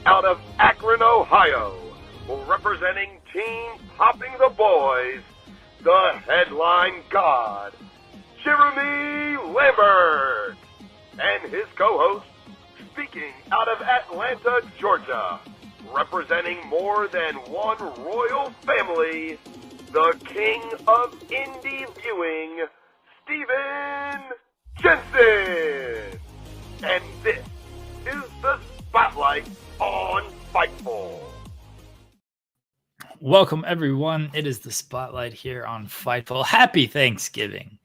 out of Akron, Ohio, representing Team Popping the Boys, the headline god, Jeremy Lambert, and his co-host, speaking out of Atlanta, Georgia, representing more than one royal family, the king of indie viewing, Stephen Jensen. And this is the Spotlight on Fightful. Welcome, everyone. It is the Spotlight here on Fightful. Happy Thanksgiving,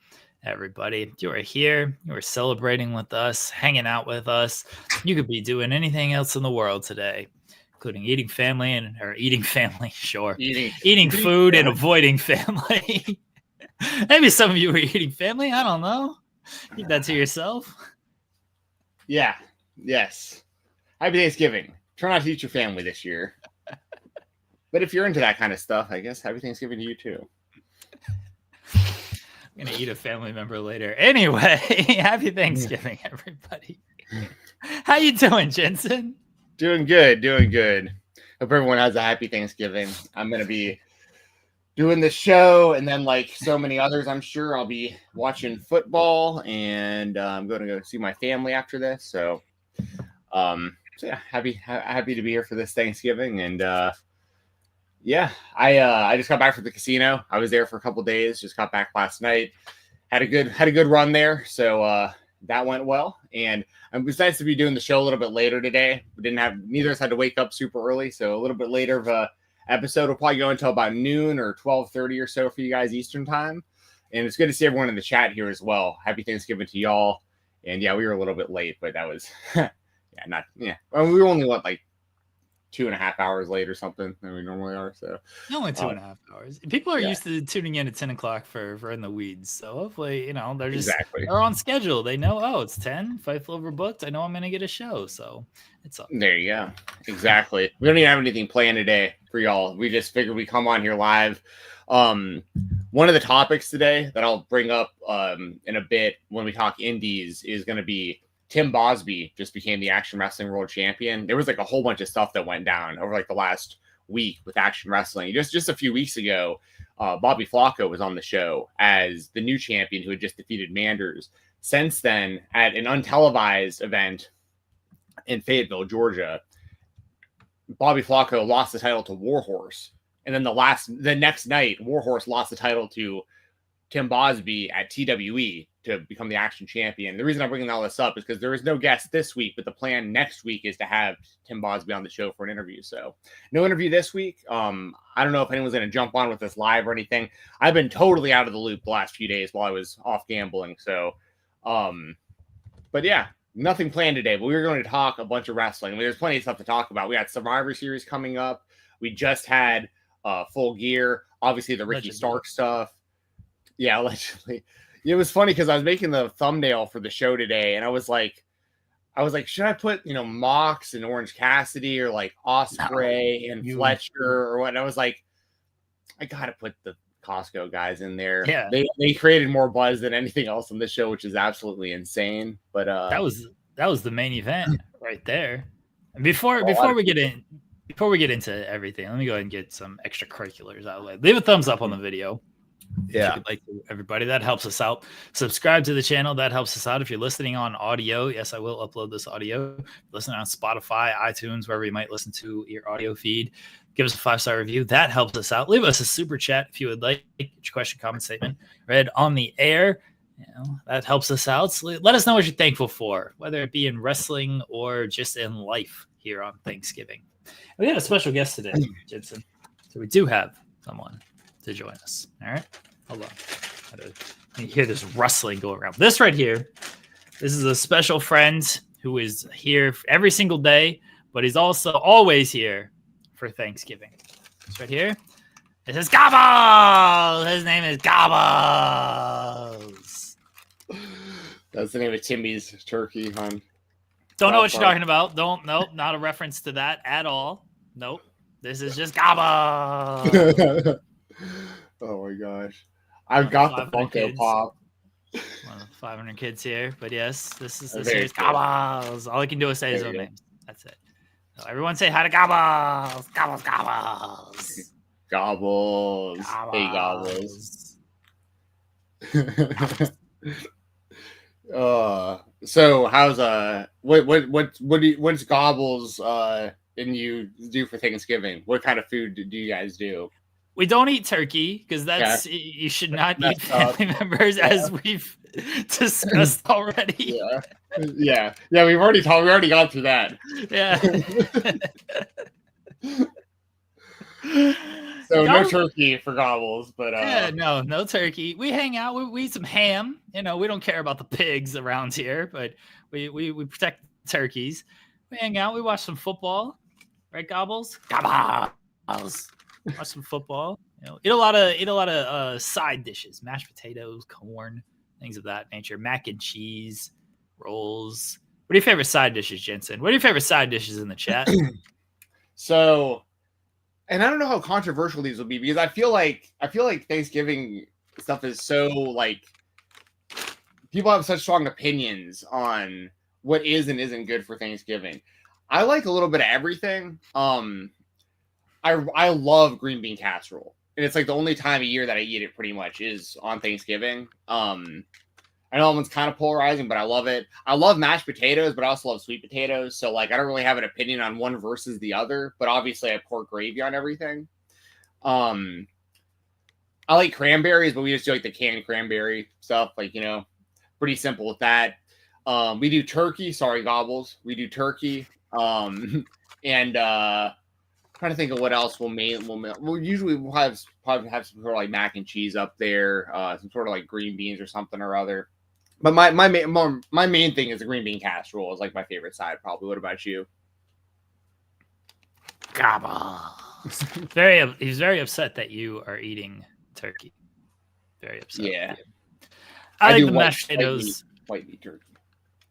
everybody. You are here. You are celebrating with us, hanging out with us. You could be doing anything else in the world today, including eating family, sure. Eating food and avoiding family. Maybe some of you are eating family. I don't know. Keep that to yourself. Yeah. Yes. Happy Thanksgiving. Try not to eat your family this year. But if you're into that kind of stuff, I guess happy Thanksgiving to you too. I'm going to eat a family member later. Anyway, happy Thanksgiving, everybody. How you doing, Jensen? Doing good. Hope everyone has a happy Thanksgiving. I'm going to be doing the show, and then like so many others, I'm sure I'll be watching football, and I'm going to go see my family after this. So yeah, happy to be here for this Thanksgiving. And yeah, I just got back from the casino. I was there for a couple of days. Just got back last night. Had a good run there. So that went well. And it was nice to be doing the show a little bit later today. Neither of us had to wake up super early, so a little bit later of a episode. Will probably go until about noon or 12:30 or so for you guys Eastern time. And it's good to see everyone in the chat here as well. Happy Thanksgiving to y'all. And yeah, we were a little bit late, but that was Well, we were only like 2.5 hours late or something than we normally are. So only 2.5 hours. People are used to tuning in at 10 o'clock for In the Weeds. So hopefully, they're just they're on schedule. They know, it's 10, Fightful overbooked. I know I'm going to get a show. So it's up. There you go. Exactly. We don't even have anything planned today for y'all. We just figured we come on here live. One of the topics today that I'll bring up in a bit when we talk indies is going to be Tim Bosby just became the Action Wrestling World Champion. There was like a whole bunch of stuff that went down over like the last week with Action Wrestling. Just a few weeks ago, Bobby Flacco was on the show as the new champion who had just defeated Manders. Since then, at an untelevised event in Fayetteville, Georgia, Bobby Flacco lost the title to Warhorse. And then the next night, Warhorse lost the title to Tim Bosby at TWE to become the Action Champion. The reason I'm bringing all this up is because there is no guest this week, but the plan next week is to have Tim Bosby on the show for an interview. So no interview this week. I don't know if anyone's going to jump on with us live or anything. I've been totally out of the loop the last few days while I was off gambling. So, but yeah, nothing planned today, but we were going to talk a bunch of wrestling. I mean, there's plenty of stuff to talk about. We got Survivor Series coming up. We just had Full Gear, obviously the Ricky Starks stuff. Yeah, allegedly. It was funny because I was making the thumbnail for the show today, and I was like, should I put Mox and Orange Cassidy or like Osprey and Fletcher or what? And I was like, I gotta put the Costco guys in there. Yeah, they created more buzz than anything else on this show, which is absolutely insane. But that was the main event right there. And before we get into everything, let me go ahead and get some extracurriculars out of the way. Leave a thumbs up on the video. Yeah, if you'd like to, everybody, that helps us out. Subscribe to the channel, that helps us out. If you're listening on audio, yes, I will upload this audio. Listening on Spotify, iTunes, wherever you might listen to your audio feed, give us a 5-star review. That helps us out. Leave us a super chat if you would like. Get your question, comment, statement read on the air. That helps us out. So let us know what you're thankful for, whether it be in wrestling or just in life here on Thanksgiving. We had a special guest today, Jensen. So we do have someone to join us. All right, hold on. You hear this rustling go around. This right here, this is a special friend who is here every single day, but he's also always here for Thanksgiving. This right here, this is Gobbles. His name is Gobbles. That's the name of Timmy's turkey, hon. Don't know what you're talking about. Nope, not a reference to that at all. Nope, this is just Gobbles. Oh my gosh. I've got the Funko Pop. One of 500 kids here, but yes, this is Gobbles. All I can do is say his own name. That's it. Everyone say hi to Gobbles. Gobbles, Gobbles. Gobbles. Hey, Gobbles. So how's what's Gobbles and you do for Thanksgiving? What kind of food do you guys do? We don't eat turkey because you should not eat family members, as we've discussed already. Yeah. We've already gone through that. Yeah. So no turkey for Gobbles, but no turkey. We hang out. We eat some ham. We don't care about the pigs around here, but we protect the turkeys. We hang out. We watch some football, right, Gobbles? Gobbles. Watch some football. Eat a lot of side dishes, mashed potatoes, corn, things of that nature, mac and cheese, rolls. What are your favorite side dishes, Jensen? What are your favorite side dishes in the chat? So, and I don't know how controversial these will be because I feel like Thanksgiving stuff is so like people have such strong opinions on what is and isn't good for Thanksgiving. I like a little bit of everything. I love green bean casserole. And it's like the only time of year that I eat it pretty much is on Thanksgiving. I know that one's kind of polarizing, but I love it. I love mashed potatoes, but I also love sweet potatoes. So like I don't really have an opinion on one versus the other, but obviously I pour gravy on everything. I like cranberries, but we just do like the canned cranberry stuff, like pretty simple with that. We do turkey. Sorry, Gobbles. We do turkey. And trying to think of what else we'll usually have some sort of like mac and cheese up there, some sort of like green beans or something or other. But my main thing is the green bean casserole is like my favorite side probably. What about you? Gobbles. He's very upset that you are eating turkey. Very upset. Yeah. I like the mashed potatoes. White meat turkey.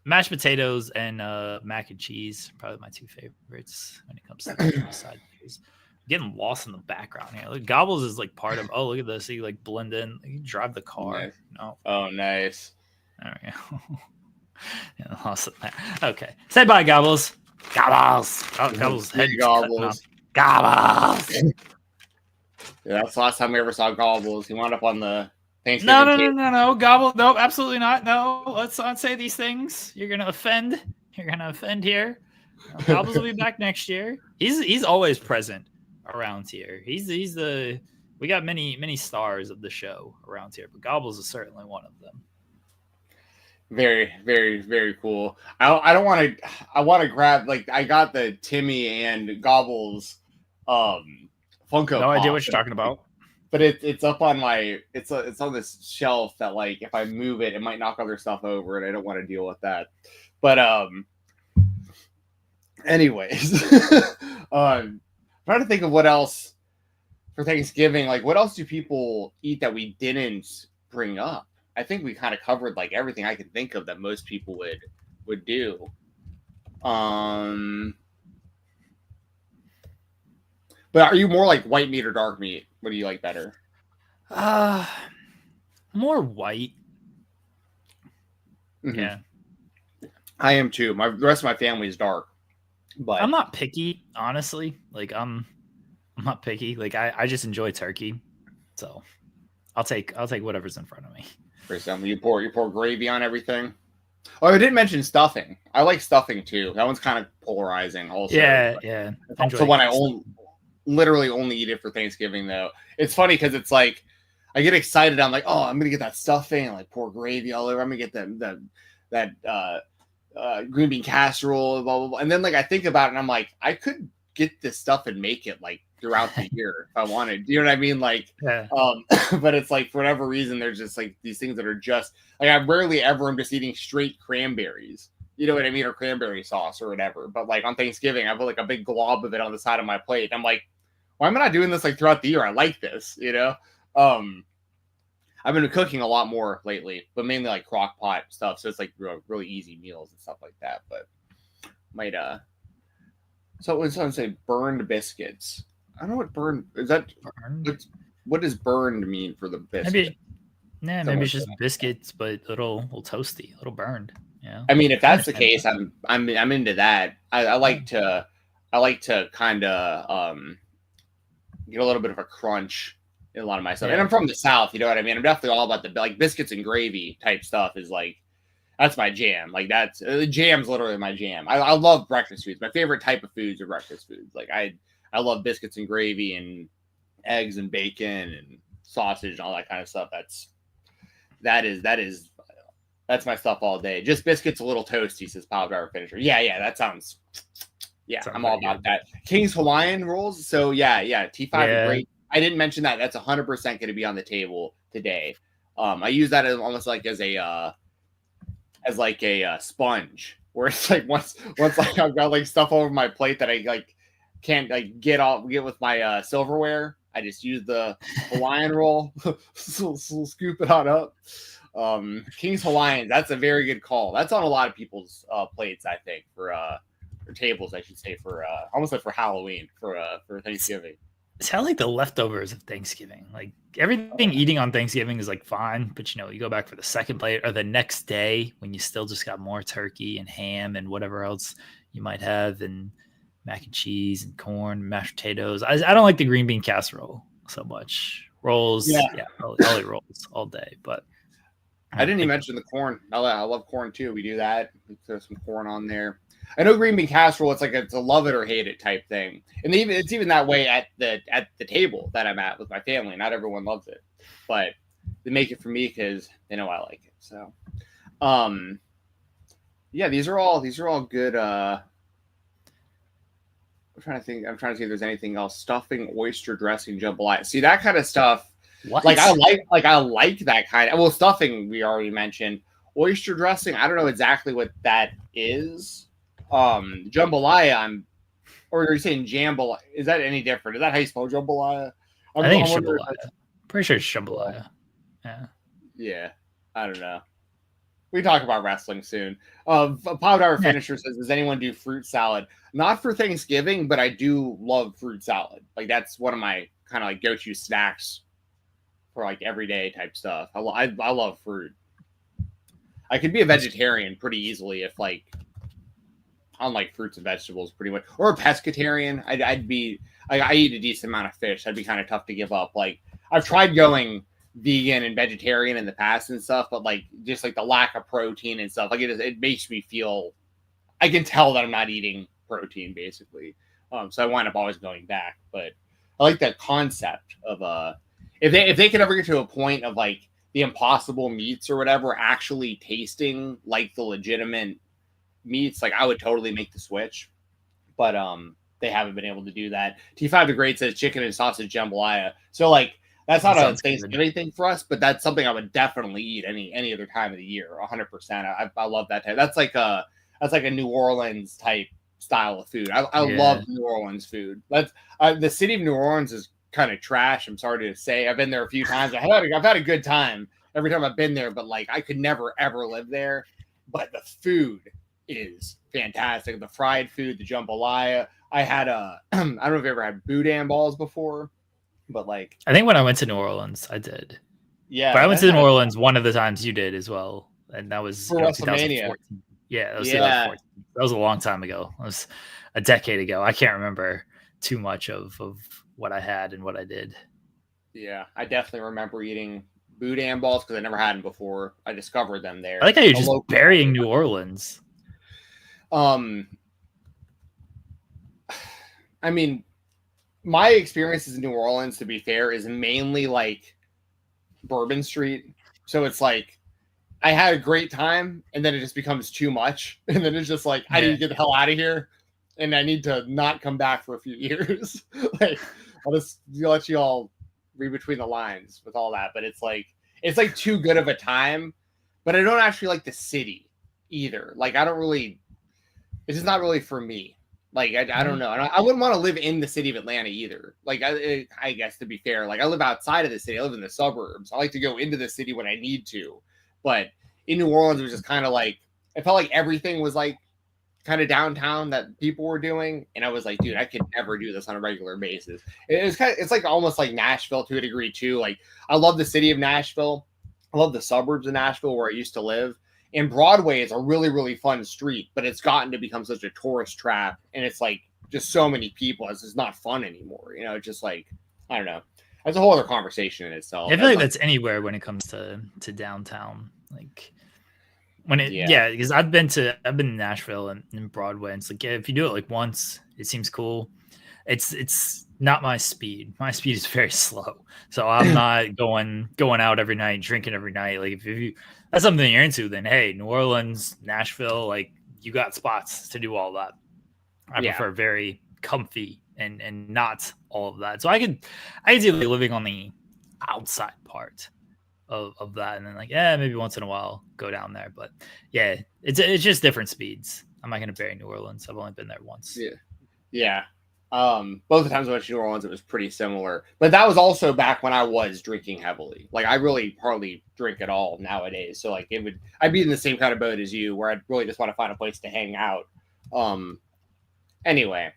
Mashed potatoes and mac and cheese, probably my two favorites when it comes to the side dishes. Getting lost in the background here. Look, Gobbles is like part of. Oh, look at this! He like blend in. You drive the car. Nice. No. Oh, nice. There we go. Yeah, lost it there. Okay, say bye, Gobbles. Gobbles. Oh, Gobbles. Head Gobbles. Gobbles. Yeah, that's the last time we ever saw Gobbles. He wound up on the Thanksgiving. No, Gobble. No, absolutely not. No, let's not say these things. You're gonna offend. You're gonna offend here. Gobbles will be back next year. He's always present around here. He's the. We got many stars of the show around here, but Gobbles is certainly one of them. Very, very, very cool. I want to grab, like, I got the Timmy and Gobbles Funko. No idea what you're talking about. But it's up on it's on this shelf that, like, if I move it, it might knock other stuff over, and I don't want to deal with that. But anyways, trying to think of what else for Thanksgiving. Like, what else do people eat that we didn't bring up? I think we kind of covered like everything I can think of that most people would do. But are you more like white meat or dark meat? What do you like better? More white. Mm-hmm. Yeah. I am too. The rest of my family is dark. But I'm not picky, honestly. Like I'm not picky. Like I just enjoy turkey. So I'll take whatever's in front of me. For example, you pour gravy on everything. Oh, I didn't mention stuffing. I like stuffing too. That one's kind of polarizing also. Yeah. It's also when I literally only eat it for Thanksgiving though. It's funny because it's like I get excited. I'm like, oh, I'm gonna get that stuffing and like pour gravy all over. I'm gonna get that green bean casserole, blah blah blah. And then like I think about it and I'm like, I could get this stuff and make it like throughout the year if I wanted. You know what I mean? Like, yeah. But it's like for whatever reason, there's just like these things that are just like I rarely ever am just eating straight cranberries. You know what I mean? Or cranberry sauce or whatever. But like on Thanksgiving, I put like a big glob of it on the side of my plate. I'm like, why am I not doing this like throughout the year? I like this, you know? I've been cooking a lot more lately, but mainly like crock pot stuff. So it's like really easy meals and stuff like that. But might so when someone say burned biscuits, I don't know what burned is that. Burned? What does burned mean for the biscuit? Maybe it's just biscuits, but a little toasty, a little burned. Yeah. I mean, if that's the case, I'm into that. I like to I like to kind of get a little bit of a crunch in a lot of my stuff. And I'm from the South, you know what I mean? I'm definitely all about the like biscuits and gravy type stuff is like, that's my jam. Like that's jam's literally my jam. I love breakfast foods. My favorite type of foods are breakfast foods. Like I love biscuits and gravy and eggs and bacon and sausage and all that kind of stuff. That's my stuff all day. Just biscuits, a little toasty, says Power Driver Finisher. Yeah, that sounds. Yeah, I'm all about that. King's Hawaiian rolls. So yeah, T5 is great. I didn't mention that. That's 100% going to be on the table today. I use that as almost like as a sponge, where it's like once like I've got like stuff over my plate that I like can't like get with my silverware. I just use the Hawaiian roll, scoop it on up. King's Hawaiian, that's a very good call. That's on a lot of people's plates, I think, for tables, I should say, for almost like for Halloween, for Thanksgiving. It's kind of like the leftovers of Thanksgiving. Like everything eating on Thanksgiving is like fine, but you go back for the second plate or the next day when you still just got more turkey and ham and whatever else you might have, and mac and cheese and corn, mashed potatoes. I don't like the green bean casserole so much. Rolls, I'll eat rolls all day. But I didn't even mention the corn. I love corn too. We do that. We throw some corn on there. I know green bean casserole. It's like it's a love it or hate it type thing, and it's even that way at the table that I'm at with my family. Not everyone loves it, but they make it for me because they know I like it. So, these are all good. I'm trying to see if there's anything else. Stuffing, oyster dressing, jambalaya. See that kind of stuff. What? I like that kind of. Well, stuffing we already mentioned. Oyster dressing, I don't know exactly what that is. Jambalaya, or are you saying jambalaya? Is that any different? Is that how you spell jambalaya? I think it's jambalaya. Pretty sure it's jambalaya. Yeah. I don't know. We talk about wrestling soon. Power Hour Finisher says, does anyone do fruit salad? Not for Thanksgiving, but I do love fruit salad. Like that's one of my kind of like go-to snacks for like everyday type stuff. I love fruit. I could be a vegetarian pretty easily if like on like fruits and vegetables pretty much, or a pescatarian. I eat a decent amount of fish. That'd be kind of tough to give up. Like I've tried going vegan and vegetarian in the past and stuff, but like just like the lack of protein and stuff, like it makes me feel, I can tell that I'm not eating protein basically. So I wind up always going back, but I like that concept of if they could ever get to a point of like the Impossible meats or whatever actually tasting like the legitimate meats, like I would totally make the switch, but they haven't been able to do that. T5 the Great says chicken and sausage jambalaya. So like that's not a Thanksgiving thing for us, but that's something I would definitely eat any other time of the year. 100%. I love that type. That's like a New Orleans type style of food. I love New Orleans food. That's the city of New Orleans is kind of trash. I'm sorry to say. I've been there a few times. I've had a good time every time I've been there, but like I could never ever live there. But the food is fantastic. The fried food, the jambalaya. I had I don't know if you ever had boudin balls before, but like I think when I went to New Orleans, I did. Yeah, but I went to New Orleans one of the times you did as well, and that was for WrestleMania. 2014. Yeah, that was 2014. That was a long time ago. It was a decade ago. I can't remember too much of what I had and what I did. Yeah, I definitely remember eating boudin balls because I never had them before. I discovered them there. I like how you're just burying New Orleans. I mean, my experiences in New Orleans, to be fair, is mainly like Bourbon Street. So it's like I had a great time, and then it just becomes too much, and then it's just like I need to get the hell out of here, and I need to not come back for a few years. Like I'll just let you all read between the lines with all that, but it's like too good of a time. But I don't actually like the city either. Like I don't really. It's just not really for me. Like, I don't know. I wouldn't want to live in the city of Atlanta either. Like, I guess to be fair, like I live outside of the city. I live in the suburbs. I like to go into the city when I need to. But in New Orleans, it was just kind of like, it felt like everything was like kind of downtown that people were doing. And I was like, dude, I could never do this on a regular basis. It's like almost like Nashville to a degree too. Like, I love the city of Nashville. I love the suburbs of Nashville where I used to live. And Broadway is a really, really fun street, but it's gotten to become such a tourist trap. And it's like just so many people. It's just not fun anymore. You know, just like, I don't know. That's a whole other conversation in itself. I feel like that's anywhere when it comes to downtown. Like when it, because I've been to Nashville and Broadway. And it's like, if you do it like once, it seems cool. It's not my speed. My speed is very slow. So I'm not going out every night, drinking every night. Like if you that's something you're into, then hey, New Orleans, Nashville, like you got spots to do all that. I prefer very comfy and not all of that. So I could do like living on the outside part of that, and then like maybe once in a while go down there. But yeah, it's just different speeds. I'm not gonna bury New Orleans. I've only been there once. Yeah. Both the times I went to New Orleans, it was pretty similar. But that was also back when I was drinking heavily. Like I really hardly drink at all nowadays. So like I'd be in the same kind of boat as you, where I'd really just want to find a place to hang out. Anyway.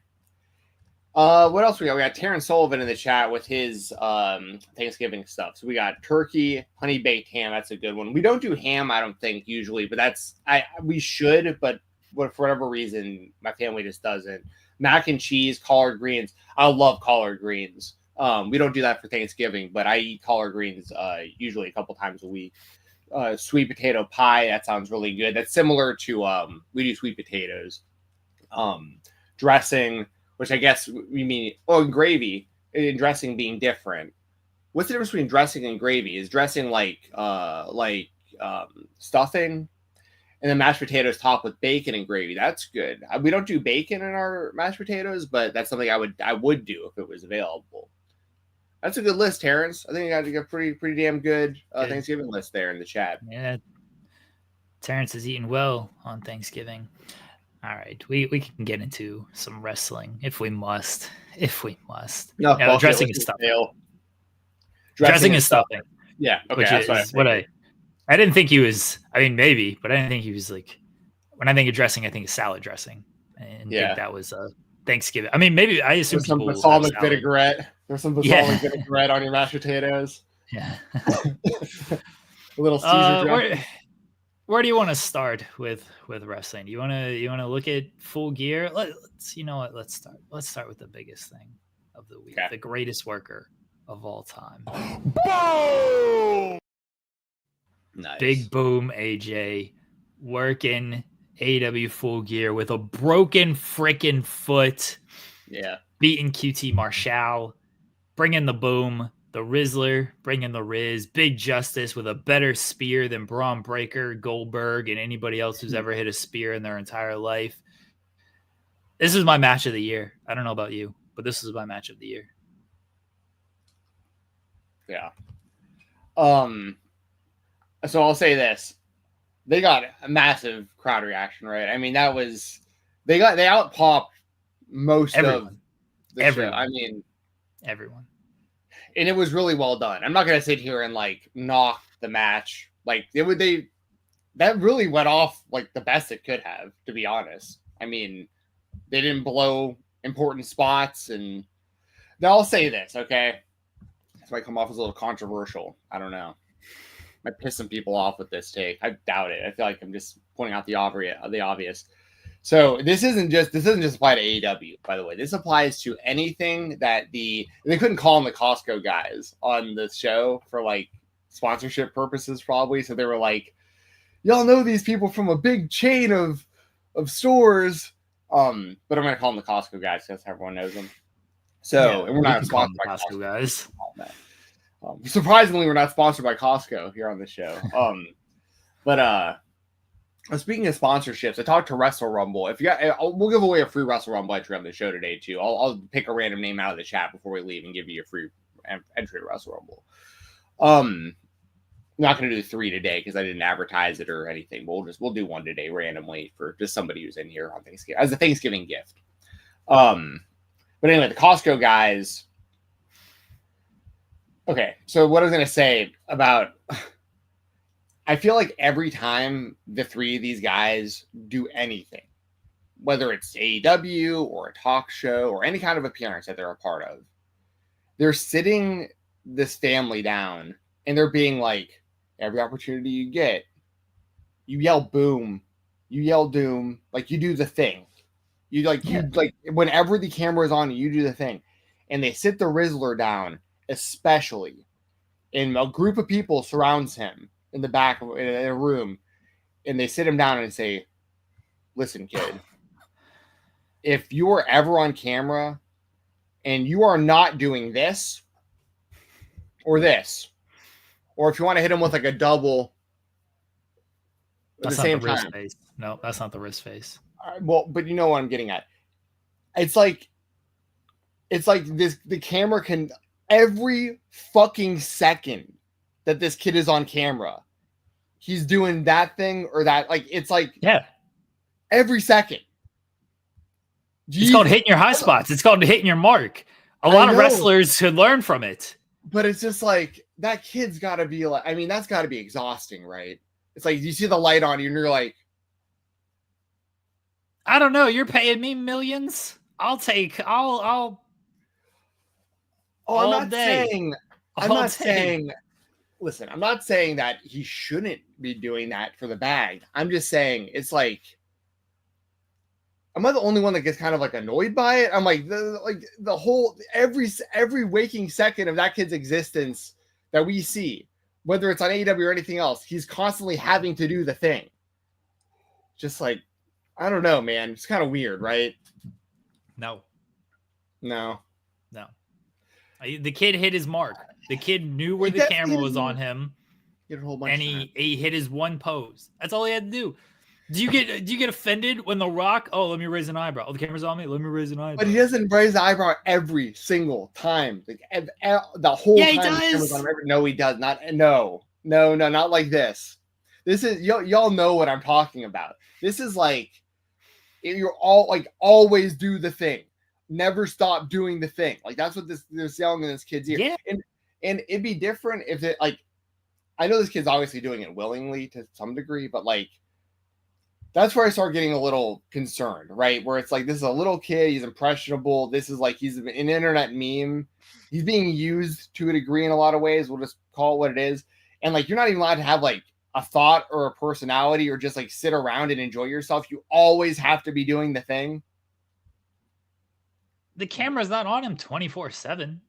What else we got? We got Terrence Sullivan in the chat with his Thanksgiving stuff. So we got turkey, honey baked ham. That's a good one. We don't do ham, I don't think, usually, but we should, but for whatever reason, my family just doesn't. Mac and cheese, collard greens. I love collard greens. We don't do that for Thanksgiving, but I eat collard greens usually a couple times a week. Sweet potato pie. That sounds really good. That's similar to we do sweet potatoes. Dressing, which I guess we mean, gravy and dressing being different. What's the difference between dressing and gravy? Is dressing like stuffing, and then mashed potatoes topped with bacon and gravy? That's good. We don't do bacon in our mashed potatoes, but that's something I would do if it was available. That's a good list, Terrence. I think you got a pretty damn good Thanksgiving list there in the chat. Yeah, Terrence is eating well on Thanksgiving. All right, we can get into some wrestling if we must. No, dressing is stuffing. Dressing is stuffing. Yeah, okay. Which is what I didn't think he was. I mean, maybe, but I didn't think he was like. When I think of dressing, I think of salad dressing, and think that was Thanksgiving. I mean, maybe I assume some balsamic vinaigrette. There's some balsamic vinaigrette on your mashed potatoes. Yeah. A little Caesar dressing. Where do you want to start with wrestling? Do you want to look at Full Gear? Let's Let's start with the biggest thing of the week. Okay. The greatest worker of all time. Boom! Nice. Big Boom AJ working AEW Full Gear with a broken freaking foot. Yeah. Beating QT Marshall, bringing the Boom. The Rizzler bringing the Riz, Big Justice with a better spear than Braun Breaker, Goldberg, and anybody else who's ever hit a spear in their entire life. This is my match of the year. I don't know about you, but this is my match of the year. Yeah. So I'll say this. They got a massive crowd reaction, right? I mean, they out popped most of the show. I mean, everyone. And it was really well done. I'm not going to sit here and like knock the match. Like that really went off like the best it could have, to be honest. I mean, they didn't blow important spots. And now I'll say this, okay? This might come off as a little controversial. I don't know. Might piss some people off with this take. I doubt it. I feel like I'm just pointing out the obvious. So this doesn't just apply to AEW, by the way. This applies to anything that they couldn't call them the Costco guys on the show for like sponsorship purposes, probably. So they were like, y'all know these people from a big chain of stores. But I'm gonna call them the Costco guys because everyone knows them. So and we're not sponsored by Costco guys. Surprisingly, we're not sponsored by Costco here on the show. But speaking of sponsorships, I talked to Wrestle Rumble. If you got, we'll give away a free Wrestle Rumble entry on the show today too. I'll pick a random name out of the chat before we leave and give you a free entry to Wrestle Rumble. I'm not going to do 3 today because I didn't advertise it or anything. But we'll do 1 today randomly for just somebody who's in here on Thanksgiving as a Thanksgiving gift. But anyway, the Costco guys. Okay, so what I was going to say about. I feel like every time the 3 of these guys do anything, whether it's AEW or a talk show or any kind of appearance that they're a part of, they're sitting this family down and they're being like, every opportunity you get, you yell boom, you yell doom, like you do the thing. You like whenever the camera is on, you do the thing, and they sit the Rizzler down, especially, and a group of people surrounds him in the back in a room, and they sit him down and say, "Listen, kid, if you are ever on camera, and you are not doing this or this, or if you want to hit him with like a double at the same time." Face. No, that's not the wrist face. Well, but you know what I'm getting at. It's like this. The camera can every fucking second that this kid is on camera, he's doing that thing or that. Like it's like every second. It's called hitting your high spots. It's called hitting your mark. A lot of wrestlers should learn from it. But it's just like that kid's got to be like. I mean, that's got to be exhausting, right? It's like you see the light on you and you're like, I don't know. You're paying me millions. I'll. Oh, I'm not saying. Listen, I'm not saying that he shouldn't be doing that for the bag. I'm just saying it's like, am I the only one that gets kind of like annoyed by it? I'm like the whole every waking second of that kid's existence that we see, whether it's on AEW or anything else, he's constantly having to do the thing. Just like, I don't know, man. It's kind of weird, right? No. The kid hit his mark. The kid knew where the camera was on him, and he hit his one pose. That's all he had to do. Do you get offended when The Rock? Oh, let me raise an eyebrow. Oh, the camera's on me. Let me raise an eyebrow. But he doesn't raise the eyebrow every single time. Like the whole time. He does. No, he does not. No, not like this. This is y'all know what I'm talking about. This is like you're all like always do the thing. Never stop doing the thing. Like that's what they're selling in this kid's ear. Yeah. And it'd be different if it like I know this kid's obviously doing it willingly to some degree, but like that's where I start getting a little concerned, right? Where it's like this is a little kid, he's impressionable. This is like he's an internet meme. He's being used to a degree in a lot of ways. We'll just call it what it is. And like you're not even allowed to have like a thought or a personality or just like sit around and enjoy yourself. You always have to be doing the thing. The camera's not on him 24/7.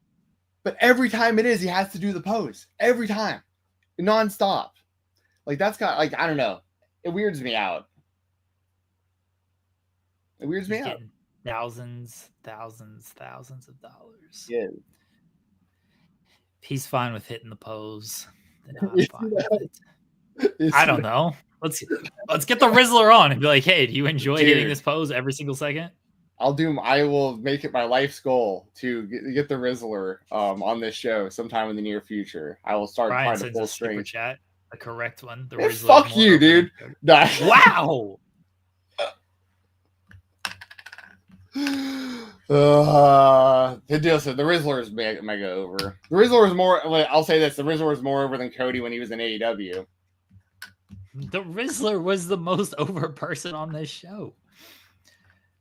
But every time it is, he has to do the pose. Every time. Nonstop. Like that's got like, I don't know. It weirds me out. It weirds me out. Thousands of dollars. Yeah. He's fine with hitting the pose. Then I'm fine with it. I don't know. Let's get the Rizzler on and be like, hey, do you enjoy hitting this pose every single second? I will make it my life's goal to get the Rizzler on this show sometime in the near future. I will start Brian trying to pull string. Chat, a correct one. The Rizzler fuck you, dude. Wow. The deal said the Rizzler is mega over. The Rizzler is more. I'll say this: the Rizzler is more over than Cody when he was in AEW. The Rizzler was the most over person on this show.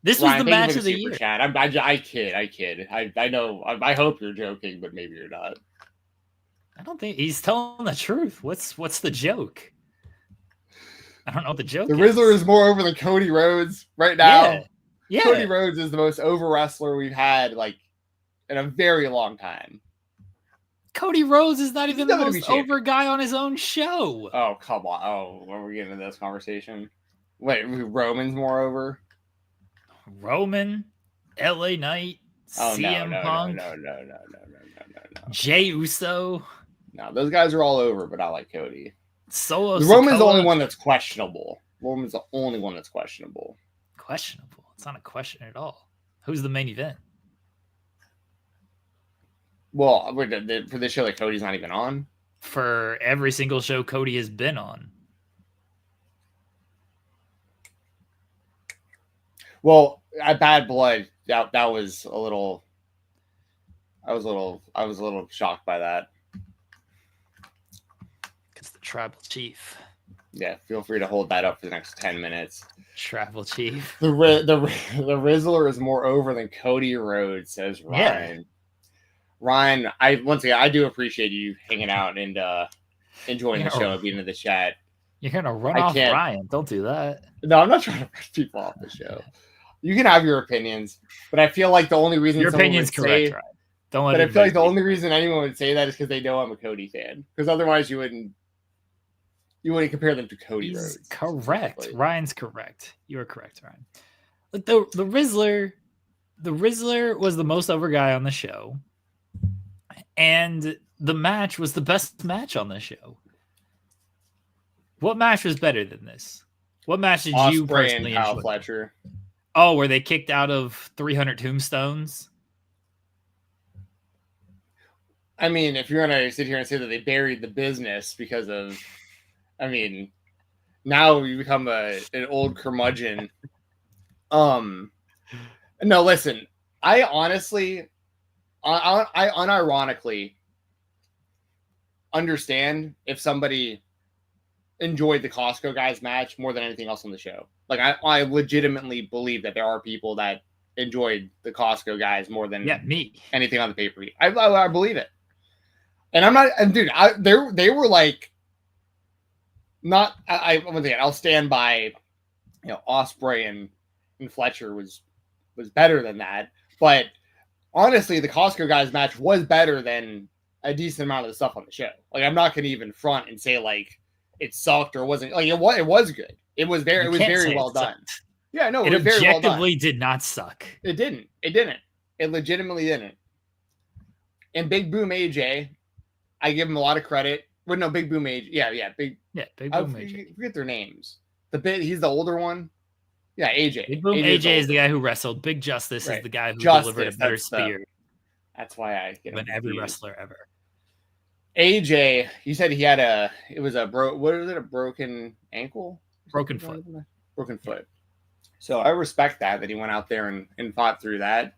This was the match of the year. Chat. I kid. I know. I hope you're joking, but maybe you're not. I don't think he's telling the truth. What's the joke? I don't know what the joke is. The Rizzler is more over than Cody Rhodes right now. Yeah. Cody Rhodes is the most over wrestler we've had like in a very long time. Cody Rhodes is not even the most over guy on his own show. Oh, come on. Oh, are we getting into this conversation? Wait, Roman's more over? Roman, LA Knight, CM Punk. No. Jey Uso. No, those guys are all over, but I like Cody. Solo Roman's the only one that's questionable. Roman's the only one that's questionable. Questionable? It's not a question at all. Who's the main event? Well, for this show that Cody's not even on? For every single show Cody has been on. Well, at Bad Blood, that was a little. I was a little shocked by that. Because the tribal chief. Yeah, feel free to hold that up for the next 10 minutes. Tribal chief. The Rizzler is more over than Cody Rhodes, says Ryan. Yeah. Ryan, I do appreciate you hanging out and enjoying the show and being in the chat. You're gonna run off Ryan. Don't do that. No, I'm not trying to run people off the show. You can have your opinions, but I feel like the only reason Your opinion's correct, right? Don't let. But I feel like the only reason anyone would say that is because they know I'm a Cody fan. Because otherwise, you wouldn't compare them to Cody Rhodes. Correct. Ryan's correct. You are correct, Ryan. Like the Rizzler was the most over guy on the show, and the match was the best match on the show. What match was better than this? What match did you personally enjoy? Kyle Fletcher. Oh, were they kicked out of 300 tombstones? I mean, if you're going to sit here and say that they buried the business because of, I mean, now you become an old curmudgeon. No, listen, I honestly, I unironically understand if somebody enjoyed the Costco guys match more than anything else on the show. Like, I legitimately believe that there are people that enjoyed the Costco guys more than me anything on the pay-per-view. I believe it. And I'm not, and dude, they were like, not, I'll stand by, Ospreay and Fletcher was better than that. But honestly, the Costco guys match was better than a decent amount of the stuff on the show. Like, I'm not going to even front and say like it sucked or wasn't. Like, it was good. It was very well done. Yeah, no, it was very well done. Objectively did not suck. It didn't. It legitimately didn't. And Big Boom AJ, I give him a lot of credit. Well, no, Big Boom AJ. Big Boom AJ. Forget their names. He's the older one. Yeah, AJ. Big Boom AJ is the guy who wrestled. Big Justice is the guy who delivered a better spear. That's why I get than every wrestler ever. AJ, you said he had a broken ankle? Broken foot. Broken foot. So I respect that he went out there and fought through that.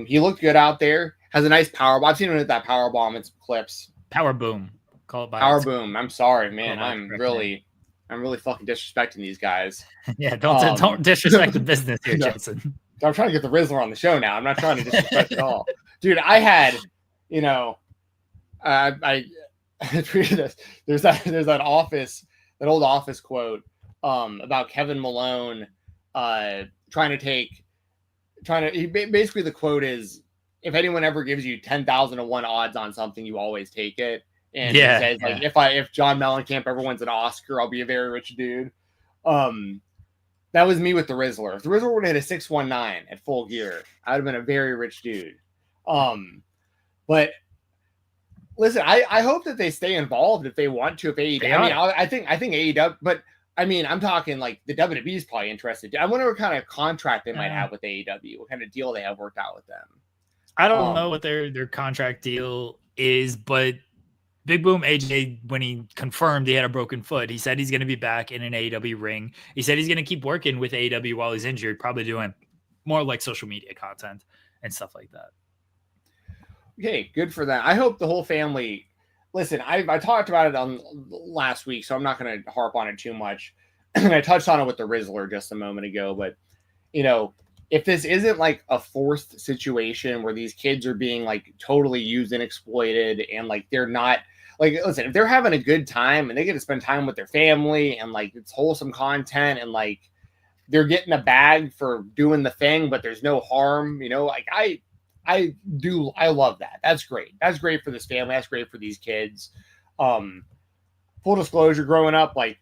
He looked good out there. Has a nice power bomb. I've seen him hit that power bomb in some clips. Power boom. Call it by power boom. I'm sorry, man. I'm really fucking disrespecting these guys. Yeah, don't disrespect the business here, Jensen. I'm trying to get the Rizzler on the show now. I'm not trying to disrespect at all. Dude, I had, I tweeted this. There's that old office quote about Kevin Malone basically the quote is, if anyone ever gives you 10,000 to 1 odds on something, you always take it. And he says, like, if John Mellencamp ever wins an Oscar, I'll be a very rich dude. That was me with the Rizzler. If the Rizzler would have hit a 619 at Full Gear, I would have been a very rich dude. But listen, I hope that they stay involved if they want to. If AEW, I think AEW, but I mean, I'm talking like the WWE is probably interested. I wonder what kind of contract they might have with AEW, what kind of deal they have worked out with them. I don't know what their contract deal is, but Big Boom AJ, when he confirmed he had a broken foot, he said he's going to be back in an AEW ring. He said he's going to keep working with AEW while he's injured, probably doing more like social media content and stuff like that. Okay, good for that. I hope the whole family. Listen, I talked about it on last week, so I'm not going to harp on it too much. And I touched on it with the Rizzler just a moment ago, but if this isn't like a forced situation where these kids are being like totally used and exploited, and like they're not like, listen, if they're having a good time and they get to spend time with their family and like it's wholesome content and like they're getting a bag for doing the thing, but there's no harm, like I love that. That's great. That's great for this family. That's great for these kids. Full disclosure, growing up, like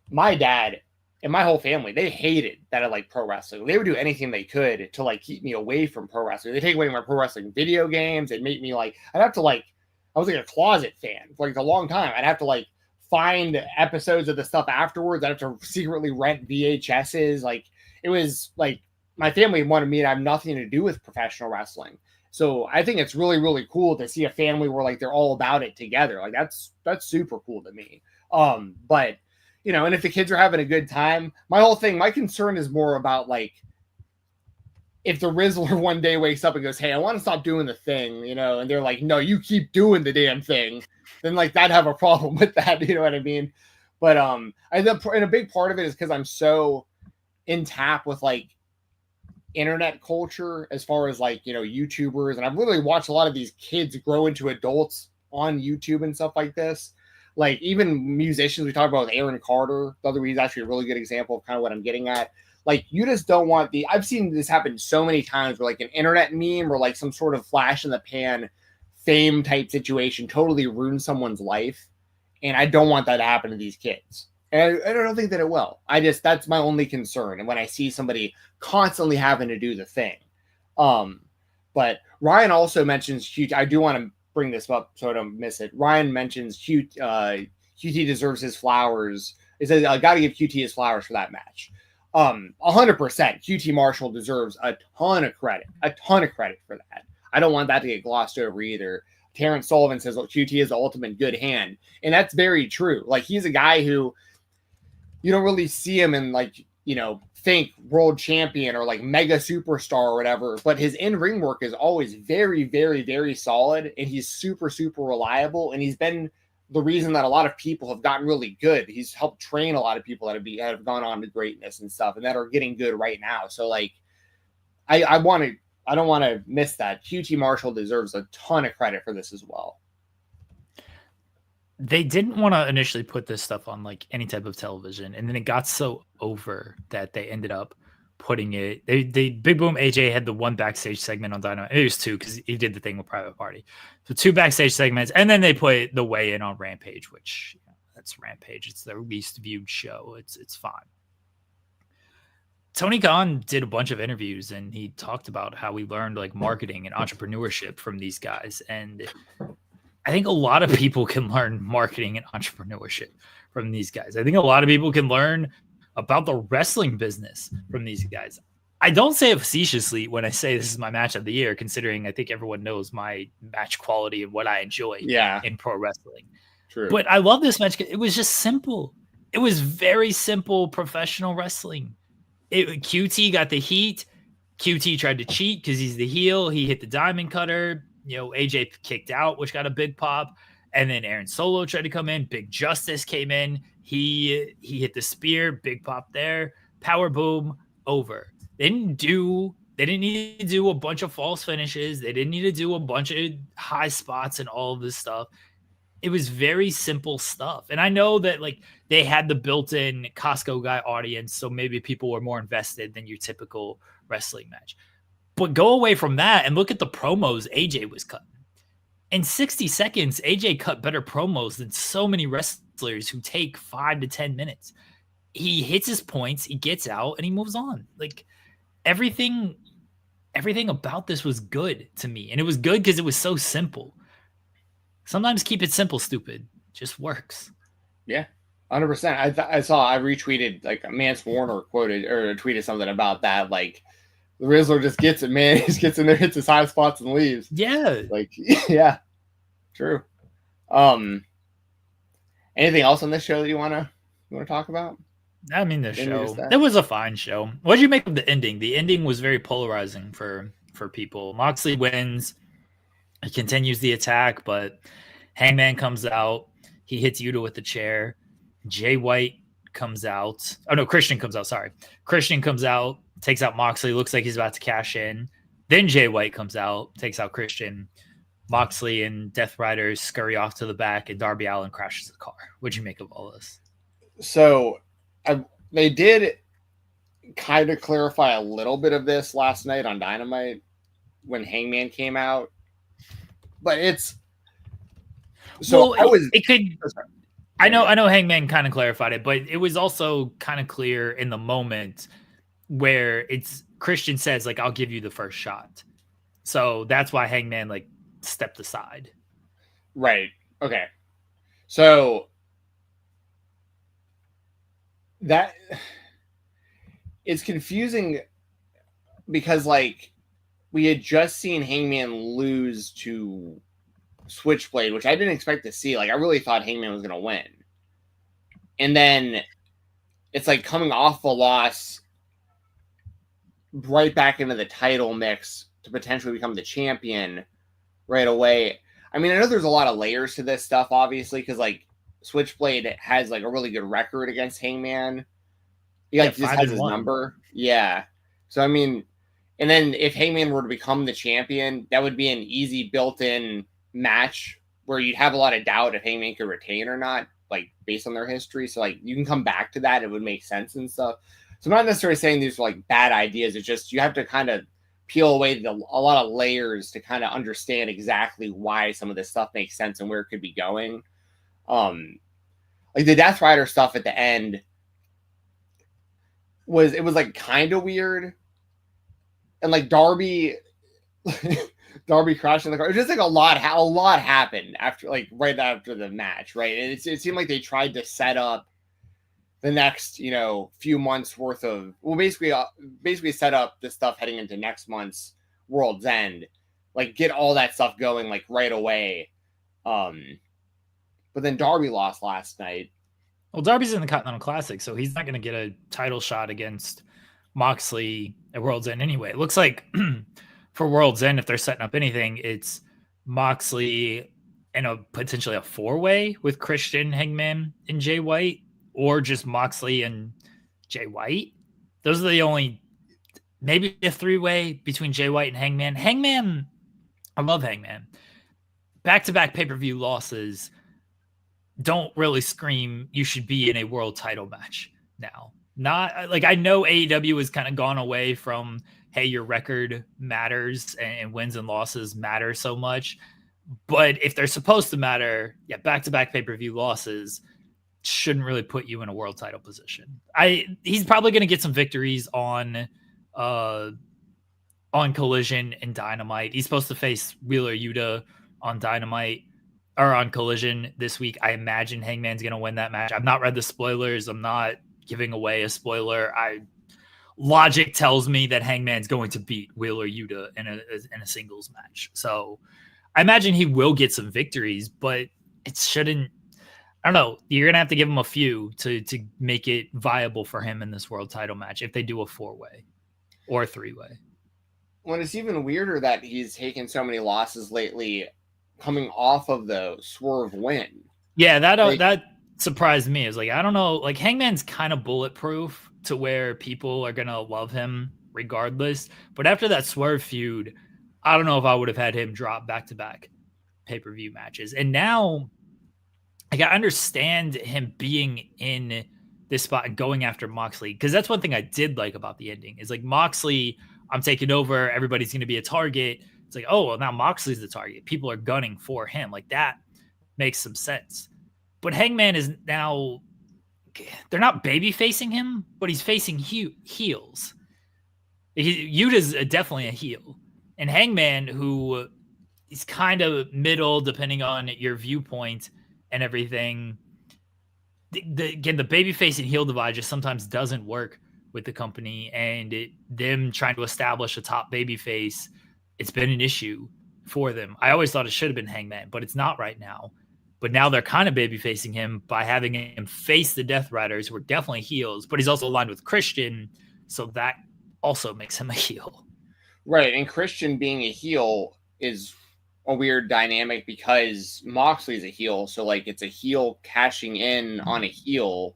my dad and my whole family, they hated that I like pro wrestling. They would do anything they could to like keep me away from pro wrestling. They take away my pro wrestling video games. They'd make me like, I was like a closet fan for like a long time. I'd have to like find episodes of the stuff afterwards. I'd have to secretly rent VHSs. Like, it was like my family wanted me to have nothing to do with professional wrestling. So I think it's really, really cool to see a family where like they're all about it together. Like that's super cool to me. But and if the kids are having a good time, my concern is more about like, if the Rizzler one day wakes up and goes, hey, I want to stop doing the thing, and they're like, no, you keep doing the damn thing, then like I'd have a problem with that. You know what I mean? But and a big part of it is because I'm so in tap with like internet culture as far as like, YouTubers. And I've literally watched a lot of these kids grow into adults on YouTube and stuff like this. Like even musicians we talked about with Aaron Carter, the other week, is actually a really good example of kind of what I'm getting at. Like, you just don't want I've seen this happen so many times where, like, an internet meme or, like, some sort of flash in the pan fame type situation totally ruins someone's life. And I don't want that to happen to these kids. And I don't think that it will. That's my only concern. And when I see somebody constantly having to do the thing. But Ryan also mentions QT. I do want to bring this up so I don't miss it. Ryan mentions QT deserves his flowers. He says, I got to give QT his flowers for that match. 100%. QT Marshall deserves a ton of credit for that. I don't want that to get glossed over either. Terrence Sullivan says, well, QT is the ultimate good hand. And that's very true. Like, he's a guy who you don't really see him in, like, you know, think world champion or like mega superstar or whatever, but his in-ring work is always very, very, very solid. And he's super, super reliable. And he's been the reason that a lot of people have gotten really good. He's helped train a lot of people that have gone on to greatness and stuff and that are getting good right now. So, like, I don't want to miss that. QT Marshall deserves a ton of credit for this as well. They didn't want to initially put this stuff on like any type of television, and then it got so over that they ended up putting it. They Big Boom AJ had the one backstage segment on Dynamite. It was two because he did the thing with Private Party. So 2 backstage segments, and then they put the weigh in on Rampage, which that's Rampage. It's their least viewed show. It's fine. Tony Khan did a bunch of interviews, and he talked about how he learned like marketing and entrepreneurship from these guys. And I think a lot of people can learn marketing and entrepreneurship from these guys. I think a lot of people can learn about the wrestling business from these guys. I don't say it facetiously when I say this is my match of the year, considering I think everyone knows my match quality and what I enjoy in pro wrestling. True. But I love this match. It was just simple. It was very simple professional wrestling. QT got the heat. QT tried to cheat because he's the heel. He hit the diamond cutter. You know, AJ kicked out, which got a big pop. And then Aaron Solo tried to come in. Big Justice came in. He hit the spear. Big pop there. Power boom. Over. They didn't need to do a bunch of false finishes. They didn't need to do a bunch of high spots and all of this stuff. It was very simple stuff. And I know that like they had the built-in Costco guy audience, so maybe people were more invested than your typical wrestling match. But go away from that and look at the promos AJ was cutting. In 60 seconds, AJ cut better promos than so many wrestlers who take 5 to 10 minutes. He hits his points, he gets out, and he moves on. Like everything about this was good to me. And it was good because it was so simple. Sometimes keep it simple, stupid. Just works. Yeah, 100%. I retweeted like Mance Warner quoted or tweeted something about that. Like, the Rizzler just gets it, man. He just gets in there, hits his high spots, and leaves. Yeah. Like, yeah. True. Anything else on this show that you wanna talk about? I mean, the show. It was a fine show. What did you make of the ending? The ending was very polarizing for people. Moxley wins. He continues the attack, but Hangman comes out. He hits Yuta with the chair. Jay White comes out. Oh, no, Christian comes out. Sorry. Christian comes out, takes out Moxley. Looks like he's about to cash in. Then Jay White comes out, takes out Christian. Moxley and Death Riders scurry off to the back, and Darby Allin crashes the car. What'd you make of all this? So they did kind of clarify a little bit of this last night on Dynamite when Hangman came out. But it's so well, it could. I know Hangman kind of clarified it, but it was also kind of clear in the moment where it's Christian says like, "I'll give you the first shot," so that's why Hangman like stepped aside. Right. Okay. So that it's confusing because like we had just seen Hangman lose to Switchblade, which I didn't expect to see. Like, I really thought Hangman was going to win. And then it's like coming off a loss right back into the title mix to potentially become the champion right away. I mean, I know there's a lot of layers to this stuff, obviously, because like Switchblade has like a really good record against Hangman. He like just has his number. Yeah. So, I mean, and then if Hangman were to become the champion, that would be an easy built-in match where you'd have a lot of doubt if Hangman could retain or not, like based on their history. So like you can come back to that. It would make sense and stuff. So I'm not necessarily saying these are like bad ideas. It's just you have to kind of peel away a lot of layers to kind of understand exactly why some of this stuff makes sense and where it could be going. Like the Death Rider stuff at the end was like kind of weird, and like Darby crashing the car. It was just like a lot happened after, like right after the match, right? And it seemed like they tried to set up the next, few months worth of, basically set up the stuff heading into next month's World's End, like get all that stuff going like right away. But then Darby lost last night. Well, Darby's in the Continental Classic, so he's not going to get a title shot against Moxley at World's End anyway. It looks like for World's End, if they're setting up anything, it's Moxley and potentially a 4-way with Christian, Hangman, and Jay White, or just Moxley and Jay White. Those are the only, maybe a 3-way between Jay White and Hangman. Hangman, I love Hangman. Back-to-back pay-per-view losses don't really scream you should be in a world title match now. Not like, I know AEW has kind of gone away from, hey, your record matters and wins and losses matter so much. But if they're supposed to matter, back-to-back pay-per-view losses shouldn't really put you in a world title position. He's probably going to get some victories on Collision and Dynamite. He's supposed to face Wheeler Yuta on Dynamite or on Collision this week. I imagine Hangman's going to win that match. I've not read the spoilers. I'm not giving away a spoiler. Logic tells me that Hangman's going to beat Wheeler Yuta in a singles match. So I imagine he will get some victories, but it shouldn't. I don't know. You're going to have to give him a few to make it viable for him in this world title match if they do a 4-way or a 3-way. Well, it's even weirder that he's taken so many losses lately coming off of the Swerve win. Yeah, that surprised me. It's like, I don't know. Like, Hangman's kind of bulletproof to where people are going to love him regardless. But after that Swerve feud, I don't know if I would have had him drop back-to-back pay-per-view matches. And now, like, I understand him being in this spot and going after Moxley, because that's one thing I did like about the ending is like, Moxley, I'm taking over, everybody's going to be a target. It's like, oh, well, now Moxley's the target. People are gunning for him. Like, that makes some sense. But Hangman is now, they're not baby facing him, but he's facing heels. Yuta's definitely a heel. And Hangman, who is kind of middle, depending on your viewpoint and everything. Again, the babyface and heel divide just sometimes doesn't work with the company, and them trying to establish a top babyface, it's been an issue for them. I always thought it should have been Hangman, but it's not right now. But now they're kind of babyfacing him by having him face the Death Riders, who are definitely heels, but he's also aligned with Christian, so that also makes him a heel. Right, and Christian being a heel is a weird dynamic because Moxley's a heel, so like it's a heel cashing in on a heel,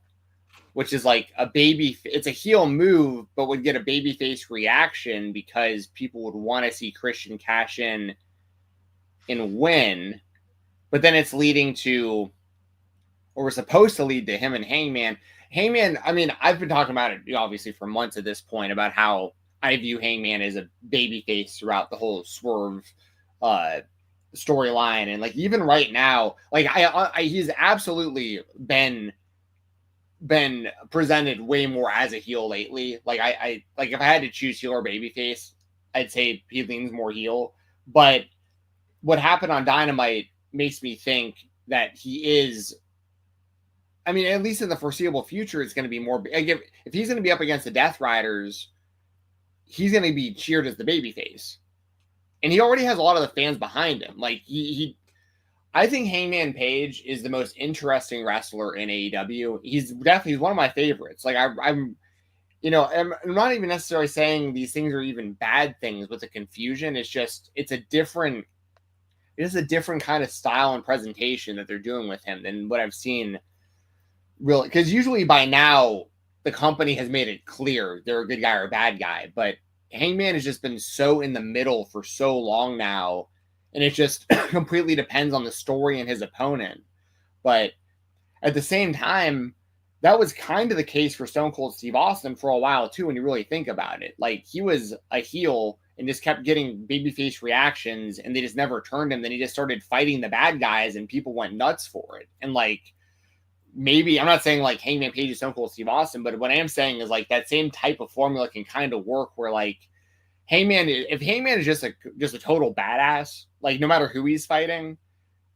which is like it's a heel move, but would get a babyface reaction because people would want to see Christian cash in and win. But then it's leading to, or we're supposed to lead to, him and Hangman. Hangman, I mean, I've been talking about it obviously for months at this point about how I view Hangman as a babyface throughout the whole Swerve storyline, and like even right now, like he's absolutely been presented way more as a heel lately. Like I like if I had to choose heel or babyface, I'd say he leans more heel. But what happened on Dynamite makes me think that he is. I mean, at least in the foreseeable future, it's going to be more. Like if he's going to be up against the Death Riders, he's going to be cheered as the babyface. And he already has a lot of the fans behind him. Like I think Hangman Page is the most interesting wrestler in AEW. He's one of my favorites. Like I'm not even necessarily saying these things are even bad things with the confusion. It's just, it is a different kind of style and presentation that they're doing with him than what I've seen really. Because usually by now the company has made it clear they're a good guy or a bad guy, but Hangman has just been so in the middle for so long now, and it just completely depends on the story and his opponent. But at the same time, that was kind of the case for Stone Cold Steve Austin for a while too, when you really think about it. Like, he was a heel and just kept getting babyface reactions, and they just never turned him. Then he just started fighting the bad guys, and people went nuts for it. And like, maybe I'm not saying like Hangman Page is Stone Cold Steve Austin, but what I am saying is like that same type of formula can kind of work where like if Hangman is just a total badass, like no matter who he's fighting,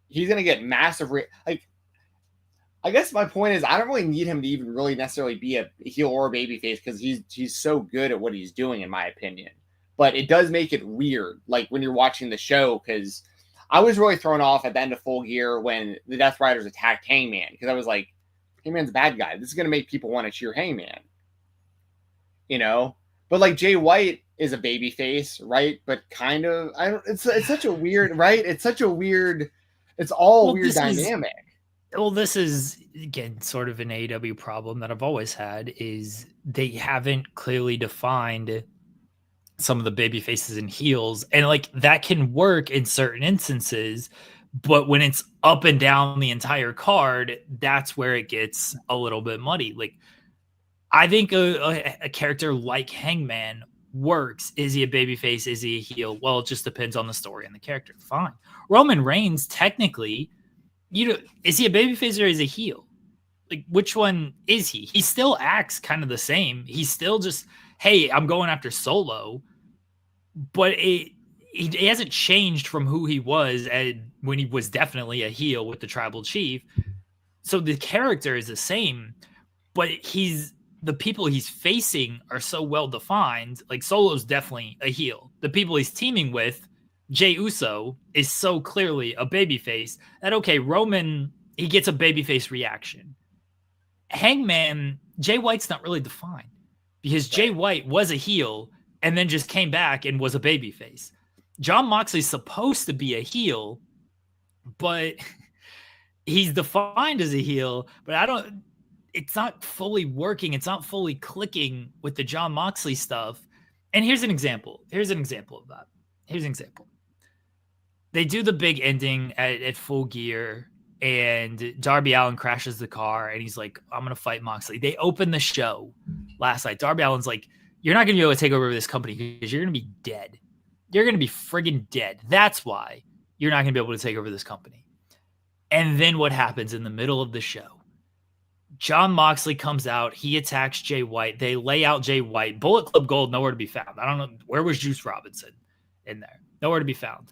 he's gonna get massive. Like, I guess my point is I don't really need him to even really necessarily be a heel or a babyface because he's so good at what he's doing, in my opinion. But it does make it weird, like when you're watching the show, because I was really thrown off at the end of Full Gear when the Death Riders attacked Hangman, because I was like, Hangman's a bad guy. This is going to make people want to cheer Hangman. You know? But like Jay White is a babyface, right? But kind of, it's such a weird, right? It's such a weird, it's all weird dynamic. This is, again, sort of an AEW problem that I've always had, is they haven't clearly defined some of the baby faces and heels, and like that can work in certain instances, but when it's up and down the entire card, that's where it gets a little bit muddy. Like, I think a character like Hangman works. Is he a baby face? Is he a heel? Well, it just depends on the story and the character. Fine. Roman Reigns, technically, is he a baby face or is he a heel? Like, which one is he? He still acts kind of the same. He's still just, hey, I'm going after Solo. But he hasn't changed from who he was when he was definitely a heel with the Tribal Chief. So the character is the same, but the people he's facing are so well defined. Like, Solo's definitely a heel. The people he's teaming with, Jey Uso, is so clearly a babyface that, okay, Roman, he gets a babyface reaction. Hangman, Jay White's not really defined because Jay White was a heel and then just came back and was a babyface. Jon Moxley's supposed to be a heel, but he's defined as a heel, but it's not fully working. It's not fully clicking with the Jon Moxley stuff. And here's an example. Of that. Here's an example. They do the big ending at Full Gear, and Darby Allin crashes the car, and he's like, I'm going to fight Moxley. They open the show last night. Darby Allin's like, you're not going to be able to take over this company because you're going to be dead. You're going to be friggin' dead. That's why you're not going to be able to take over this company. And then what happens in the middle of the show? Jon Moxley comes out. He attacks Jay White. They lay out Jay White. Bullet Club Gold, nowhere to be found. I don't know. Where was Juice Robinson in there? Nowhere to be found.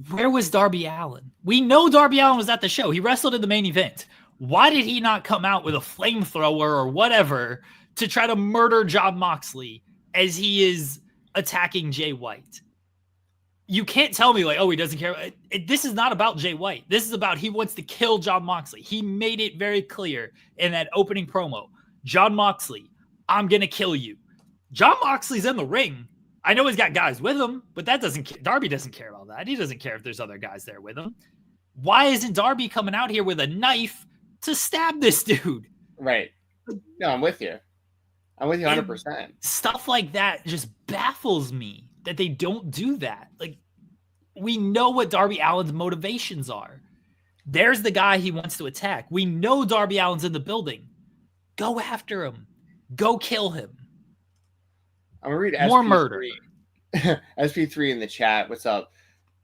Where was Darby Allin? We know Darby Allin was at the show. He wrestled in the main event. Why did he not come out with a flamethrower or whatever to try to murder Jon Moxley as he is attacking Jay White? You can't tell me like, oh, he doesn't care. This is not about Jay White. This is about he wants to kill Jon Moxley. He made it very clear in that opening promo. Jon Moxley, I'm going to kill you. Jon Moxley's in the ring. I know he's got guys with him, but Darby doesn't care about that. He doesn't care if there's other guys there with him. Why isn't Darby coming out here with a knife to stab this dude? Right. No, I'm with you. I'm with you 100%. And stuff like that just baffles me that they don't do that. Like, we know what Darby Allin's motivations are. There's the guy he wants to attack. We know Darby Allin's in the building. Go after him. Go kill him. I'm going to read more SP3. murder. SP3 in the chat. What's up?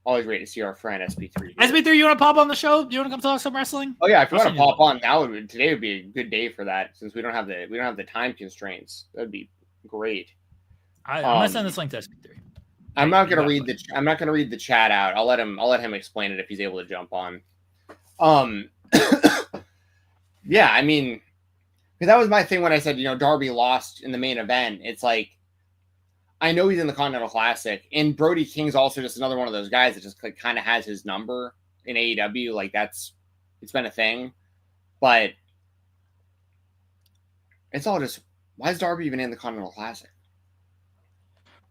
Always great to see our friend SP3. SP3, you want to pop on the show? Do you want to come talk some wrestling? Oh yeah, if you want to pop on, today would be a good day for that, since we don't have the time constraints. That'd be great. I'm gonna send this link to SP3. I'm not gonna read the chat out. I'll let him explain it if he's able to jump on. Yeah, I mean, because that was my thing when I said, Darby lost in the main event. It's like, I know he's in the Continental Classic, and Brody King's also just another one of those guys that just kind of has his number in AEW. Like, it's been a thing, but it's all just, why is Darby even in the Continental Classic?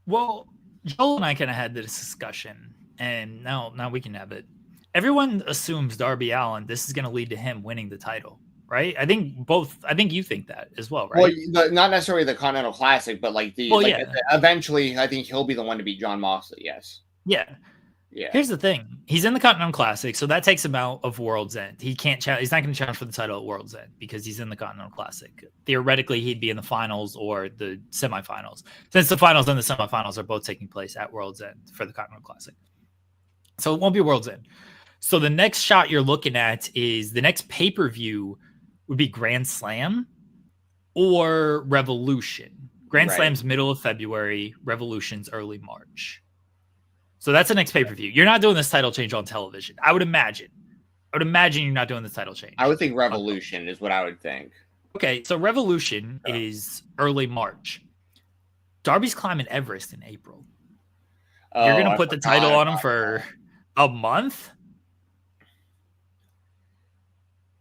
Well, Joel and I kind of had this discussion, and now we can have it. Everyone assumes Darby Allin, this is going to lead to him winning the title, right? I think you think that as well, right? Well, not necessarily the Continental Classic, but eventually I think he'll be the one to beat Jon Moxley, yes. Yeah. Yeah. Here's the thing. He's in the Continental Classic, so that takes him out of World's End. He can't he's not going to challenge for the title at World's End because he's in the Continental Classic. Theoretically, he'd be in the finals or the semifinals, since the finals and the semifinals are both taking place at World's End for the Continental Classic. So it won't be World's End. So the next shot you're looking at is the next pay-per-view would be Grand Slam or Revolution. Grand Slam's middle of February, Revolution's early March. So that's the next pay-per-view. You're not doing this title change on television. I would imagine you're not doing this title change. I would think Revolution is what I would think. Okay, so Revolution is early March. Darby's climbing Everest in April. You're going to put the title on him for a month?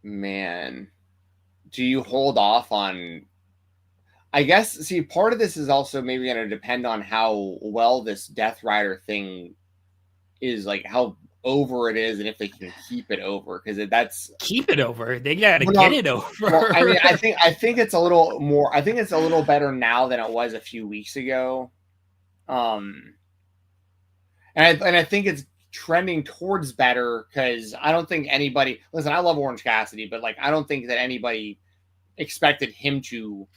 Man. Do you hold off on... I guess, see, part of this is also maybe going to depend on how well this Death Rider thing is, like how over it is, and if they can keep it over, because that's keep it over. They got to get it over. Well, I mean, I think it's a little more. I think it's a little better now than it was a few weeks ago. And I think it's trending towards better because I don't think anybody. Listen, I love Orange Cassidy, but like I don't think that anybody expected him to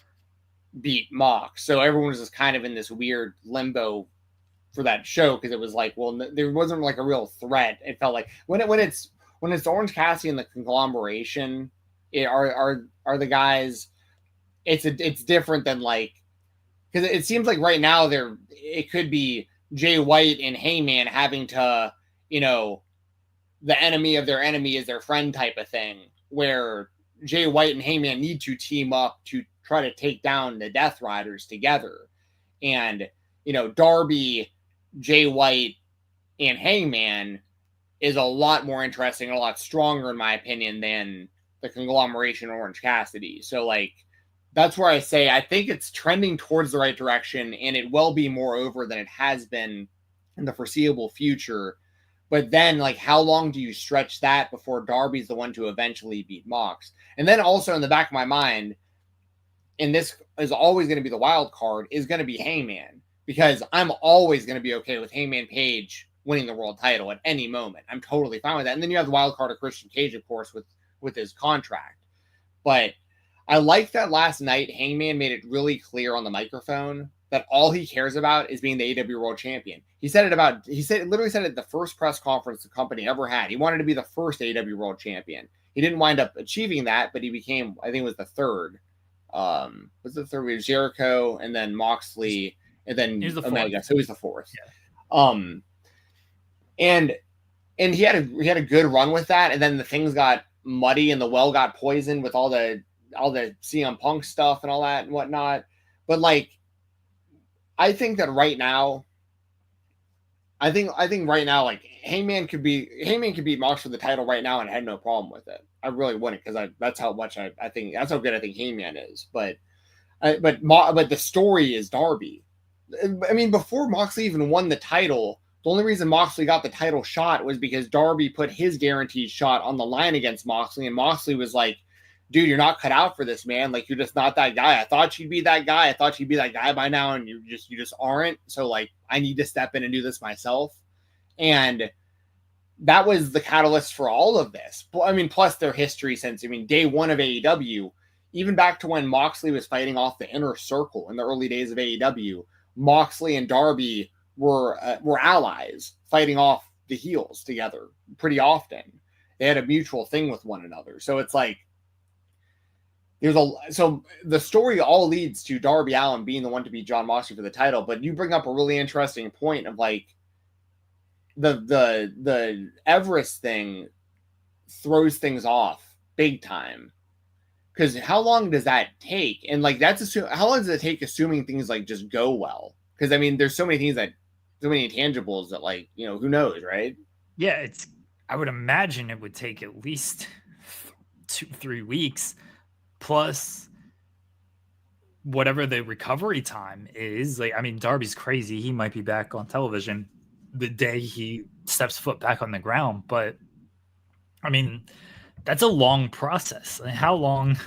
beat Mox. So everyone was just kind of in this weird limbo for that show because it was like, well, there wasn't like a real threat. It felt like when it's Orange Cassidy and the conglomeration, are the guys. It's different than like because it seems like right now it could be Jay White and Heyman having to, you know, the enemy of their enemy is their friend type of thing, where Jay White and Heyman need to team up to try to take down the Death Riders together. And, you know, Darby, Jay White, and Heyman is a lot more interesting, a lot stronger, in my opinion, than the conglomeration Orange Cassidy. So, like, that's where I say I think it's trending towards the right direction, and it will be more over than it has been in the foreseeable future. But then, like, how long do you stretch that before Darby's the one to eventually beat Mox? And then also in the back of my mind, and this is always going to be the wild card, is going to be Heyman. Because I'm always going to be okay with Heyman Page winning the world title at any moment. I'm totally fine with that. And then you have the wild card of Christian Cage, of course, with his contract. But I like that last night Heyman made it really clear on the microphone that all he cares about is being the AEW World Champion. He literally said it at the first press conference the company ever had. He wanted to be the first AEW World Champion. He didn't wind up achieving that, but he became, I think it was the third. Was the third? It was Jericho, and then Moxley, and then Omega. So he was the fourth. Yeah. And he had a good run with that, and then the things got muddy, and the well got poisoned with all the CM Punk stuff and all that and whatnot. But like, I think that right now, I think right now, like Heyman could beat Mox for the title right now, and I had no problem with it. I really wouldn't, because that's how much I think that's how good I think Heyman is. But the story is Darby. I mean, before Moxley even won the title, the only reason Moxley got the title shot was because Darby put his guaranteed shot on the line against Moxley, and Moxley was like, dude, you're not cut out for this, man. Like, you're just not that guy. I thought you'd be that guy. I thought you'd be that guy by now, and you just aren't. So, like, I need to step in and do this myself. And that was the catalyst for all of this. I mean, plus their history since, day one of AEW, even back to when Moxley was fighting off the Inner Circle in the early days of AEW, Moxley and Darby were allies fighting off the heels together pretty often. They had a mutual thing with one another. So it's like, so the story all leads to Darby Allin being the one to beat Jon Moxley for the title. But you bring up a really interesting point of like the Everest thing throws things off big time. Because how long does that take? And like how long does it take assuming things like just go well? Because I mean, there's so many things so many intangibles that like, who knows, right? Yeah, I would imagine it would take at least 2-3 weeks. Plus whatever the recovery time is. Like, I mean, Darby's crazy. He might be back on television the day he steps foot back on the ground. But I mean, that's a long process. Like, how long?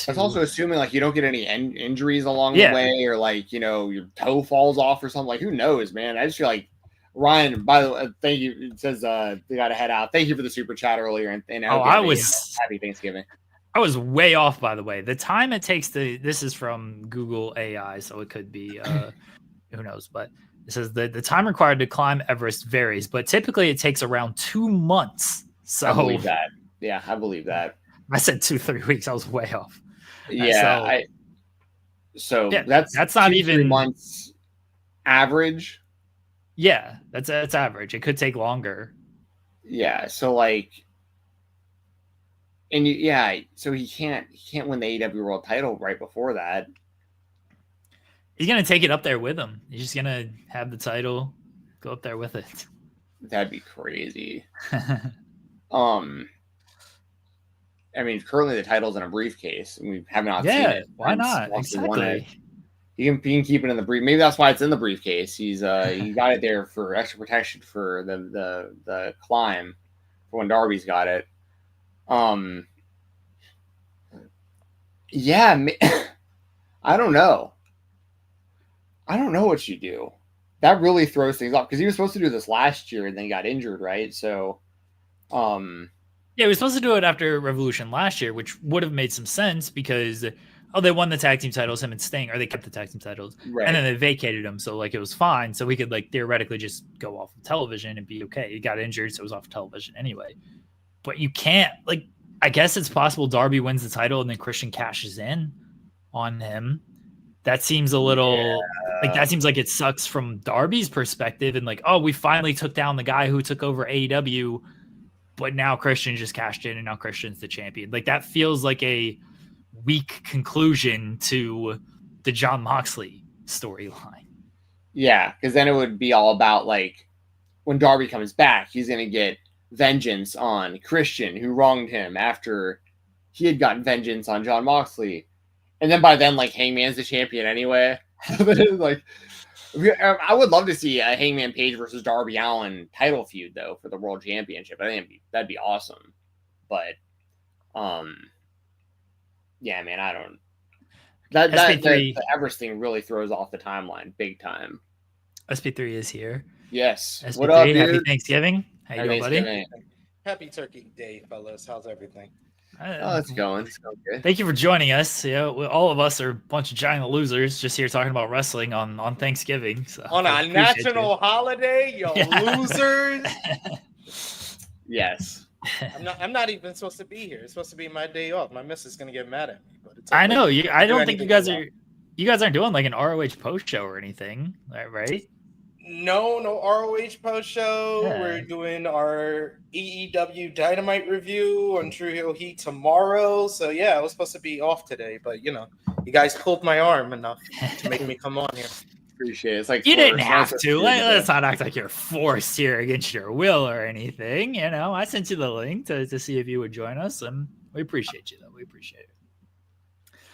That's also assuming like you don't get any injuries along the way, or like, your toe falls off or something. Like, who knows, man? I just feel like Ryan, by the way, thank you. It says they got to head out. Thank you for the super chat earlier. And happy Thanksgiving. I was way off, by the way. The time it takes this is from Google AI, so it could be, who knows, but it says the time required to climb Everest varies, but typically it takes around 2 months. So I believe that. Yeah, I believe that. I said 2-3 weeks. I was way off. Yeah. So that's not even 3 months average. Yeah, that's average. It could take longer. Yeah. So so he can't win the AEW World Title right before that. He's gonna take it up there with him. He's just gonna have the title, go up there with it. That'd be crazy. I mean, currently the title's in a briefcase, and we have not seen it. Why not? Exactly. He can keep it in the brief. Maybe that's why it's in the briefcase. He got it there for extra protection for the climb for when Darby's got it. Yeah, I don't know. I don't know what you do. That really throws things off because he was supposed to do this last year and then he got injured, right? So, yeah, he was supposed to do it after Revolution last year, which would have made some sense because they won the tag team titles, him and Sting, or they kept the tag team titles, right. And then they vacated him, so it was fine. So we could theoretically just go off of television and be okay. He got injured, so it was off of television anyway. But you can't I guess it's possible Darby wins the title and then Christian cashes in on him. That seems a little that seems like it sucks from Darby's perspective and we finally took down the guy who took over AEW, but now Christian just cashed in and now Christian's the champion. That feels like a weak conclusion to the Jon Moxley storyline. Yeah, because then it would be all about when Darby comes back, he's gonna get vengeance on Christian who wronged him after he had gotten vengeance on Jon Moxley. And then by then, Hangman's the champion anyway. I would love to see a Hangman Page versus Darby Allin title feud though for the World Championship. I think that'd be awesome. But, yeah, man, I don't. The Everest thing really throws off the timeline big time. SP3 is here. Yes. SP3, what up, dude? Happy Thanksgiving. How you doing, buddy? Happy Turkey Day, fellas. How's everything? It's going good. Thank you for joining us. All of us are a bunch of giant losers just here talking about wrestling on Thanksgiving. So on a national holiday, you losers. Yes. I'm not even supposed to be here. It's supposed to be my day off. My missus is gonna get mad at me, but it's okay. I know. I don't think you guys aren't doing an ROH post show or anything, right? No ROH post show. Yeah. We're doing our AEW Dynamite review on True Heel Heat tomorrow. So yeah, I was supposed to be off today, but you guys pulled my arm enough to make me come on here. Appreciate it. It's you didn't have to. Let's not act like you're forced here against your will or anything. I sent you the link to see if you would join us, and we appreciate you though. We appreciate it.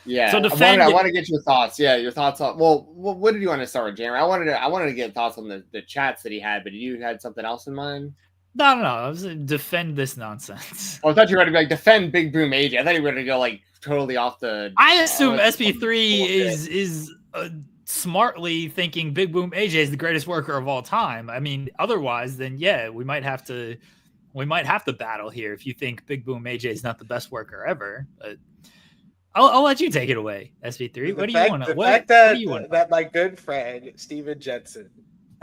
Yeah, so I want to get your thoughts. Yeah, your thoughts on. Well, what did you want to start with, Jeremy? I wanted to get thoughts on the chats that he had, but you had something else in mind. No. I was defend this nonsense. I thought you were going to be defend Big Boom AJ. I thought you were going to go totally off the. I assume SP3 is smartly thinking Big Boom AJ is the greatest worker of all time. I mean, otherwise, then yeah, we might have to battle here if you think Big Boom AJ is not the best worker ever. But I'll let you take it away, SP3. What do you want? The fact that my good friend Stephen Jensen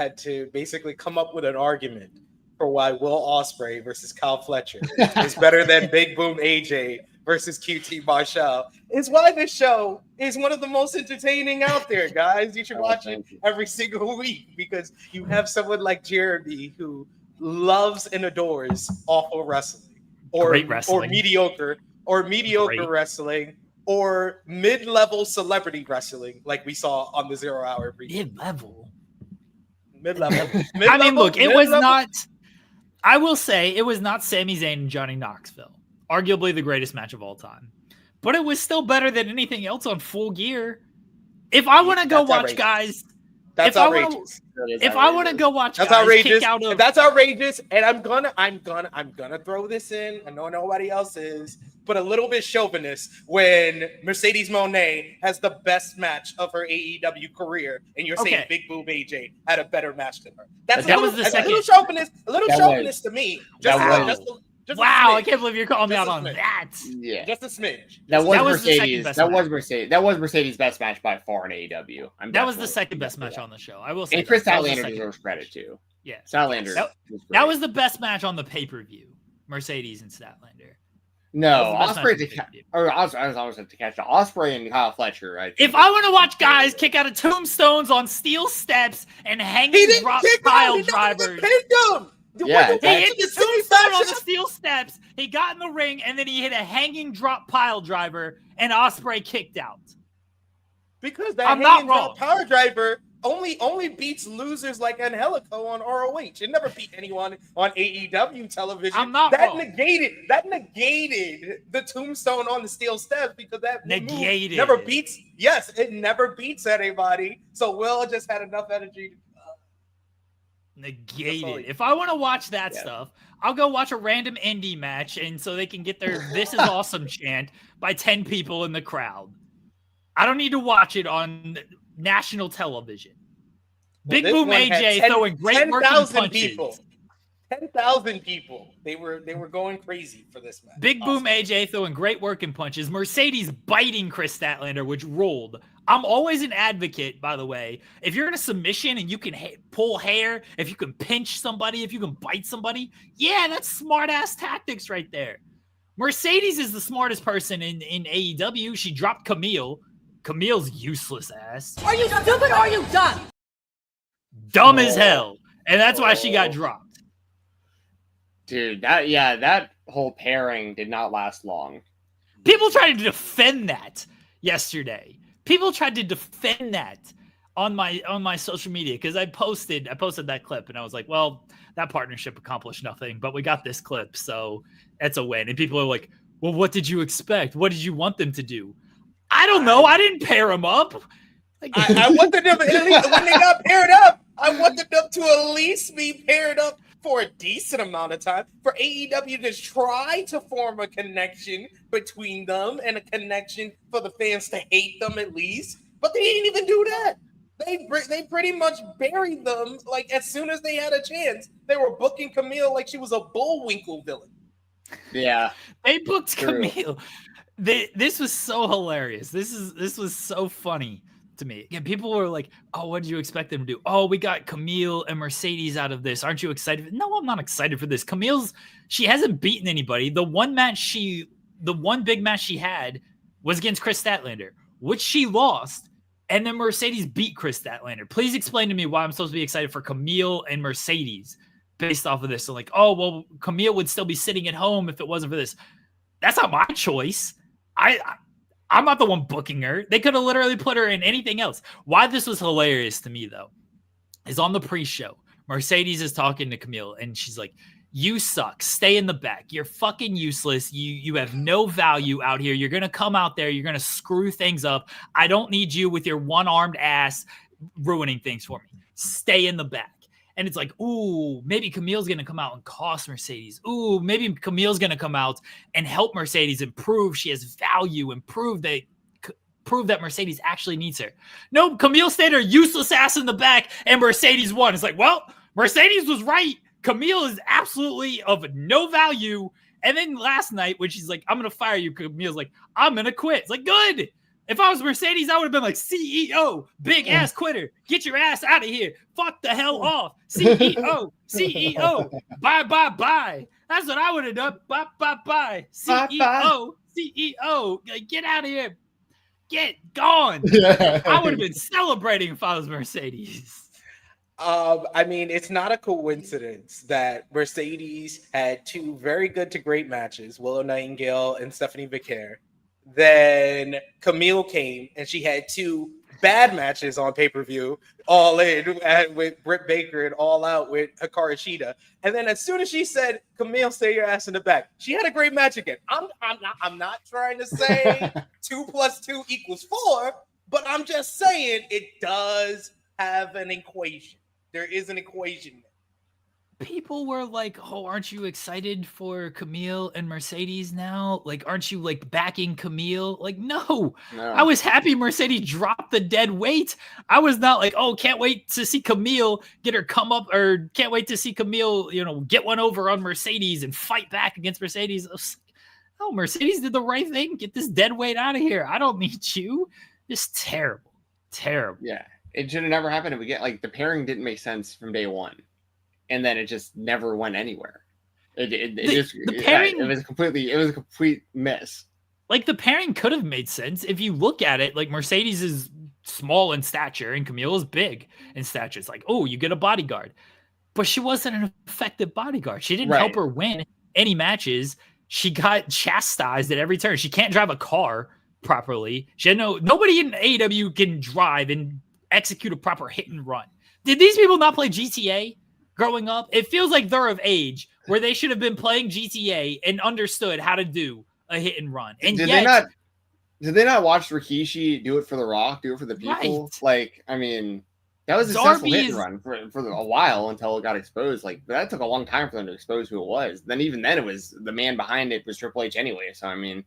had to basically come up with an argument for why Will Ospreay versus Kyle Fletcher is better than Big Boom AJ versus QT Marshall is why this show is one of the most entertaining out there, guys. You should watch it every single week because you have someone like Jeremy who loves and adores awful wrestling or mediocre wrestling. Or mid-level celebrity wrestling, like we saw on the 0 Hour preview. Mid-level. I mean, look, it was not. I will say it was not Sami Zayn and Johnny Knoxville, arguably the greatest match of all time, but it was still better than anything else on Full Gear. If I want to go watch guys That's outrageous. If I want to go watch, that's guys outrageous. kick out of, That's outrageous. And I'm gonna throw this in. I know nobody else is, but a little bit chauvinist when Mercedes Moné has the best match of her AEW career, and you're saying Big Boob AJ had a better match than her. That's a little chauvinist to me. Wow, I can't believe you're calling me out on that. Yeah, just a smidge. That was Mercedes. That was Mercedes' best match by far in AEW. That was the second best match on the show. I will say. And Chris Statlander deserves credit too. Yeah, Statlander. That was the best match on the pay-per-view. Mercedes and Statlander. No, Ospreay to catch Ospreay and Kyle Fletcher. Right? If I want to watch guys kick out of tombstones on steel steps and hanging drop pile drivers. Yeah, he hit the tombstone on the steel steps. He got in the ring, and then he hit a hanging drop pile driver, and Ospreay kicked out. Because that hanging drop pile driver only beats losers like Angelico on ROH. It never beat anyone on AEW television. I'm not wrong. That negated the tombstone on the steel steps because that negated never beats. Yes, it never beats anybody. So Will just had enough energy. Negated. If I want to watch that stuff, I'll go watch a random indie match, and so they can get their "This is awesome" chant by 10 people in the crowd. I don't need to watch it on national television. Big Boom AJ throwing great working punches. 10,000 people. They were going crazy for this match. Big Boom AJ throwing great working punches. Mercedes biting Chris Statlander, which rolled. I'm always an advocate, by the way. If you're in a submission and you can pull hair, if you can pinch somebody, if you can bite somebody, yeah, that's smart-ass tactics right there. Mercedes is the smartest person in AEW. She dropped Camille. Camille's useless ass. Are you stupid or are you dumb? Dumb as hell. And that's why she got dropped. Dude, that whole pairing did not last long. People tried to defend that yesterday. People tried to defend that on my social media because I posted that clip and I was like, well, that partnership accomplished nothing, but we got this clip, so it's a win. And people are like, well, what did you expect? What did you want them to do? I don't know. I didn't pair them up. I wanted them, at least when they got paired up, I wanted them to at least be paired up for a decent amount of time, for AEW to try to form a connection between them and a connection for the fans to hate them at least. But they didn't even do that. They pretty much buried them. Like, as soon as they had a chance, they were booking Camille like she was a Bullwinkle villain. Yeah. They booked Camille. This was so hilarious. This was so funny to me. Again, people were like, oh, what did you expect them to do? Oh, we got Camille and Mercedes out of this. Aren't you excited? No, I'm not excited for this. She hasn't beaten anybody. The one big match she had was against Chris Statlander, which she lost. And then Mercedes beat Chris Statlander. Please explain to me why I'm supposed to be excited for Camille and Mercedes based off of this. So like, oh, well, Camille would still be sitting at home if it wasn't for this. That's not my choice. I'm not the one booking her. They could have literally put her in anything else. Why this was hilarious to me, though, is on the pre-show. Mercedes is talking to Camille, and she's like, you suck. Stay in the back. You're fucking useless. You have no value out here. You're going to come out there. You're going to screw things up. I don't need you with your one-armed ass ruining things for me. Stay in the back. And it's like, ooh, maybe Camille's going to come out and cost Mercedes. Ooh, maybe Camille's going to come out and help Mercedes and prove she has value and prove that Mercedes actually needs her. No, Camille stayed her useless ass in the back and Mercedes won. It's like, well, Mercedes was right. Camille is absolutely of no value. And then last night when she's like, I'm going to fire you, Camille's like, I'm going to quit. It's like, good. If I was Mercedes, I would have been like, CEO, big ass quitter. Get your ass out of here. Fuck the hell off. CEO, bye. That's what I would have done. Bye. CEO, get out of here. Get gone. I would have been celebrating if I was Mercedes. I mean, it's not a coincidence that Mercedes had two very good to great matches, Willow Nightingale and Stephanie Vicaire. Then Camille came and she had two bad matches on pay-per-view, All In with Britt Baker and All Out with Hikaru Shida. And then as soon as she said, Camille, stay your ass in the back, she had a great match again. I'm not trying to say 2 + 2 = 4, but I'm just saying it does have an equation. There is an equation. People were like, "Oh, aren't you excited for Camille and Mercedes now? Like, aren't you like backing Camille?" Like, no. I was happy Mercedes dropped the dead weight. I was not like, "Oh, can't wait to see Camille get her come up," or can't wait to see Camille, get one over on Mercedes and fight back against Mercedes. I was like, "Oh, Mercedes did the right thing. Get this dead weight out of here. I don't need you." Just terrible. Yeah, it should have never happened. We get like the pairing didn't make sense from day one. And then it just never went anywhere. The pairing, it was a complete mess. Like the pairing could have made sense if you look at it. Like Mercedes is small in stature and Camille is big in stature. It's like, oh, you get a bodyguard, but she wasn't an effective bodyguard. She didn't help her win any matches. She got chastised at every turn. She can't drive a car properly. She had nobody in AEW can drive and execute a proper hit and run. Did these people not play GTA? Growing up, it feels like they're of age where they should have been playing GTA and understood how to do a hit and run. And did they not watch Rikishi do it for The Rock, do it for the people? Right. Like, I mean, that was a successful hit and run for a while until it got exposed. Like, that took a long time for them to expose who it was. Then even then, it was the man behind it was Triple H anyway. So I mean,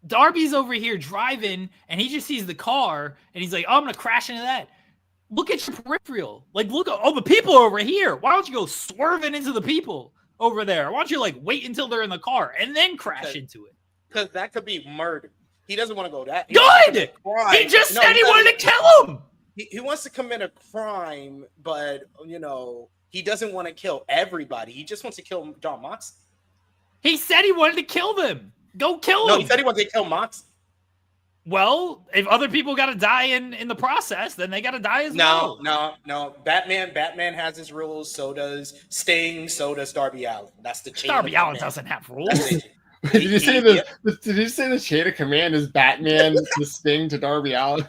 Darby's over here driving, and he just sees the car, and he's like, "Oh, I'm gonna crash into that." Look at your peripheral. Like, look at all the people over here. Why don't you go swerving into the people over there? Why don't you, like, wait until they're in the car and then crash into it? Because that could be murder. He doesn't want to go that. Good! He just said he wanted to kill him! He wants to commit a crime, but, he doesn't want to kill everybody. He just wants to kill John Moxley. He said he wanted to kill them. Go kill him. No, he said he wanted to kill Moxley. Well, if other people got to die in the process, then they got to die as well. No. Batman has his rules. So does Sting. So does Darby Allin. That's the chain. Darby Allin doesn't have rules. Did you say the chain of command is Batman to Sting to Darby Allin?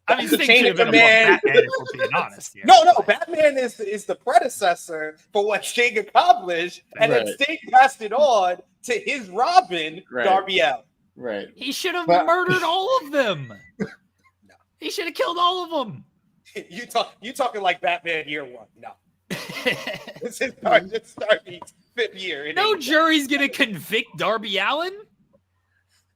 I mean, Sting should have been Batman, if we're being honest here. No, Batman is the predecessor for what Sting accomplished, and then Sting passed it on to his Robin, Darby Allin. Right. He should have murdered all of them. No. He should have killed all of them. You talking like Batman year one. No. This is Darby's 5th year. No jury's going to convict Darby Allin?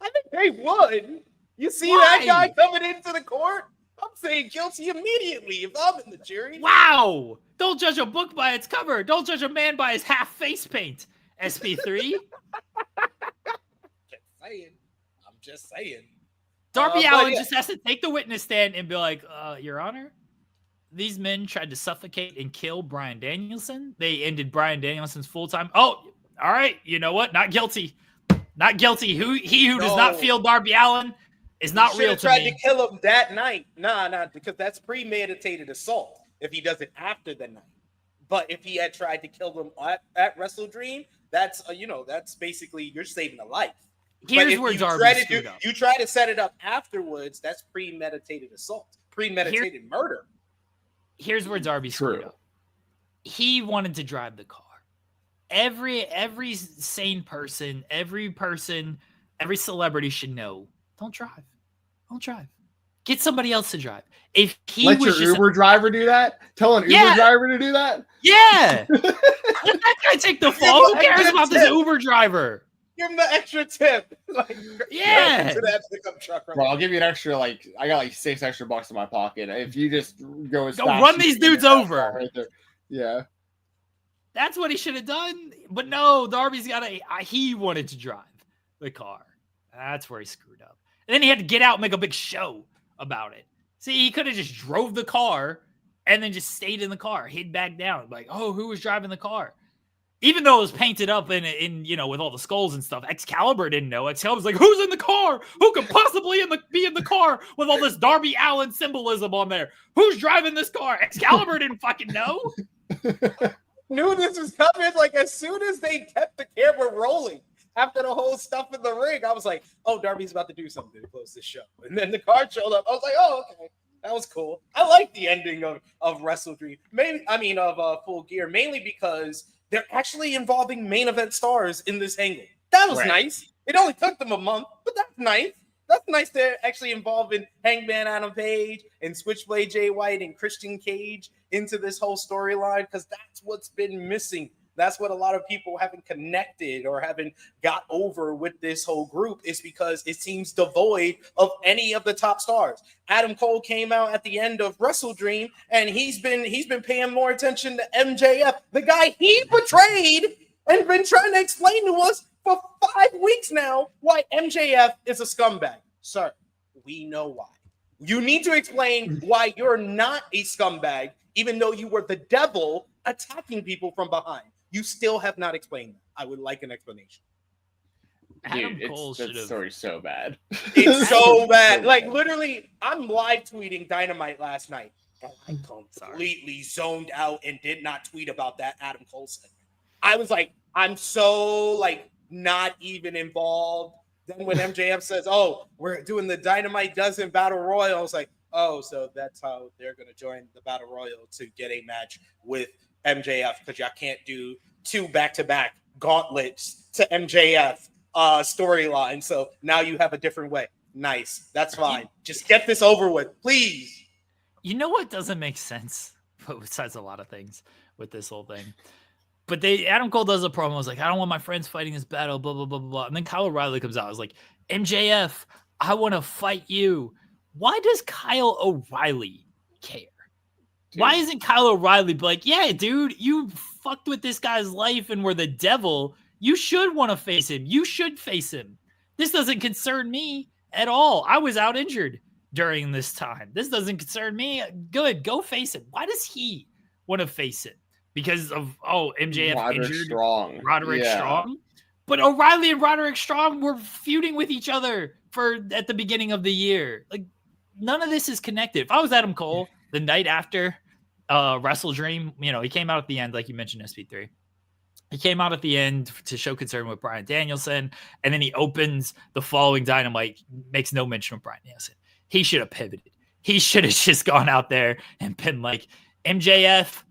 I think they would. You see that guy coming into the court? I'm saying guilty immediately if I'm in the jury. Wow. Don't judge a book by its cover. Don't judge a man by his half face paint. SP3. Just saying. Darby Allin just has to take the witness stand and be like, Your Honor, these men tried to suffocate and kill Bryan Danielson. They ended Bryan Danielson's full-time. Oh, all right. You know what? Not guilty. Not guilty. He who does not feel Darby Allin is not real to me. Tried to kill him that night. Nah, because that's premeditated assault if he does it after the night. But if he had tried to kill him at Wrestle Dream, that's that's basically you're saving a life. Here's where Darby screwed up. You try to set it up afterwards, that's premeditated assault, premeditated murder. Here's where Darby screwed up. He wanted to drive the car. Every sane person, every celebrity should know, don't drive. Get somebody else to drive. If he let your Uber driver do that? Tell an Uber driver to do that? Yeah. Let that guy take the fall. Who cares about this Uber driver? Give him the extra tip. To that pickup truck. Bro, I'll give you an extra, I got $6 extra in my pocket. If you just go run these dudes over. Right there. Yeah. That's what he should have done. But no, Darby's he wanted to drive the car. That's where he screwed up. And then he had to get out and make a big show about it. See, he could have just drove the car and then just stayed in the car, hid back down. Like, oh, who was driving the car? Even though it was painted up in with all the skulls and stuff, Excalibur didn't know. Excalibur's like, who's in the car? Who could possibly be in the car with all this Darby Allin symbolism on there? Who's driving this car? Excalibur didn't fucking know. Knew this was coming. Like, as soon as they kept the camera rolling after the whole stuff in the ring, I was like, oh, Darby's about to do something to close this show. And then the car showed up. I was like, oh, okay. That was cool. I like the ending of Wrestle Dream. Of Full Gear, mainly because they're actually involving main event stars in this angle. That was nice. It only took them a month, but that's nice. That's nice to actually involve in Hangman Adam Page and Switchblade Jay White and Christian Cage into this whole storyline, because that's what's been missing. That's what a lot of people haven't connected or haven't got over with this whole group, is because it seems devoid of any of the top stars. Adam Cole came out at the end of Wrestle Dream, and he's been paying more attention to MJF, the guy he betrayed, and been trying to explain to us for 5 weeks now why MJF is a scumbag. Sir, we know why. You need to explain why you're not a scumbag, even though you were the devil attacking people from behind. You still have not explained that. I would like an explanation. Adam Dude, Cole should that have. story's so bad. It's so bad. Like, literally, I'm live tweeting Dynamite last night, and I completely zoned out and did not tweet about that Adam Cole segment. I was like, I'm so, like, not even involved. Then when MJF says, oh, we're doing the Dynamite Dozen Battle Royal, I was like, oh, so that's how they're going to join the Battle Royal to get a match with MJF, because y'all can't do 2 back-to-back gauntlets to MJF storyline. So now you have a different way. Nice. That's fine. Just get this over with, please. You know what doesn't make sense, but besides a lot of things with this whole thing. But Adam Cole does a promo. I was like, I don't want my friends fighting this battle, blah, blah, blah, blah, blah. And then Kyle O'Reilly comes out. I was like, MJF, I want to fight you. Why does Kyle O'Reilly care? Dude. Why isn't Kyle O'Reilly like, yeah, dude, you fucked with this guy's life and were the devil. You should want to face him. You should face him. This doesn't concern me at all. I was out injured during this time. This doesn't concern me. Good. Go face him. Why does he want to face it? Because of, MJF Roderick injured Strong. Roderick Strong. But O'Reilly and Roderick Strong were feuding with each other at the beginning of the year. Like, none of this is connected. If I was Adam Cole the night after Wrestle Dream, he came out at the end, like you mentioned, SP3. He came out at the end to show concern with Bryan Danielson, and then he opens the following Dynamite, makes no mention of Bryan Danielson. He should have pivoted. He should have just gone out there and been like, MJF,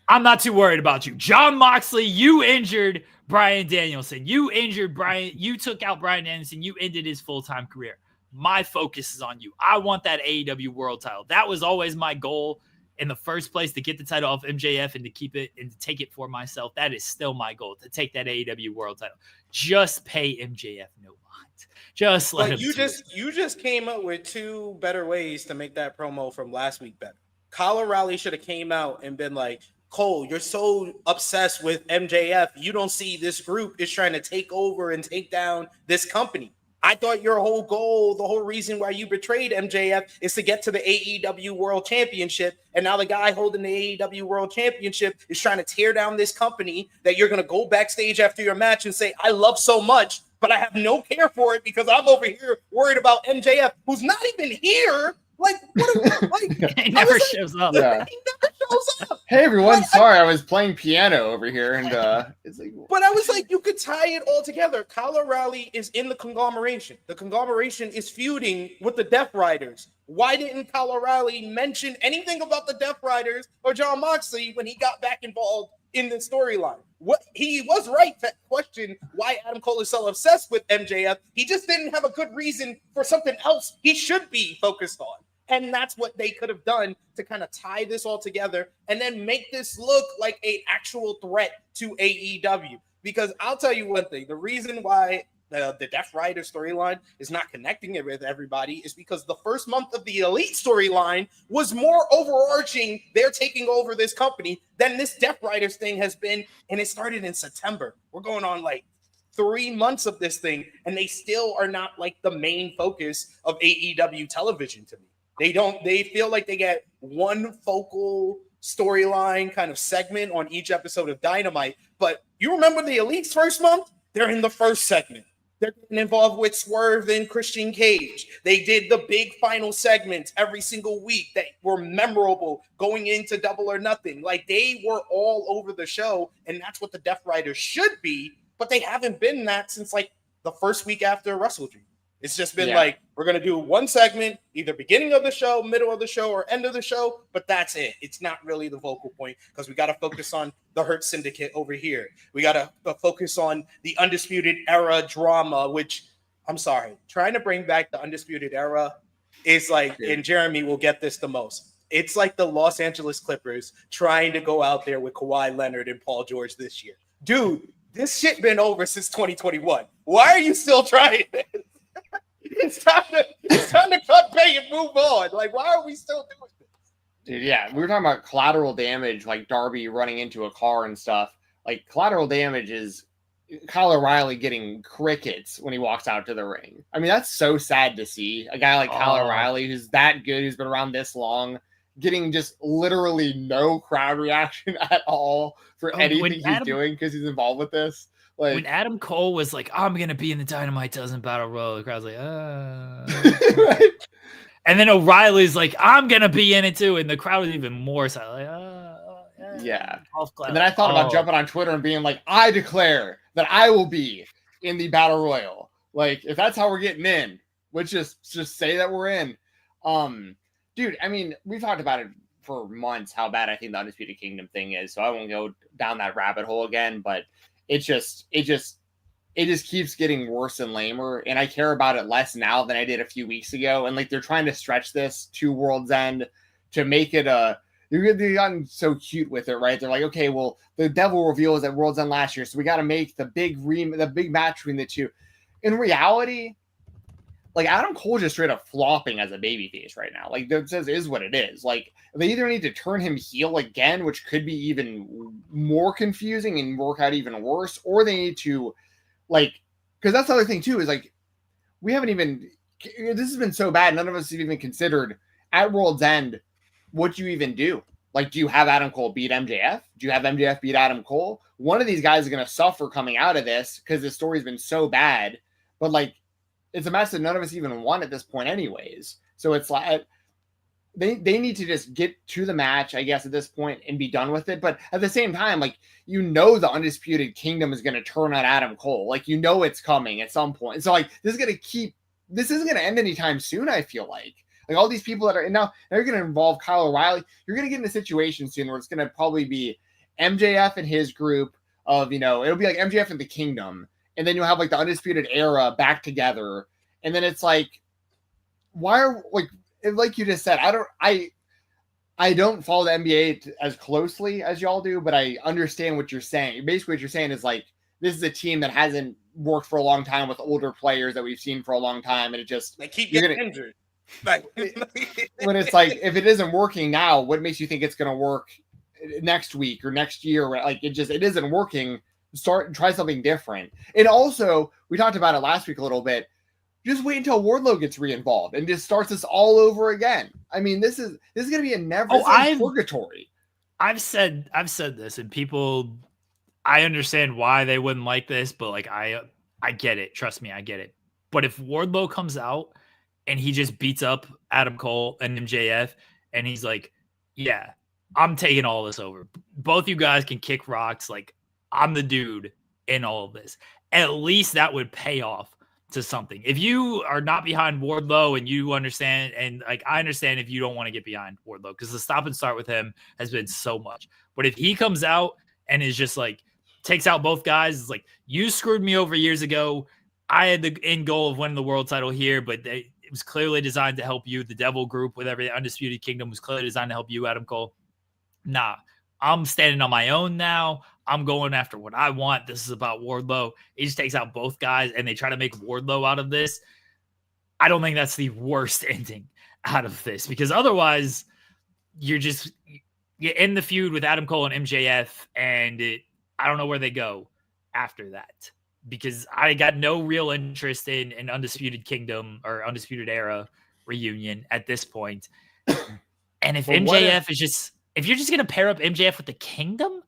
I'm not too worried about you. Jon Moxley, you injured Bryan Danielson. You injured Bryan. You took out Bryan Danielson. You ended his full-time career. My focus is on you. I want that AEW world title. That was always my goal in the first place, to get the title off MJF and to keep it and to take it for myself. That is still my goal, to take that AEW world title. Just pay MJF no mind. Just let him. You just came up with 2 better ways to make that promo from last week better. Kyle O'Reilly should have came out and been like, Cole, you're so obsessed with MJF. You don't see this group is trying to take over and take down this company. I thought your whole goal, the whole reason why you betrayed MJF is to get to the AEW World Championship. And now the guy holding the AEW World Championship is trying to tear down this company that you're going to go backstage after your match and say, I love so much, but I have no care for it because I'm over here worried about MJF, who's not even here. Like, he never shows up. Yeah. He never shows up. Hey everyone, sorry, I was playing piano over here, and it's like. But I was like, you could tie it all together. Kyle O'Reilly is in the conglomeration. The conglomeration is feuding with the Death Riders. Why didn't Kyle O'Reilly mention anything about the Death Riders or Jon Moxley when he got back involved in the storyline? What he was right to question why Adam Cole is so obsessed with MJF. He just didn't have a good reason for something else he should be focused on. And that's what they could have done to kind of tie this all together and then make this look like an actual threat to AEW. Because I'll tell you one thing, the reason why the Death Rider storyline is not connecting it with everybody is because the first month of the Elite storyline was more overarching. They're taking over this company than this Death Riders thing has been. And it started in September. We're going on like 3 months of this thing, and they still are not like the main focus of AEW television to me. They feel like they get one focal storyline kind of segment on each episode of Dynamite. But you remember the Elite's first month? They're in the first segment. They're getting involved with Swerve and Christian Cage. They did the big final segments every single week that were memorable going into Double or Nothing. Like, they were all over the show, and that's what the Death Riders should be. But they haven't been that since like the first week after Wrestle Dream. It's just been like, we're going to do one segment, either beginning of the show, middle of the show, or end of the show, but that's it. It's not really the focal point because we got to focus on the Hurt Syndicate over here. We got to focus on the Undisputed Era drama, which I'm sorry, trying to bring back the Undisputed Era is like, and Jeremy will get this the most. It's like the Los Angeles Clippers trying to go out there with Kawhi Leonard and Paul George this year. Dude, this shit been over since 2021. Why are you still trying this? It's time to cut bait and move on. Like, why are we still doing this? Dude, yeah, we were talking about collateral damage, like Darby running into a car and stuff. Like, collateral damage is Kyle O'Reilly getting crickets when he walks out to the ring. I mean, that's so sad to see. A guy like Kyle O'Reilly, who's that good, who's been around this long, getting just literally no crowd reaction at all for anything he's doing because he's involved with this. Like, when Adam Cole was like, I'm going to be in the Dynamite Dozen Battle Royal, the crowd's like, right? And then O'Reilly's like, I'm going to be in it too. And the crowd was even more so like, yeah. And then I thought about jumping on Twitter and being like, I declare that I will be in the Battle Royal. Like, if that's how we're getting in, let's just say that we're in. Dude, I mean, we've talked about it for months, how bad I think the Undisputed Kingdom thing is. So I won't go down that rabbit hole again, but it just keeps getting worse and lamer. And I care about it less now than I did a few weeks ago. And like, they're trying to stretch this to World's End to make it they've gotten so cute with it, right? They're like, okay, well, the Devil reveal was at World's End last year, so we got to make the big match between the two. In reality, like, Adam Cole just straight up flopping as a babyface right now. Like, that says is what it is. Like, they either need to turn him heel again, which could be even more confusing and work out even worse, or they need to, like, because that's the other thing too, is like, we haven't even, this has been so bad, none of us have even considered at World's End what do you even do. Like, do you have Adam Cole beat MJF? Do you have MJF beat Adam Cole? One of these guys is going to suffer coming out of this because the story's been so bad. But like, it's a mess that none of us even want at this point anyways. So it's like, they need to just get to the match, I guess, at this point and be done with it. But at the same time, like, you know, the Undisputed Kingdom is going to turn on Adam Cole. Like, you know, it's coming at some point. So like, this isn't going to end anytime soon, I feel like. Like, all these people that are now they're going to involve Kyle O'Reilly. You're going to get in a situation soon where it's going to probably be MJF and his group of, you know, it'll be like MJF and the Kingdom. And then you'll have like the Undisputed Era back together. And then it's like, why are, like you just said, I don't follow the NBA as closely as y'all do, but I understand what you're saying. Basically what you're saying is like, this is a team that hasn't worked for a long time with older players that we've seen for a long time. And it just, they keep getting injured. Like, when it's like, if it isn't working now, what makes you think it's going to work next week or next year? Like, it isn't working. Try something different. And also, we talked about it last week a little bit. Just wait until Wardlow gets re-involved and just starts this all over again. I mean, this is going to be a never-ending purgatory. I've said this, and people, I understand why they wouldn't like this, but like, I get it. Trust me, I get it. But if Wardlow comes out and he just beats up Adam Cole and MJF, and he's like, yeah, I'm taking all this over. Both you guys can kick rocks. Like, I'm the dude in all of this. At least that would pay off to something. If you are not behind Wardlow and you understand, and like, I understand if you don't want to get behind Wardlow because the stop and start with him has been so much. But if he comes out and is just like, takes out both guys, it's like, you screwed me over years ago. I had the end goal of winning the world title here, but it was clearly designed to help you. The Devil group with every Undisputed Kingdom was clearly designed to help you, Adam Cole. Nah, I'm standing on my own now. I'm going after what I want. This is about Wardlow. He just takes out both guys, and they try to make Wardlow out of this. I don't think that's the worst ending out of this, because otherwise you're in the feud with Adam Cole and MJF, and I don't know where they go after that. Because I got no real interest in Undisputed Kingdom or Undisputed Era reunion at this point. And if MJF is just, if you're just going to pair up MJF with the Kingdom,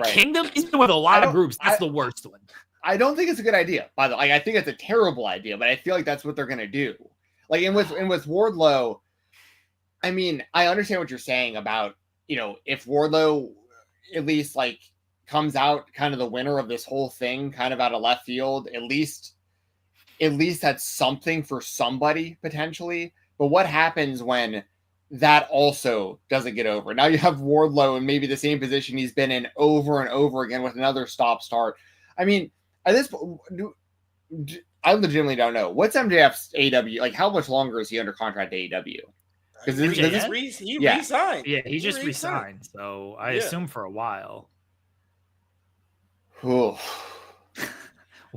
Kingdom is with a lot of groups. That's the worst one. I don't think it's a good idea, by the way. I think it's a terrible idea, but I feel like that's what they're going to do. Like, and with Wardlow, I mean, I understand what you're saying about, you know, if Wardlow at least like comes out kind of the winner of this whole thing, kind of out of left field, at least that's something for somebody potentially. But what happens when that also doesn't get over? Now you have Wardlow in maybe the same position he's been in over and over again with another stop start. I mean, at this point, I legitimately don't know. What's MJF's AEW? Like, how much longer is he under contract to AEW? Because he yeah. resigned. Yeah, he just resigned. So I assume for a while. Ooh.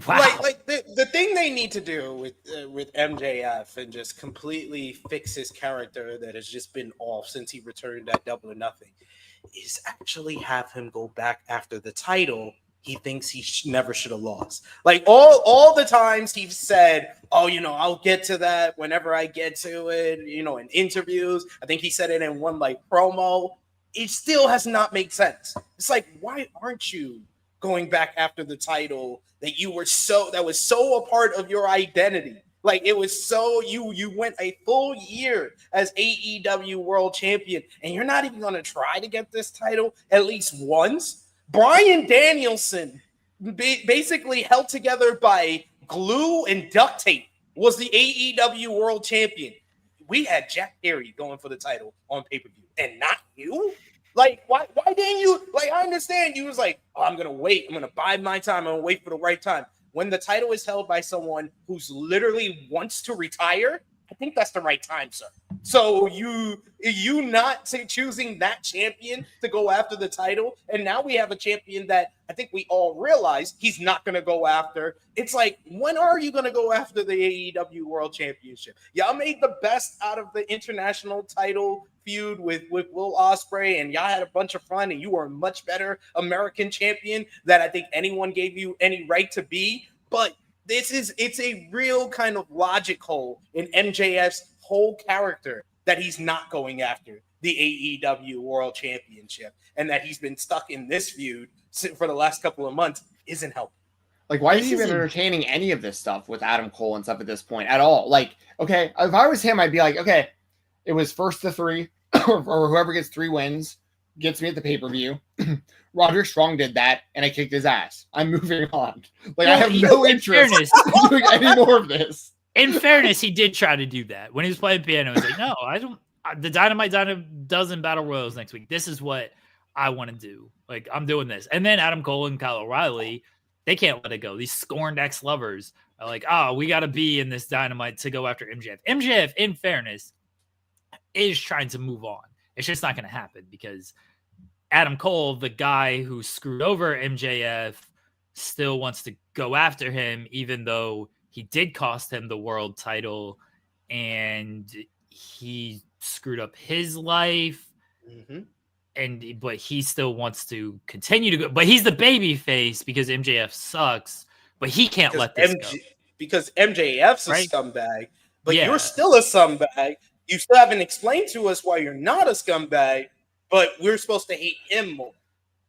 Wow. Like the thing they need to do with MJF and just completely fix his character that has just been off since he returned at Double or Nothing is actually have him go back after the title he thinks he never should have lost. Like all the times he's said, oh, I'll get to that whenever I get to it, in interviews. I think he said it in one like promo. It still has not made sense. It's like, why aren't you going back after the title that was so a part of your identity? Like, it was so you went a full year as AEW World Champion, and you're not even going to try to get this title at least once. Bryan Danielson, basically held together by glue and duct tape, was the AEW World Champion. We had Jack Perry going for the title on pay-per-view, and not you? Like, why didn't you? Like, I understand you was like, oh, I'm going to wait. I'm going to bide my time. I'm going to wait for the right time. When the title is held by someone who's literally wants to retire, I think that's the right time, sir. So you not choosing that champion to go after the title, and now we have a champion that I think we all realize he's not going to go after. It's like, when are you going to go after the AEW World Championship? Y'all made the best out of the international title feud with Will Ospreay, and y'all had a bunch of fun, and you were a much better American champion that I think anyone gave you any right to be. But it's a real kind of logic hole in MJF's whole character that he's not going after the AEW World Championship, and that he's been stuck in this feud for the last couple of months isn't helping. Like, why is he even entertaining any of this stuff with Adam Cole and stuff at this point at all? Like, okay, if I was him, I'd be like, okay, it was first to 3, or whoever gets 3 wins gets me at the pay-per-view. Roderick Strong did that, and I kicked his ass. I'm moving on. Like, I have no interest in doing any more of this. In fairness, he did try to do that. When he was playing piano, he was like, no, I don't. The Dynamite does in Battle Royals next week. This is what I want to do. Like, I'm doing this. And then Adam Cole and Kyle O'Reilly, they can't let it go. These scorned ex-lovers are like, oh, we got to be in this Dynamite to go after MJF. MJF, in fairness, is trying to move on. It's just not going to happen because Adam Cole, the guy who screwed over MJF, still wants to go after him, even though he did cost him the world title and he screwed up his life. Mm-hmm. But he still wants to continue to go. But he's the baby face because MJF sucks, but he can't let this go. Because MJF's a scumbag, but you're still a scumbag. You still haven't explained to us why you're not a scumbag, but we're supposed to hate him more.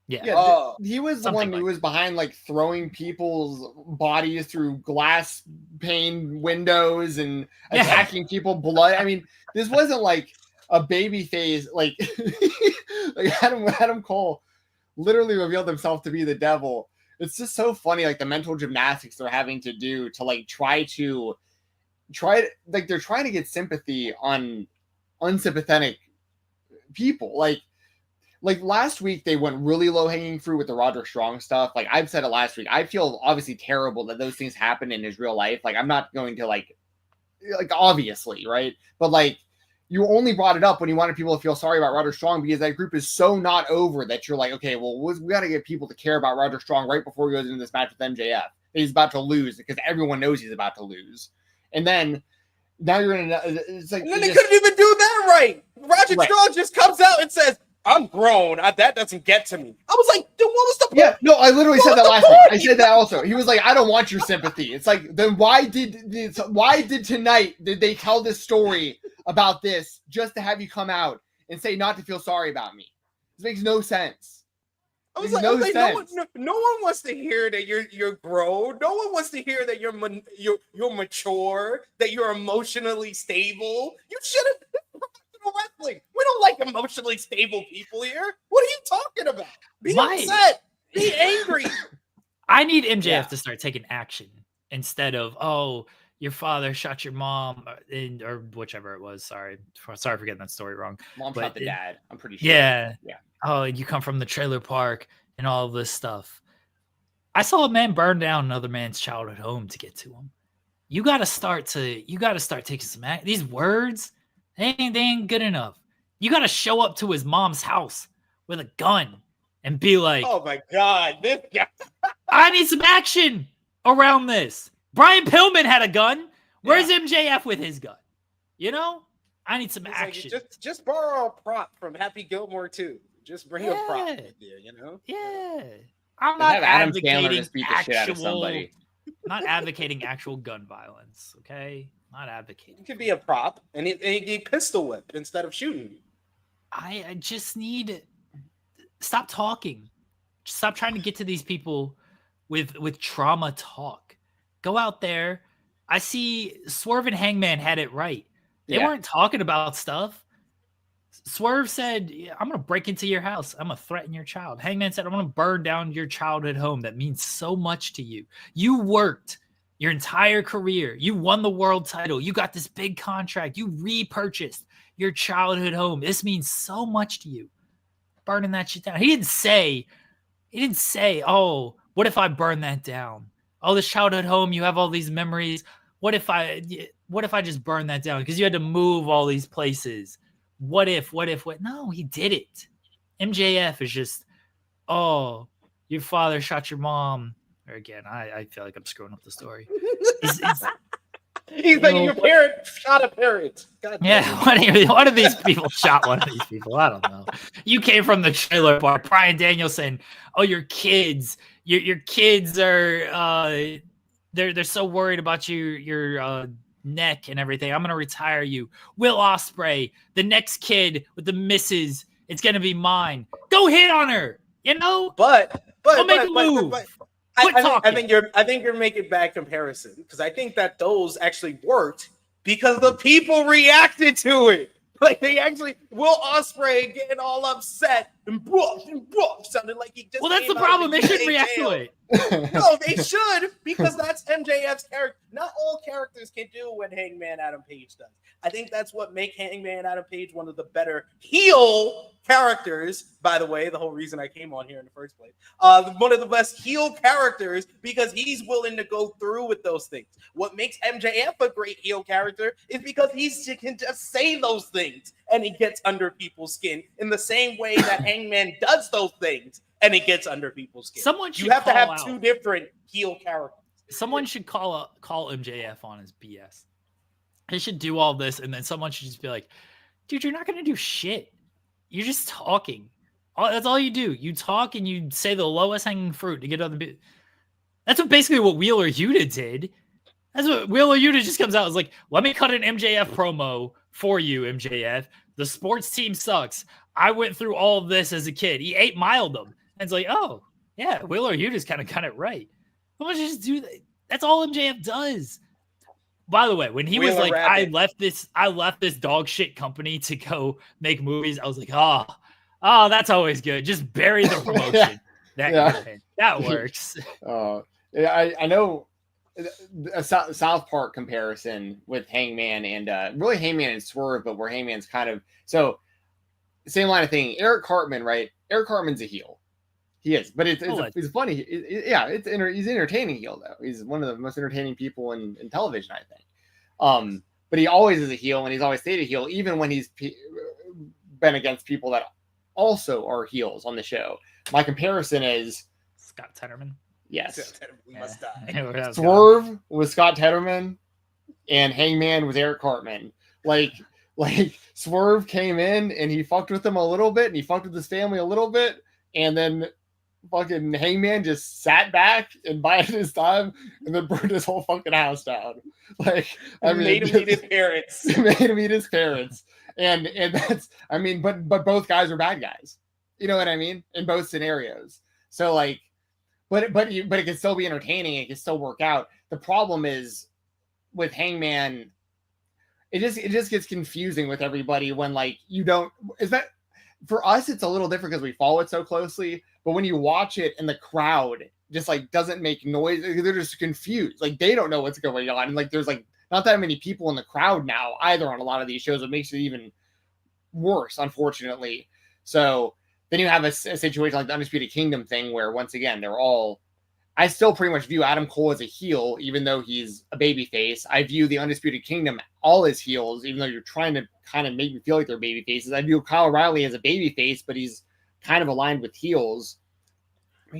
Yeah, he was the one who was behind, like, throwing people's bodies through glass pane windows and attacking people blood. I mean, this wasn't like a baby face. Like, like Adam Cole literally revealed himself to be the devil. It's just so funny, like, the mental gymnastics they're having to do to, like, like, they're trying to get sympathy on unsympathetic people. Like last week, they went really low-hanging fruit with the Roderick Strong stuff. Like, I've said it last week. I feel obviously terrible that those things happen in his real life. Like, I'm not going to, like obviously, right? But, like, you only brought it up when you wanted people to feel sorry about Roderick Strong because that group is so not over that you're like, okay, well, we got to get people to care about Roderick Strong right before he goes into this match with MJF. He's about to lose because everyone knows he's about to lose. And then now you're in it's like... And then they couldn't even do that right. Roderick Strong just comes out and says, I'm grown. That doesn't get to me. I was like, dude, what was the point? Yeah, no, I literally said that last week. I said that also. He was like, I don't want your sympathy. It's like, then why did tonight did they tell this story about this just to have you come out and say not to feel sorry about me? This makes no sense. I was like, no one wants to hear that you're grown. No one wants to hear that you're mature, that you're emotionally stable. You should have. Wrestling. We don't like emotionally stable people here. What are you talking about? Be upset. Be angry. I need MJF to start taking action instead of, oh, your father shot your mom or whichever it was. Sorry for getting that story wrong. Mom shot the dad. I'm pretty sure. Yeah. Oh, you come from the trailer park and all of this stuff. I saw a man burn down another man's childhood home to get to him. You got to start taking some action. These words, they ain't good enough. You got to show up to his mom's house with a gun and be like, oh my God, this guy. I need some action around this. Brian Pillman had a gun. Where's MJF with his gun? You know, I need some action. Like, just borrow a prop from Happy Gilmore too. Just bring a prop with you, you know? Yeah. I'm not Adam Sandler advocating just beat the shit out of somebody. not advocating actual gun violence, okay? Not advocating. It could be a prop, and he pistol whip instead of shooting. I just need stop talking. Stop trying to get to these people with trauma talk. Go out there. I see Swerve and Hangman had it right. They weren't talking about stuff. Swerve said, I'm going to break into your house. I'm going to threaten your child. Hangman said, I'm going to burn down your childhood home that means so much to you. You worked your entire career. You won the world title. You got this big contract. You repurchased your childhood home. This means so much to you. Burning that shit down. He didn't say, oh, what if I burn that down? Oh, this childhood home, you have all these memories. What if I just burn that down? Because you had to move all these places. What if? No, he did it. MJF is just, oh, your father shot your mom. Or again, I feel like I'm screwing up the story. He's like, your parent shot a parent. One of these people shot one of these people. I don't know. You came from the trailer park. Bryan Danielson. Oh, your kids. Your kids are they're so worried about your neck and everything. I'm gonna retire you. Will Ospreay, the next kid with the misses. It's gonna be mine. Go hit on her. You know. But make a move. I think you're making bad comparison because I think that those actually worked because the people reacted to it. Like they actually, Will Ospreay getting all upset and sounded like he just. Well, that's the problem. They shouldn't react to it. No, they should because that's MJF's character. Not all characters can do what Hangman Adam Page does. I think that's what makes Hangman Adam Page one of the better heel characters. By the way, the whole reason I came on here in the first place. One of the best heel characters because he's willing to go through with those things. What makes MJF a great heel character is because he can just say those things and he gets under people's skin in the same way that Hangman does those things and it gets under people's skin. You have to have two different heel characters. Someone should call MJF on his BS. He should do all this, and then someone should just be like, dude, you're not going to do shit. You're just talking. That's all you do. You talk and you say the lowest hanging fruit to get other people. That's basically what Wheeler Yuta did. That's what Wheeler Yuta just comes out. It's like, let me cut an MJF promo for you, MJF. The sports team sucks. I went through all of this as a kid. He 8-miled them. And it's like, oh, yeah, Wheeler Yuta's kind of got it right. Why don't you just do that? That's all MJF does. By the way, when he was like, I left this dog shit company to go make movies, I was like, oh, that's always good. Just bury the promotion. That works. I know a South Park comparison with Hangman and really Hangman and Swerve, but where Hangman's kind of so same line of thing. Eric Cartman, right? Eric Cartman's a heel. He is, but it's funny. He's entertaining heel though. He's one of the most entertaining people in television, I think. But he always is a heel, and he's always stayed a heel, even when he's been against people that also are heels on the show. My comparison is Scott Tedderman. Yes, must die. Swerve was Scott Tedderman, and Hangman was Eric Cartman. Like Swerve came in and he fucked with him a little bit, and he fucked with his family a little bit, and then fucking Hangman just sat back and bided his time and then burned his whole fucking house down. Made him meet his parents. Made him meet his parents. And that's, but both guys are bad guys. You know what I mean? In both scenarios. So but it can still be entertaining. It can still work out. The problem is with Hangman, it just gets confusing with everybody when for us, it's a little different because we follow it so closely. But when you watch it and the crowd just doesn't make noise, they're just confused. They don't know what's going on. And there's not that many people in the crowd now either on a lot of these shows. It makes it even worse, unfortunately. So then you have a situation like the Undisputed Kingdom thing where once again, they're all I still pretty much view Adam Cole as a heel, even though he's a babyface. I view the Undisputed Kingdom all as heels, even though you're trying to kind of make me feel like they're baby faces. I view Kyle O'Reilly as a babyface, but he's kind of aligned with heels.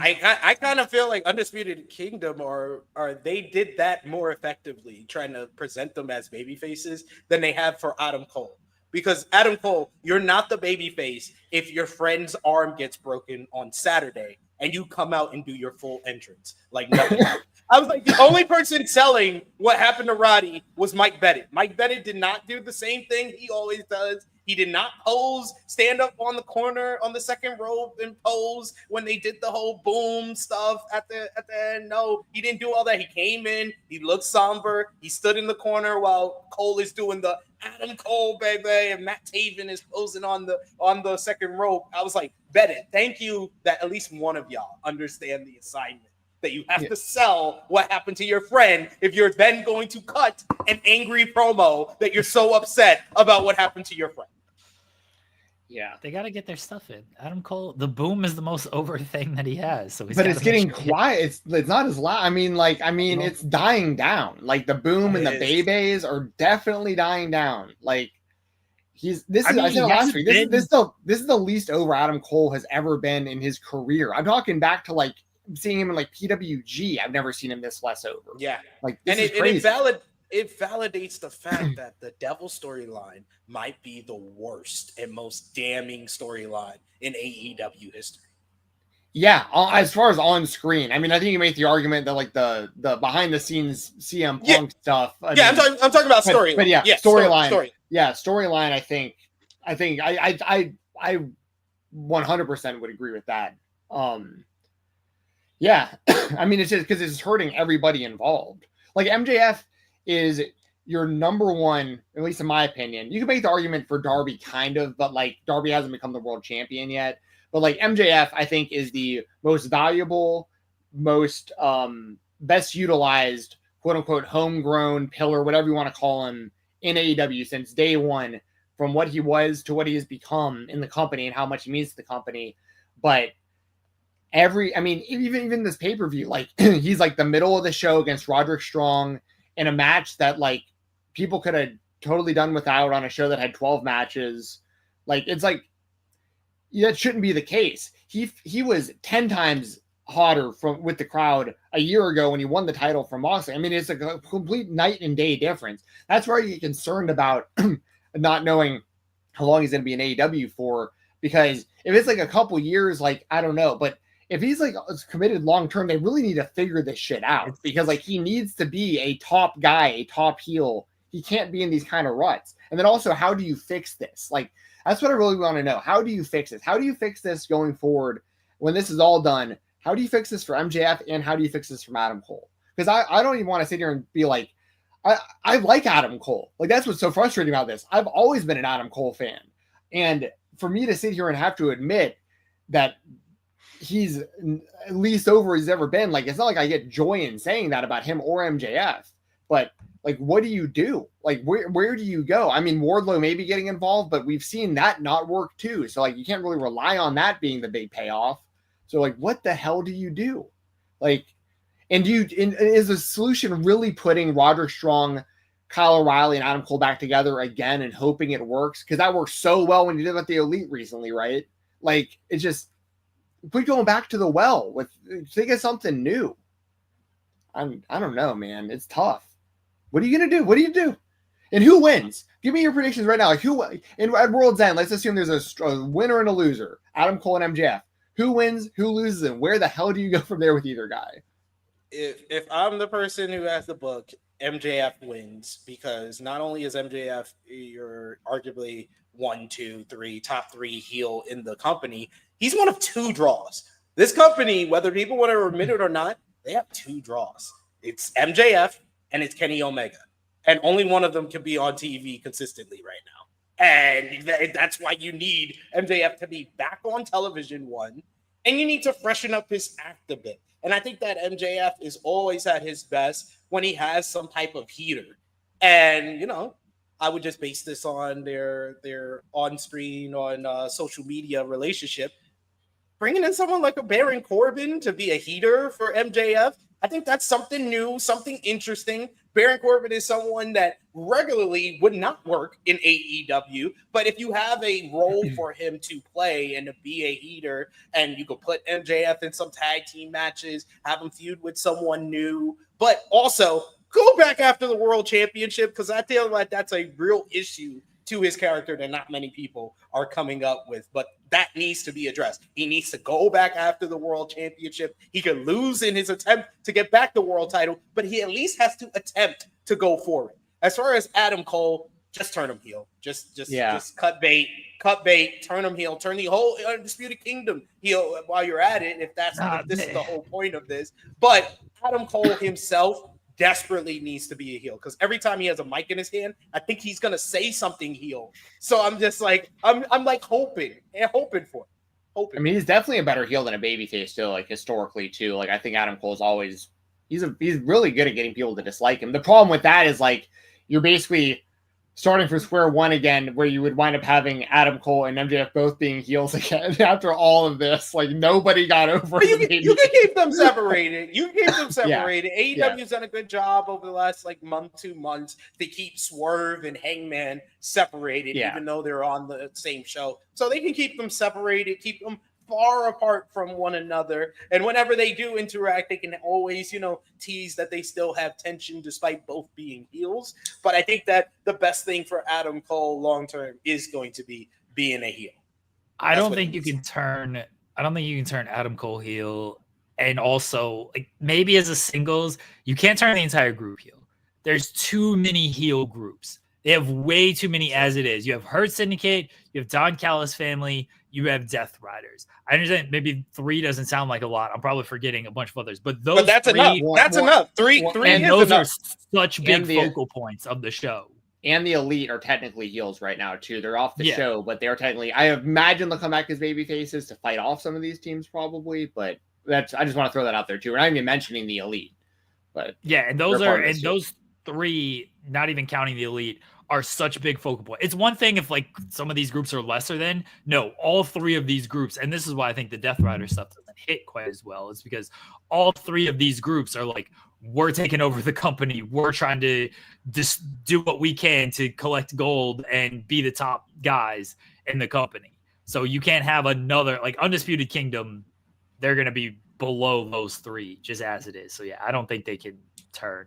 I kind of feel like Undisputed Kingdom or they did that more effectively, trying to present them as baby faces than they have for Adam Cole. Because Adam Cole, you're not the baby face if your friend's arm gets broken on Saturday and you come out and do your full entrance like nothing happened. I was like, the only person selling what happened to Roddy was Mike Bennett. Mike Bennett did not do the same thing he always does. He did not pose, stand up on the corner on the second rope and pose when they did the whole boom stuff at the end. No, he didn't do all that. He came in, he looked somber, he stood in the corner while Cole is doing the Adam Cole, baby, and Matt Taven is posing on the second rope. I was like, Bennett, thank you that at least one of y'all understand the assignment. That you have to sell what happened to your friend if you're then going to cut an angry promo that you're so upset about what happened to your friend. Yeah, they got to get their stuff in. Adam Cole, the boom is the most over thing that he has. So, but it's getting quiet. It's not as loud. I mean, it's dying down. Like the boom and the babies are definitely dying down. Like I said last week. This is the least over Adam Cole has ever been in his career. I'm talking back to like seeing him in like PWG. I've never seen him this less over. Yeah, like this is crazy. It validates the fact that the Devil storyline might be the worst and most damning storyline in AEW history. Yeah, as far as on screen, I mean, I think you make the argument that like the behind the scenes CM Punk stuff. I'm talking about storyline. But yeah, storyline. Yeah, storyline. I think I 100% would agree with that. Yeah, I mean, it's just because it's hurting everybody involved. Like MJF is your number one, at least in my opinion. You can make the argument for Darby kind of, but like Darby hasn't become the world champion yet. But like MJF, I think is the most valuable, most best utilized, quote unquote, homegrown pillar, whatever you want to call him, in AEW since day one, from what he was to what he has become in the company and how much he means to the company. But even this pay-per-view, like he's like the middle of the show against Roderick Strong in a match that like people could have totally done without on a show that had 12 matches. Like, it's like, that shouldn't be the case. He was 10 times hotter with the crowd a year ago when he won the title from Moxley. I mean, it's a complete night and day difference. That's where you get concerned about not knowing how long he's going to be in AEW for, because if it's like a couple years, like, I don't know, but if he's like committed long-term, they really need to figure this shit out, because like he needs to be a top guy, a top heel. He can't be in these kind of ruts. And then also, how do you fix this? Like, that's what I really want to know. How do you fix this? How do you fix this going forward when this is all done? How do you fix this for MJF, and how do you fix this from Adam Cole? Because I don't even want to sit here and be like, I like Adam Cole. Like, that's what's so frustrating about this. I've always been an Adam Cole fan. And for me to sit here and have to admit that he's at least over he's ever been, like, it's not like I get joy in saying that about him or MJF, but like, what do you do? Like, where do you go? I mean, Wardlow may be getting involved, but we've seen that not work too. So like, you can't really rely on that being the big payoff. So like, what the hell do you do? Like, and is the solution really putting Roderick Strong, Kyle O'Reilly, and Adam Cole back together again and hoping it works? Because that worked so well when you did it with the Elite recently, right? Like, it's just, quit going back to the well. Think of something new. I don't know, man. It's tough. What are you gonna do? What do you do? And who wins? Give me your predictions right now. Like, who at World's End? Let's assume there's a winner and a loser. Adam Cole and MJF. Who wins? Who loses? And where the hell do you go from there with either guy? If I'm the person who has the book, MJF wins, because not only is MJF your arguably 1, 2, 3 top 3 heel in the company, he's one of 2 draws. This company, whether people want to admit it or not, they have 2 draws. It's MJF and it's Kenny Omega. And only one of them can be on TV consistently right now. And that's why you need MJF to be back on television, one, and you need to freshen up his act a bit. And I think that MJF is always at his best when he has some type of heater. And, you know, I would just base this on their on-screen, on social media relationship. bringing in someone like a Baron Corbin to be a heater for MJF, I think that's something new, something interesting. Baron Corbin is someone that regularly would not work in AEW, but if you have a role for him to play and to be a heater, and you could put MJF in some tag team matches, have him feud with someone new, but also go back after the World Championship, because I feel like that's a real issue to his character that not many people are coming up with, but that needs to be addressed. He needs to go back after the World Championship. He could lose in his attempt to get back the world title, but he at least has to attempt to go for it. As far as Adam Cole, just turn him heel. Just cut bait, turn him heel, turn the whole Undisputed Kingdom heel while you're at it, if this is the whole point of this. But Adam Cole himself desperately needs to be a heel, because every time he has a mic in his hand, I think he's gonna say something heel. So I'm just like, I'm like hoping for it. I mean, he's definitely a better heel than a babyface too, like historically too. Like I think Adam Cole's always he's really good at getting people to dislike him. The problem with that is like you're basically starting from square one again, where you would wind up having Adam Cole and MJF both being heels again after all of this. Like nobody got over. You can keep them separated. AEW's done a good job over the last like month, 2 months to keep Swerve and Hangman separated, even though they're on the same show. So they can keep them separated, keep them far apart from one another, and whenever they do interact, they can always, tease that they still have tension despite both being heels. But I think that the best thing for Adam Cole long term is going to be being a heel. I don't think you can turn Adam Cole heel, and also like maybe as a singles, you can't turn the entire group heel. There's too many heel groups. They have way too many as it is. You have Hurt Syndicate, you have Don Callis family, you have Death Riders. I understand maybe 3 doesn't sound like a lot. I'm probably forgetting a bunch of others, but that's enough. That's enough. Three and those enough. are such big focal points of the show. And the Elite are technically heels right now too. They're off the show, but they're technically. I imagine they'll come back as baby faces to fight off some of these teams probably. But I just want to throw that out there too. We're not even mentioning the Elite, but and those 3, not even counting the Elite, are such a big focal point. It's one thing if like some of these groups are lesser than. No, all 3 of these groups, and this is why I think the Death Rider stuff doesn't hit quite as well, is because all 3 of these groups are like, we're taking over the company. We're trying to just do what we can to collect gold and be the top guys in the company. So you can't have another, like Undisputed Kingdom, they're going to be below those 3 just as it is. So yeah, I don't think they can turn.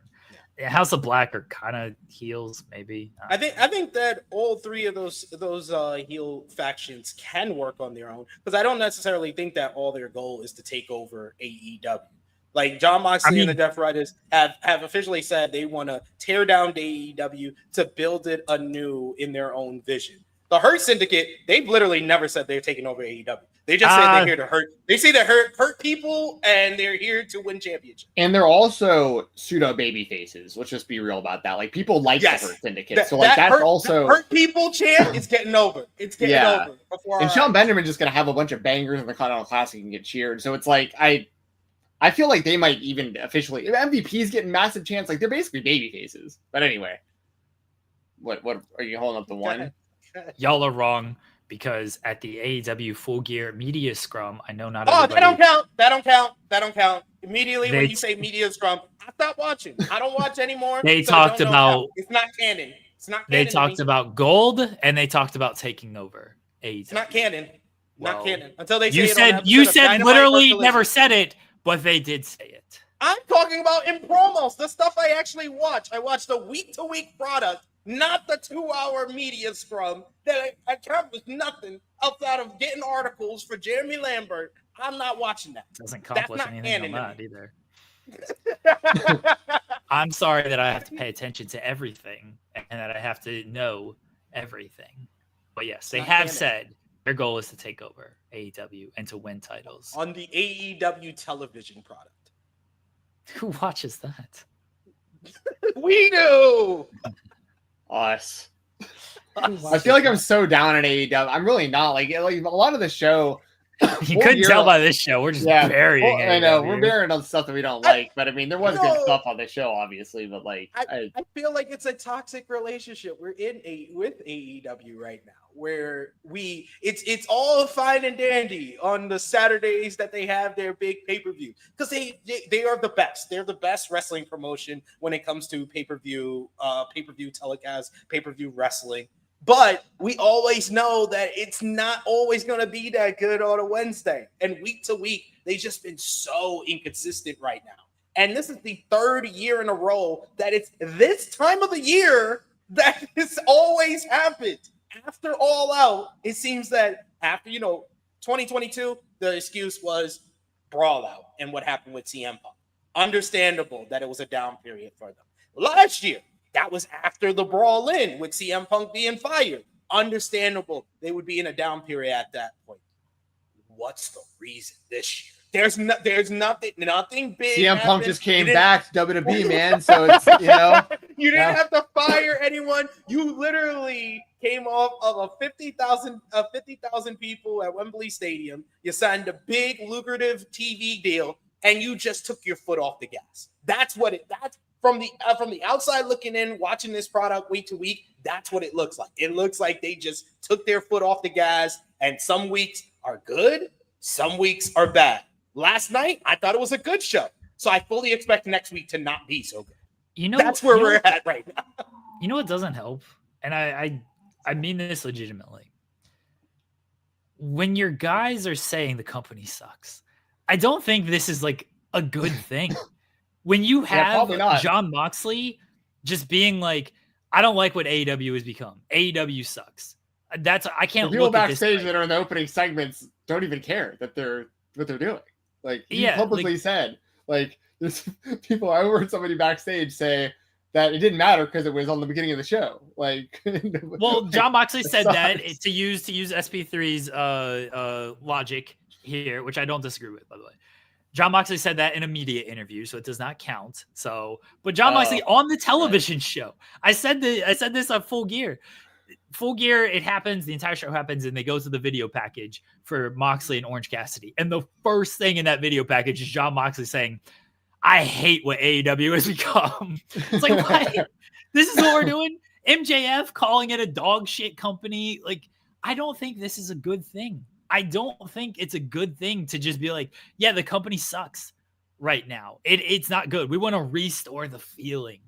House of Black are kind of heels, maybe. I think that all 3 of those heel factions can work on their own, because I don't necessarily think that all their goal is to take over AEW. Like John Moxley and the Death Riders have officially said they want to tear down AEW to build it anew in their own vision. The Hurt Syndicate, they've literally never said they're taking over AEW. They just say they're here to hurt. They say they hurt people, and they're here to win championships. And they're also pseudo baby faces. Let's just be real about that. Like people like the Hurt Syndicate, that's also hurt people chant is getting over. It's getting over. And Sean Benjamin's just gonna have a bunch of bangers in the Continental Classic and get cheered. So it's like I feel like they might even officially MVP's getting massive chants. Like they're basically baby faces. But anyway, what are you holding up the one? Y'all are wrong, because at the AEW Full Gear Media Scrum, I know not everybody... That don't count. Immediately when you say Media Scrum, I stopped watching. I don't watch anymore. They talked about... It's not canon. They talked about gold, and they talked about taking over AEW. It's not canon. Not canon. Until they say you said literally never said it, but they did say it. I'm talking about in promos, the stuff I actually watch. I watch the week-to-week product, not the 2-hour media scrum that I accomplished nothing outside of getting articles for Jeremy Lambert. I'm not watching that. Doesn't accomplish anything on that either. I'm sorry that I have to pay attention to everything and that I have to know everything. But yes, they have said their goal is to take over AEW and to win titles. On the AEW television product. Who watches that? We do! Us. I feel like I'm so down on AEW. I'm really not. Like a lot of the show. You couldn't tell by this show. We're just burying it. I know. We're burying on stuff that we don't like. But I mean, there was good stuff on the show, obviously. But like, I feel like it's a toxic relationship we're in with AEW right now. where it's all fine and dandy on the Saturdays that they have their big pay-per-view, because they are the best. They're the best wrestling promotion when it comes to pay-per-view telecast, pay-per-view wrestling. But we always know that it's not always going to be that good on a Wednesday. And week to week, they've just been so inconsistent right now. And this is the third year in a row that it's this time of the year that this always happens. After All Out, it seems that after, 2022, the excuse was Brawl Out and what happened with CM Punk. Understandable that it was a down period for them. Last year, that was after the Brawl In with CM Punk being fired. Understandable they would be in a down period at that point. What's the reason this year? There's nothing big. CM Punk just came back to WWE, man. So it's you didn't have to fire anyone. You literally came off of a 50,000 people at Wembley Stadium. You signed a big lucrative TV deal, and you just took your foot off the gas. That's from the outside looking in, watching this product week to week. That's what it looks like. It looks like they just took their foot off the gas, and some weeks are good, some weeks are bad. Last night, I thought it was a good show. So I fully expect next week to not be so good. That's where we're at right now. You know what doesn't help? And I mean this legitimately. When your guys are saying the company sucks, I don't think this is like a good thing. When you have Jon Moxley just being like, I don't like what AEW has become. AEW sucks. I can't people look backstage at this that are in the opening segments don't even care that they're what they're doing. Like he publicly said, like there's people. I heard somebody backstage say that it didn't matter because it was on the beginning of the show. Like, well, Jon Moxley said that to use SP3's logic here, which I don't disagree with, by the way. Jon Moxley said that in a media interview, so it does not count. But Jon Moxley on the television show, I said this on Full Gear. Full Gear, it happens, the entire show happens, and they go to the video package for Moxley and Orange Cassidy. And the first thing in that video package is Jon Moxley saying, I hate what AEW has become. It's like, what? This is what we're doing? MJF calling it a dog shit company. Like, I don't think this is a good thing. I don't think it's a good thing to just be like, yeah, the company sucks right now. It's not good. We want to restore the feeling.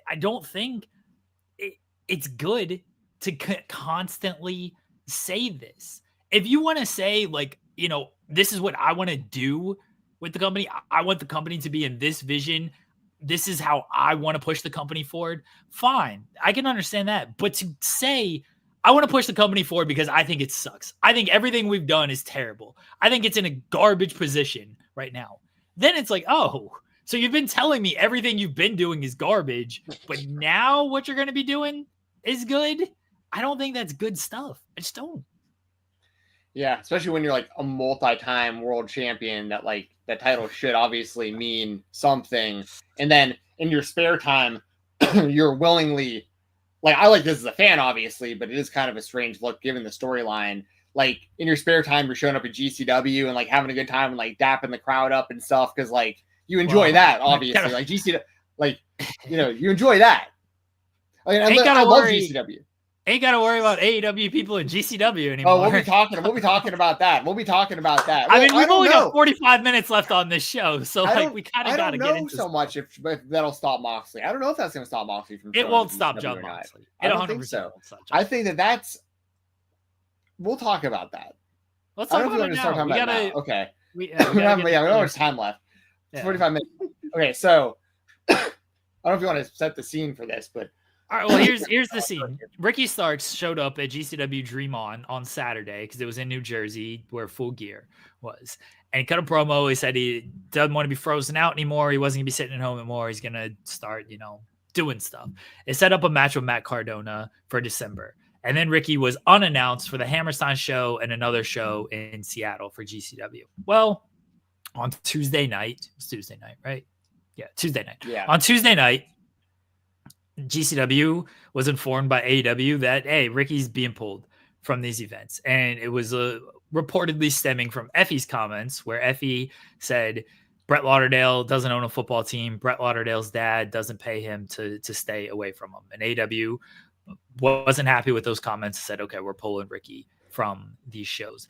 I don't think it's good to constantly say this. If you want to say like, this is what I want to do with the company. I want the company to be in this vision. This is how I want to push the company forward. Fine. I can understand that. But to say, I want to push the company forward because I think it sucks. I think everything we've done is terrible. I think it's in a garbage position right now. Then it's like, oh, so you've been telling me everything you've been doing is garbage, but now what you're going to be doing is good? I don't think that's good stuff. I just don't. Yeah, especially when you're like a multi-time world champion, that title should obviously mean something. And then in your spare time, you're willingly, like, I like this as a fan, obviously, but it is kind of a strange look given the storyline. Like, in your spare time, you're showing up at GCW and like having a good time and like dapping the crowd up and stuff because like you enjoy that, obviously. Like GCW, like, you enjoy that. I mean, I love GCW. Ain't got to worry about AEW people in GCW anymore. Oh, we'll be talking about that. Well, I mean, we've only got 45 minutes left on this show, so like we kind of got to get into. I don't know so much if that'll stop Moxley. I don't know if that's going to stop Moxley from. It won't stop Jon Moxley. I don't think so. I think that's. We'll talk about that. Let's talk about it now. We gotta. Okay. We don't have much time left. Yeah. 45 minutes. Okay, so I don't know if you want to set the scene for this, but. All right, well, here's the scene. Ricky Starks showed up at GCW Dream On Saturday because it was in New Jersey where Full Gear was. And he cut a promo. He said he doesn't want to be frozen out anymore. He wasn't going to be sitting at home anymore. He's going to start, doing stuff. It set up a match with Matt Cardona for December. And then Ricky was unannounced for the Hammerstein show and another show in Seattle for GCW. Well, on Tuesday night, it was Tuesday night, right? Yeah, Tuesday night. Yeah. On Tuesday night, GCW was informed by AEW that, hey, Ricky's being pulled from these events. And it was reportedly stemming from Effie's comments where Effie said Brett Lauderdale doesn't own a football team. Brett Lauderdale's dad doesn't pay him to stay away from him. And AEW wasn't happy with those comments, said, okay, we're pulling Ricky from these shows.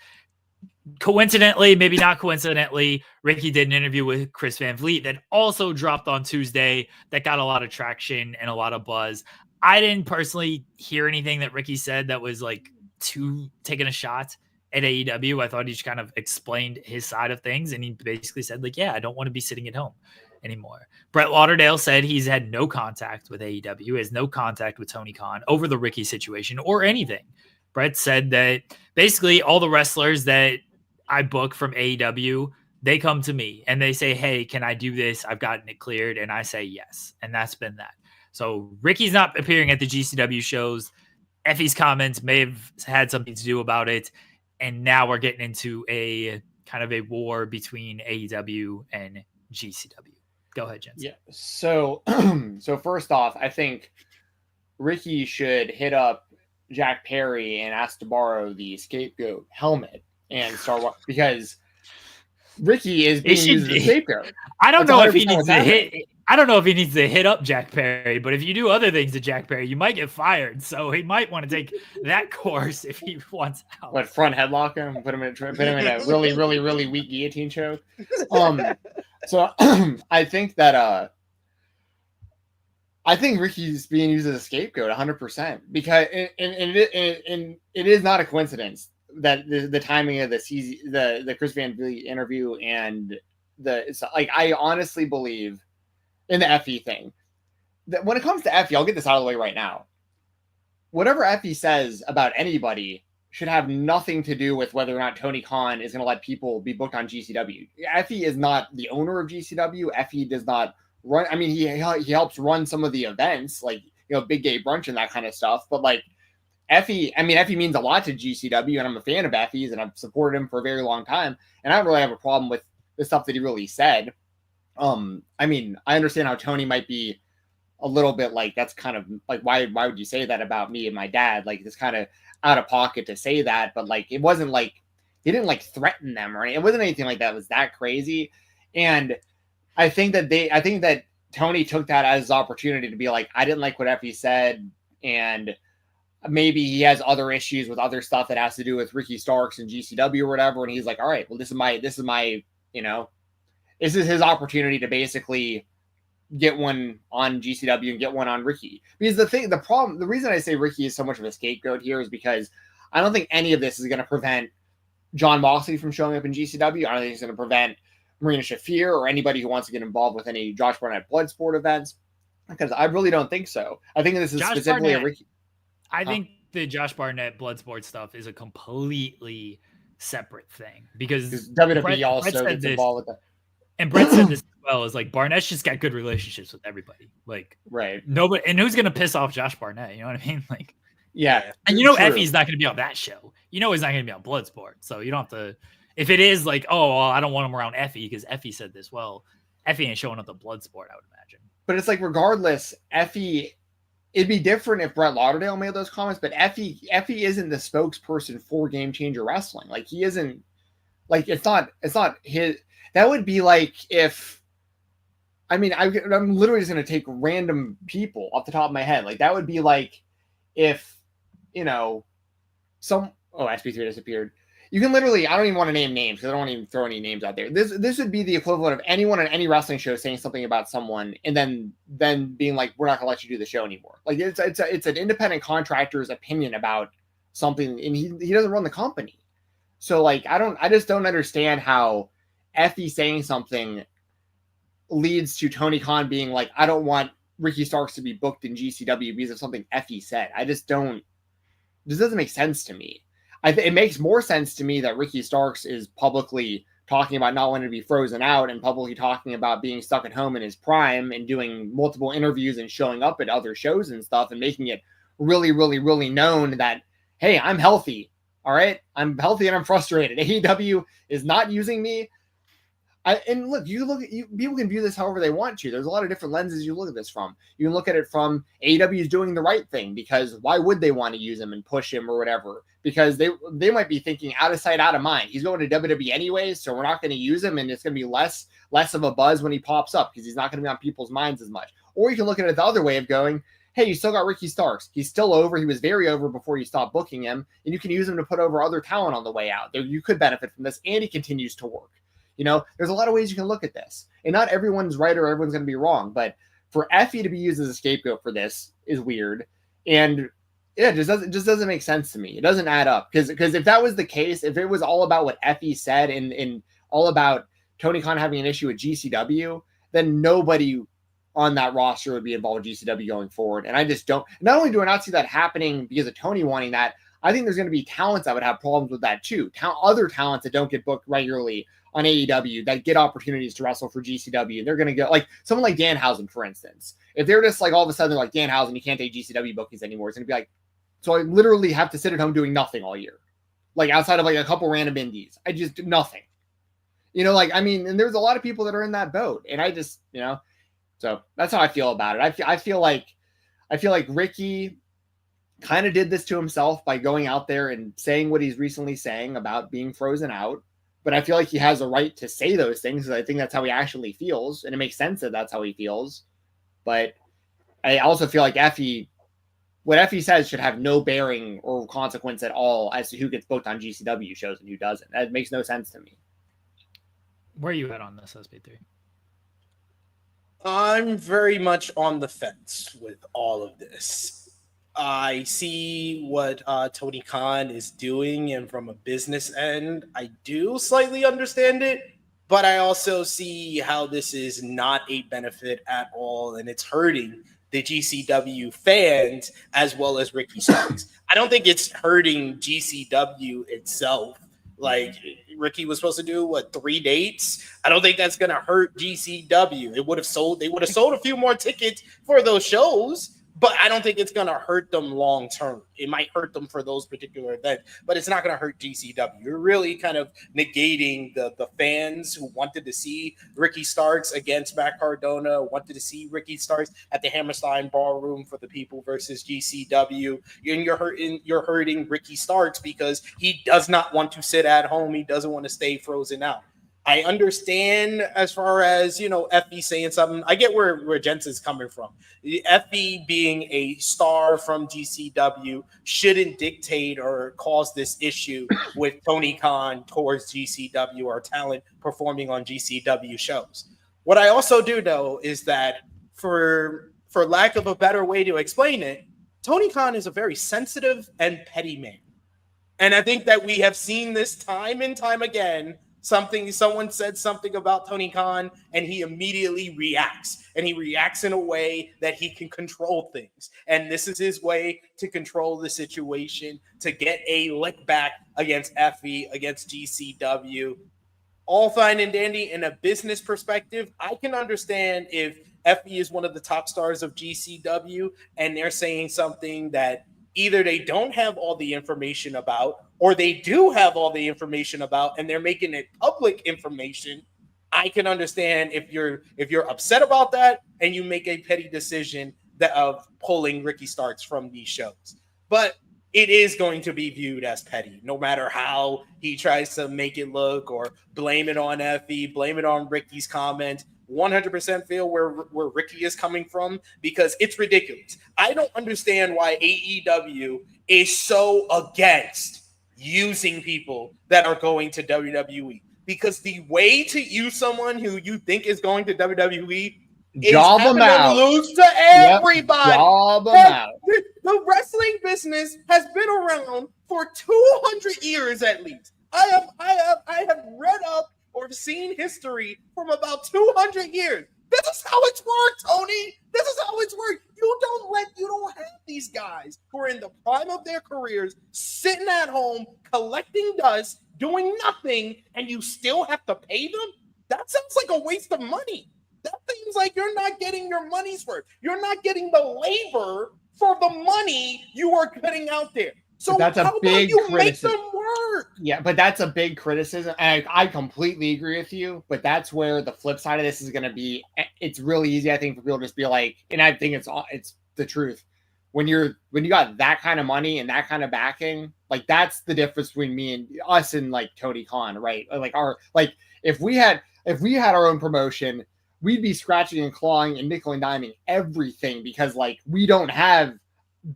Coincidentally, maybe not coincidentally, Ricky did an interview with Chris Van Vliet that also dropped on Tuesday that got a lot of traction and a lot of buzz. I didn't personally hear anything that Ricky said that was like too taking a shot at AEW. I thought he just kind of explained his side of things, and he basically said, like, yeah, I don't want to be sitting at home anymore. Brett Lauderdale said he's had no contact with AEW, has no contact with Tony Khan over the Ricky situation or anything. Brett said that basically all the wrestlers that I book from AEW, they come to me and they say, hey, can I do this? I've gotten it cleared. And I say yes. And that's been that. So Ricky's not appearing at the GCW shows. Effie's comments may have had something to do about it. And now we're getting into a kind of a war between AEW and GCW. Go ahead, Jensen. Yeah. So, so first off, I think Ricky should hit up Jack Perry and ask to borrow the scapegoat helmet and start, because Ricky is being used as a scapegoat. I don't know if he needs to hit. I don't know if he needs to hit up Jack Perry, but if you do other things to Jack Perry, you might get fired. So he might want to take that course if he wants out. What, front headlock him, put him in a really, really, really weak guillotine choke. So I think that I think Ricky's being used as a scapegoat 100%, because and it is not a coincidence that the timing of the Chris Van Vliet interview and I honestly believe in the Effie thing that when it comes to Effie, I'll get this out of the way right now. Whatever Effie says about anybody should have nothing to do with whether or not Tony Khan is going to let people be booked on GCW. Effie is not the owner of GCW. Effie does not run. I mean, he helps run some of the events, like, you know, Big Gay Brunch and that kind of stuff. But like Effie means a lot to GCW, and I'm a fan of Effie's, and I've supported him for a very long time. And I don't really have a problem with the stuff that he really said. I mean, I understand how Tony might be a little bit like, that's kind of like, why would you say that about me and my dad? Like, it's kind of out of pocket to say that, but like, it wasn't like he didn't like threaten them or anything. It wasn't anything like that. It was that crazy. And I think that Tony took that as his opportunity to be like, I didn't like what Effie said, and maybe he has other issues with other stuff that has to do with Ricky Starks and GCW or whatever. And he's like, all right, well, this is my, you know, this is his opportunity to basically get one on GCW and get one on Ricky. Because the reason I say Ricky is so much of a scapegoat here is because I don't think any of this is going to prevent John Moxley from showing up in GCW. I don't think it's going to prevent Marina Shafir or anybody who wants to get involved with any Josh Barnett Bloodsport events, because I really don't think so. I think this is specifically a Ricky. I think the Josh Barnett Bloodsport stuff is a completely separate thing, because WWE also gets involved with that. And Brett said this as well, is like, Barnett's just got good relationships with everybody. Like, right. Nobody, and who's going to piss off Josh Barnett? You know what I mean? Like, yeah. And you know, true. Effie's not going to be on that show. You know, he's not going to be on Bloodsport. So you don't have to, if it is like, oh, well, I don't want him around Effie because Effie said this. Well, Effie ain't showing up to Bloodsport, I would imagine. But it's like, regardless, Effie, it'd be different if Brett Lauderdale made those comments, but Effie isn't the spokesperson for Game Changer Wrestling. Like, he isn't, like, it's not his. That would be like if, I mean, I'm literally just going to take random people off the top of my head. Like, that would be like if, you know, SB3 disappeared. You can literally, I don't even want to name names because I don't want to even throw any names out there. This would be the equivalent of anyone on any wrestling show saying something about someone and then being like, we're not going to let you do the show anymore. Like, it's an independent contractor's opinion about something, and he doesn't run the company. So like, I just don't understand how Effie saying something leads to Tony Khan being like, I don't want Ricky Starks to be booked in GCW because of something Effie said. This doesn't make sense to me. It makes more sense to me that Ricky Starks is publicly talking about not wanting to be frozen out and publicly talking about being stuck at home in his prime and doing multiple interviews and showing up at other shows and stuff and making it really, really, really known that, hey, I'm healthy. All right. I'm healthy and I'm frustrated. AEW is not using me. And look, people can view this however they want to. There's a lot of different lenses you look at this from. You can look at it from AEW is doing the right thing, because why would they want to use him and push him or whatever? Because they might be thinking out of sight, out of mind. He's going to WWE anyways, so we're not going to use him, and it's going to be less of a buzz when he pops up because he's not going to be on people's minds as much. Or you can look at it the other way of going, hey, you still got Ricky Starks. He's still over. He was very over before you stopped booking him, and you can use him to put over other talent on the way out. There, you could benefit from this, and he continues to work. You know, there's a lot of ways you can look at this, and not everyone's right or everyone's going to be wrong. But for Effie to be used as a scapegoat for this is weird, and yeah, it just doesn't make sense to me. It doesn't add up because if that was the case, if it was all about what Effie said and all about Tony Khan having an issue with GCW, then nobody on that roster would be involved with GCW going forward. And I just don't. Not only do I not see that happening because of Tony wanting that, I think there's going to be talents that would have problems with that too. Other talents that don't get booked regularly on AEW that get opportunities to wrestle for GCW. And they're going to go like someone like Danhausen, for instance. If they're just like all of a sudden they're like Danhausen, you can't take GCW bookings anymore. It's going to be like, so I literally have to sit at home doing nothing all year. Like outside of like a couple random indies. I just do nothing. You know, like, I mean, and there's a lot of people that are in that boat. And I just, you know, so that's how I feel about it. I feel like Ricky kind of did this to himself by going out there and saying what he's recently saying about being frozen out. But I feel like he has a right to say those things. I think that's how he actually feels. And it makes sense that that's how he feels. But I also feel like what Effie says should have no bearing or consequence at all as to who gets booked on GCW shows and who doesn't. That makes no sense to me. Where are you at on this, SB3? I'm very much on the fence with all of this. I see what Tony Khan is doing, and from a business end, I do slightly understand it, but I also see how this is not a benefit at all, and it's hurting the GCW fans as well as Ricky Starks. I don't think it's hurting GCW itself. Like, Ricky was supposed to do 3 dates. I don't think that's gonna hurt GCW. They would have sold a few more tickets for those shows, but I don't think it's gonna hurt them long term. It might hurt them for those particular events, but it's not gonna hurt GCW. You're really kind of negating the fans who wanted to see Ricky Starks against Matt Cardona, wanted to see Ricky Starks at the Hammerstein Ballroom for the People versus GCW. And you're hurting Ricky Starks because he does not want to sit at home. He doesn't want to stay frozen out. I understand as far as, Effie saying something. I get where Jensen's coming from. Effie being a star from GCW shouldn't dictate or cause this issue with Tony Khan towards GCW or talent performing on GCW shows. What I also do know is that for lack of a better way to explain it, Tony Khan is a very sensitive and petty man. And I think that we have seen this time and time again. Someone said something about Tony Khan and he immediately reacts, and he reacts in a way that he can control things. And this is his way to control the situation, to get a lick back against Effie, against GCW. All fine and dandy. In a business perspective, I can understand if Effie is one of the top stars of GCW and they're saying something that either they don't have all the information about, or they do have all the information about, and they're making it public information. I can understand if you're upset about that and you make a petty decision of pulling Ricky Starks from these shows. But it is going to be viewed as petty, no matter how he tries to make it look or blame it on Effie, blame it on Ricky's comment. 100% feel where Ricky is coming from, because it's ridiculous. I don't understand why AEW is so against using people that are going to WWE, because the way to use someone who you think is going to WWE is job having them out, lose to everybody. Yep. Job them out. The wrestling business has been around for 200 years at least. I have read up or seen history from about 200 years. This is how it's worked, Tony. This is how it's worked. You don't have these guys who are in the prime of their careers sitting at home collecting dust, doing nothing, and you still have to pay them? That sounds like a waste of money. That seems like you're not getting your money's worth. You're not getting the labor for the money you are putting out there. So that's a big criticism. Make them work? Yeah, but that's a big criticism. And I completely agree with you. But that's where the flip side of this is going to be. It's really easy, I think, for people to just be like, and I think it's the truth. When you got that kind of money and that kind of backing, like that's the difference between me and us and like Tony Khan, right? Like if we had our own promotion, we'd be scratching and clawing and nickel and diming everything because like we don't have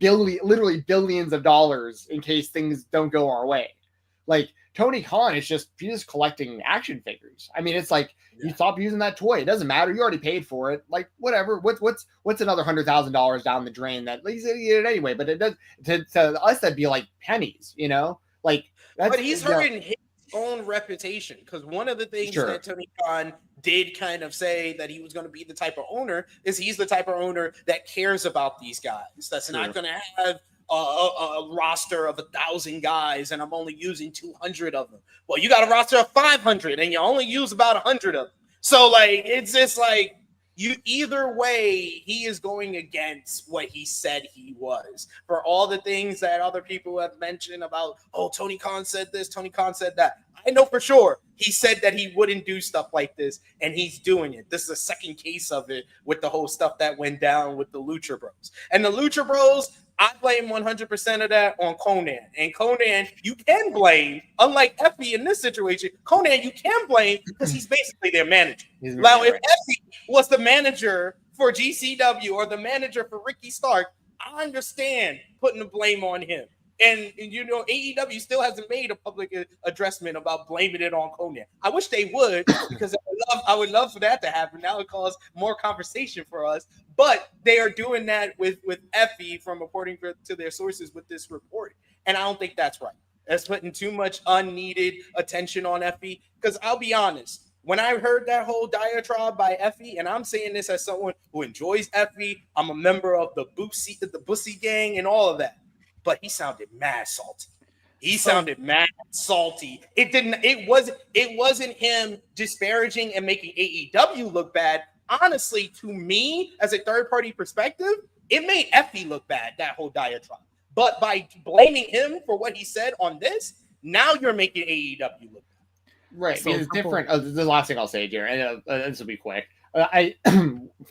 literally billions of dollars in case things don't go our way. Like Tony Khan is just collecting action figures. I mean, it's like you stop using that toy. It doesn't matter. You already paid for it. Like whatever. What's another $100,000 down the drain that he's gonna get it anyway? But it does to us that'd be like pennies, you know. Like that's, but he's hurting his own reputation because one of the things that Tony Khan did kind of say that he was going to be the type of owner is he's the type of owner that cares about these guys. That's not going to have a roster of 1,000 guys and I'm only using 200 of them. Well, you got a roster of 500 and you only use about 100 of them. So like, it's just like you either way, he is going against what he said he was for all the things that other people have mentioned about, oh, Tony Khan said this, Tony Khan said that. I know for sure he said that he wouldn't do stuff like this, and he's doing it. This is a second case of it with the whole stuff that went down with the Lucha Bros. And the Lucha Bros, I blame 100% of that on Conan. And Conan, you can blame, unlike Effie in this situation, Conan, you can blame because he's basically their manager. Now, if Effie was the manager for GCW or the manager for Ricky Stark, I understand putting the blame on him. And you know, AEW still hasn't made a public addressment about blaming it on Conan. I wish they would, because I would love for that to happen. That would cause more conversation for us. But they are doing that with Effie from according to their sources with this report. And I don't think that's right. That's putting too much unneeded attention on Effie. Because I'll be honest, when I heard that whole diatribe by Effie, and I'm saying this as someone who enjoys Effie, I'm a member of the Bussy gang and all of that. But he sounded mad salty. He sounded mad salty. It wasn't him disparaging and making AEW look bad. Honestly, to me, as a third-party perspective, it made Effie look bad, that whole diatribe. But by blaming him for what he said on this, now you're making AEW look bad. Right. So it's different. The last thing I'll say, Jared, and this will be quick. I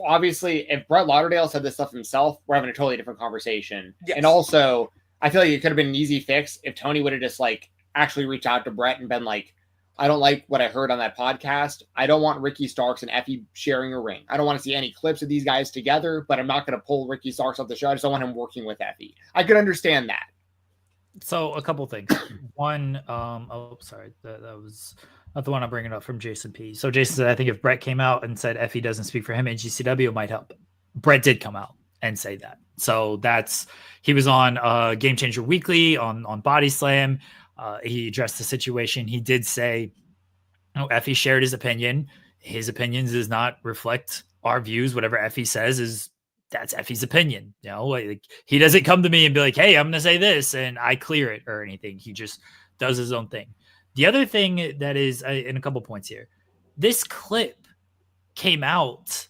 obviously, if Brett Lauderdale said this stuff himself, we're having a totally different conversation. Yes. And also, I feel like it could have been an easy fix if Tony would have just like actually reached out to Brett and been like, I don't like what I heard on that podcast. I don't want Ricky Starks and Effie sharing a ring. I don't want to see any clips of these guys together, but I'm not going to pull Ricky Starks off the show. I just don't want him working with Effie. I could understand that. So a couple things. One, that was not the one I'm bringing up from Jason P. So Jason said, I think if Brett came out and said Effie doesn't speak for him in GCW, it might help. Brett did come out and say that. So he was on Game Changer Weekly on Body Slam. He addressed the situation. He did say, Effie shared his opinion. His opinions does not reflect our views. Whatever Effie says that's Effie's opinion. You know, like he doesn't come to me and be like, hey, I'm going to say this and I clear it or anything. He just does his own thing. The other thing that is in a couple points here, this clip came out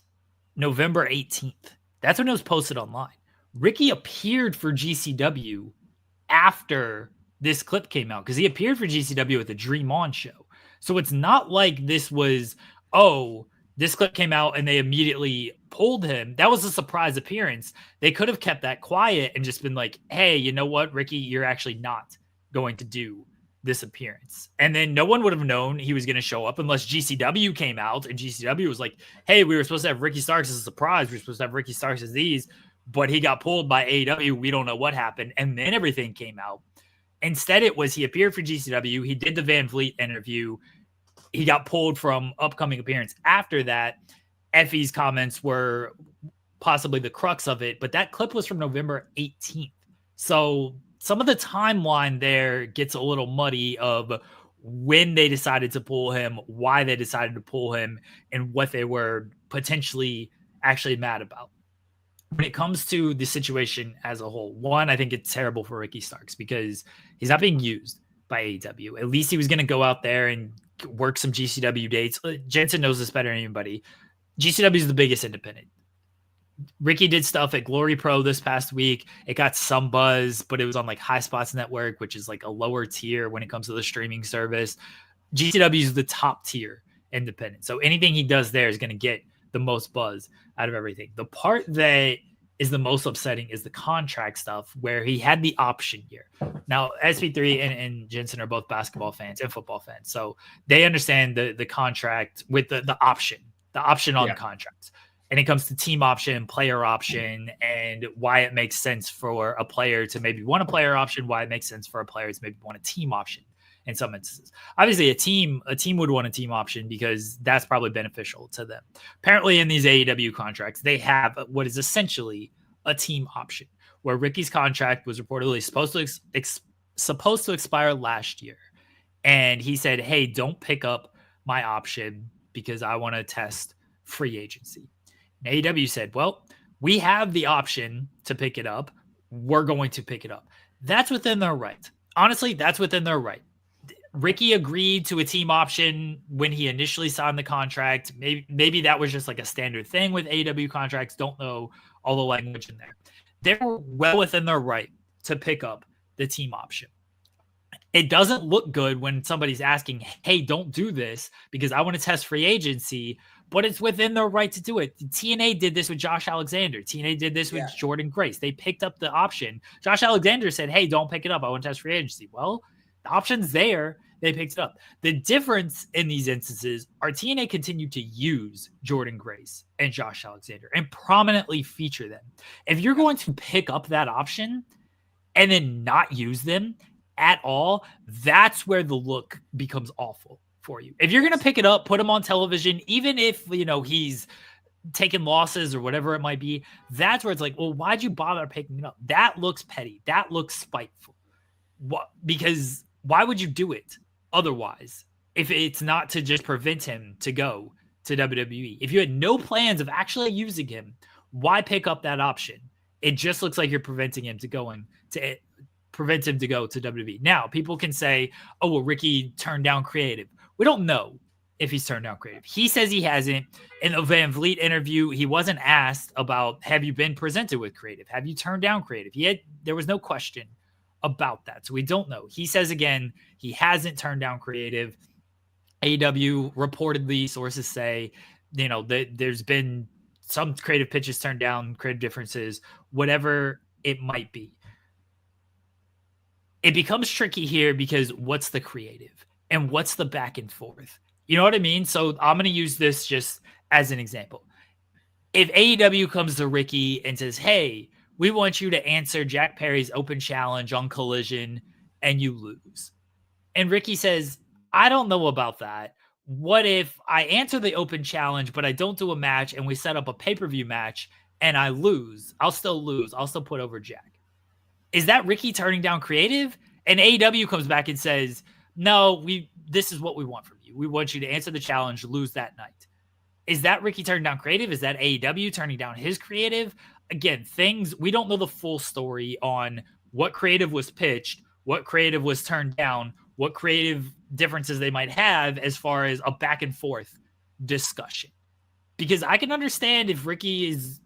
November 18th. That's when it was posted online. Ricky appeared for GCW after this clip came out because he appeared for GCW at the Dream On show. So it's not like this was, this clip came out and they immediately pulled him. That was a surprise appearance. They could have kept that quiet and just been like, hey, you know what, Ricky, you're actually not going to do this appearance. And then no one would have known he was going to show up unless GCW came out and GCW was like, hey, we were supposed to have Ricky Starks as a surprise. We were supposed to have Ricky Starks as these, but he got pulled by AEW. We don't know what happened. And then everything came out. Instead, it was he appeared for GCW. He did the Van Vliet interview. He got pulled from upcoming appearance. After that, Effie's comments were possibly the crux of it, but that clip was from November 18th. So some of the timeline there gets a little muddy of when they decided to pull him, why they decided to pull him, and what they were potentially actually mad about. When it comes to the situation as a whole, one, I think it's terrible for Ricky Starks because he's not being used by AEW. At least he was going to go out there and work some GCW dates. Jensen knows this better than anybody. GCW is the biggest independent. Ricky did stuff at Glory Pro this past week. It got some buzz, but it was on like High Spots Network, which is like a lower tier when it comes to the streaming service. GCW is the top tier independent. So anything he does there is going to get the most buzz out of everything. The part that is the most upsetting is the contract stuff where he had the option year. Now, SP3 and Jensen are both basketball fans and football fans. So they understand the contract with the option the option on contracts. And it comes to team option, player option, and why it makes sense for a player to maybe want a player option, why it makes sense for a player to maybe want a team option in some instances. Obviously, a team would want a team option because that's probably beneficial to them. Apparently, in these AEW contracts, they have what is essentially a team option, where Ricky's contract was reportedly supposed to expire last year. And he said, hey, don't pick up my option because I want to test free agency. And AEW said, well, we have the option to pick it up. We're going to pick it up. That's within their right. Honestly, that's within their right. Ricky agreed to a team option when he initially signed the contract. Maybe that was just like a standard thing with AEW contracts. Don't know all the language in there. They were well within their right to pick up the team option. It doesn't look good when somebody's asking, hey, don't do this because I want to test free agency, but it's within their right to do it. TNA did this with Josh Alexander. TNA did this with Jordan Grace. They picked up the option. Josh Alexander said, hey, don't pick it up. I want to test free agency. Well, the option's there. They picked it up. The difference in these instances are TNA continued to use Jordan Grace and Josh Alexander and prominently feature them. If you're going to pick up that option and then not use them at all, that's where the look becomes awful for you. If you're going to pick it up, put him on television, even if, he's taking losses or whatever it might be, that's where it's like, well, why'd you bother picking it up? That looks petty. That looks spiteful. Because why would you do it otherwise if it's not to just prevent him to go to WWE? If you had no plans of actually using him, why pick up that option? It just looks like you're preventing him to go to WWE. Now, people can say, oh, well, Ricky turned down creative. We don't know if he's turned down creative. He says he hasn't. In the Van Vliet interview, he wasn't asked about, have you been presented with creative? Have you turned down creative? There was no question about that. So we don't know. He says, again, he hasn't turned down creative. AEW reportedly, sources say, that there's been some creative pitches turned down, creative differences, whatever it might be. It becomes tricky here because what's the creative and what's the back and forth? You know what I mean? So I'm going to use this just as an example. If AEW comes to Ricky and says, hey, we want you to answer Jack Perry's open challenge on Collision and you lose. And Ricky says, I don't know about that. What if I answer the open challenge, but I don't do a match and we set up a pay-per-view match and I lose? I'll still lose. I'll still put over Jack. Is that Ricky turning down creative? And AEW comes back and says, no, this is what we want from you. We want you to answer the challenge, lose that night. Is that Ricky turning down creative? Is that AEW turning down his creative? Again, we don't know the full story on what creative was pitched, what creative was turned down, what creative differences they might have as far as a back and forth discussion. Because I can understand if Ricky is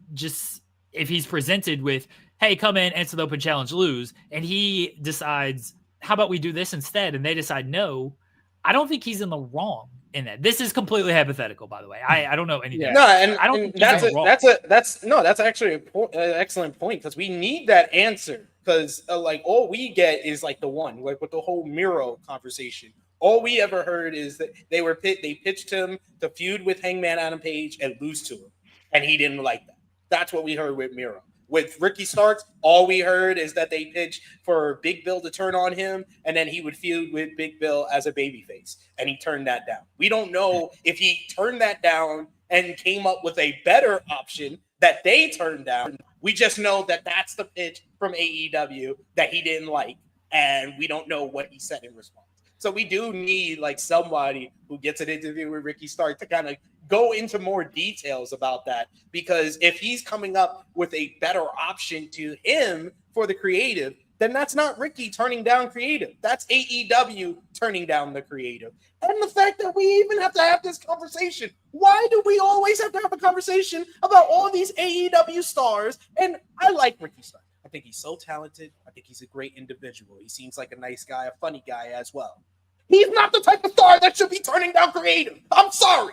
if he's presented with, hey, come in, answer the open challenge, lose, and he decides, how about we do this instead? And they decide no. I don't think he's in the wrong in that. This is completely hypothetical, by the way. I don't know anything. Yeah. No, and I don't think that's actually an excellent point because we need that answer because all we get is the one with the whole Miro conversation. All we ever heard is that they pitched him to feud with Hangman Adam Page and lose to him, and he didn't like that. That's what we heard with Miro. With Ricky Starks, all we heard is that they pitched for Big Bill to turn on him, and then he would feud with Big Bill as a babyface, and he turned that down. We don't know if he turned that down and came up with a better option that they turned down. We just know that that's the pitch from AEW that he didn't like, and we don't know what he said in response. So we do need somebody who gets an interview with Ricky Starks to kind of go into more details about that, because if he's coming up with a better option to him for the creative, then that's not Ricky turning down creative. That's AEW turning down the creative. And the fact that we even have to have this conversation. Why do we always have to have a conversation about all these AEW stars? And I like Ricky Starks. I think he's so talented. I think he's a great individual. He seems like a nice guy, a funny guy as well. He's not the type of star that should be turning down creative. I'm sorry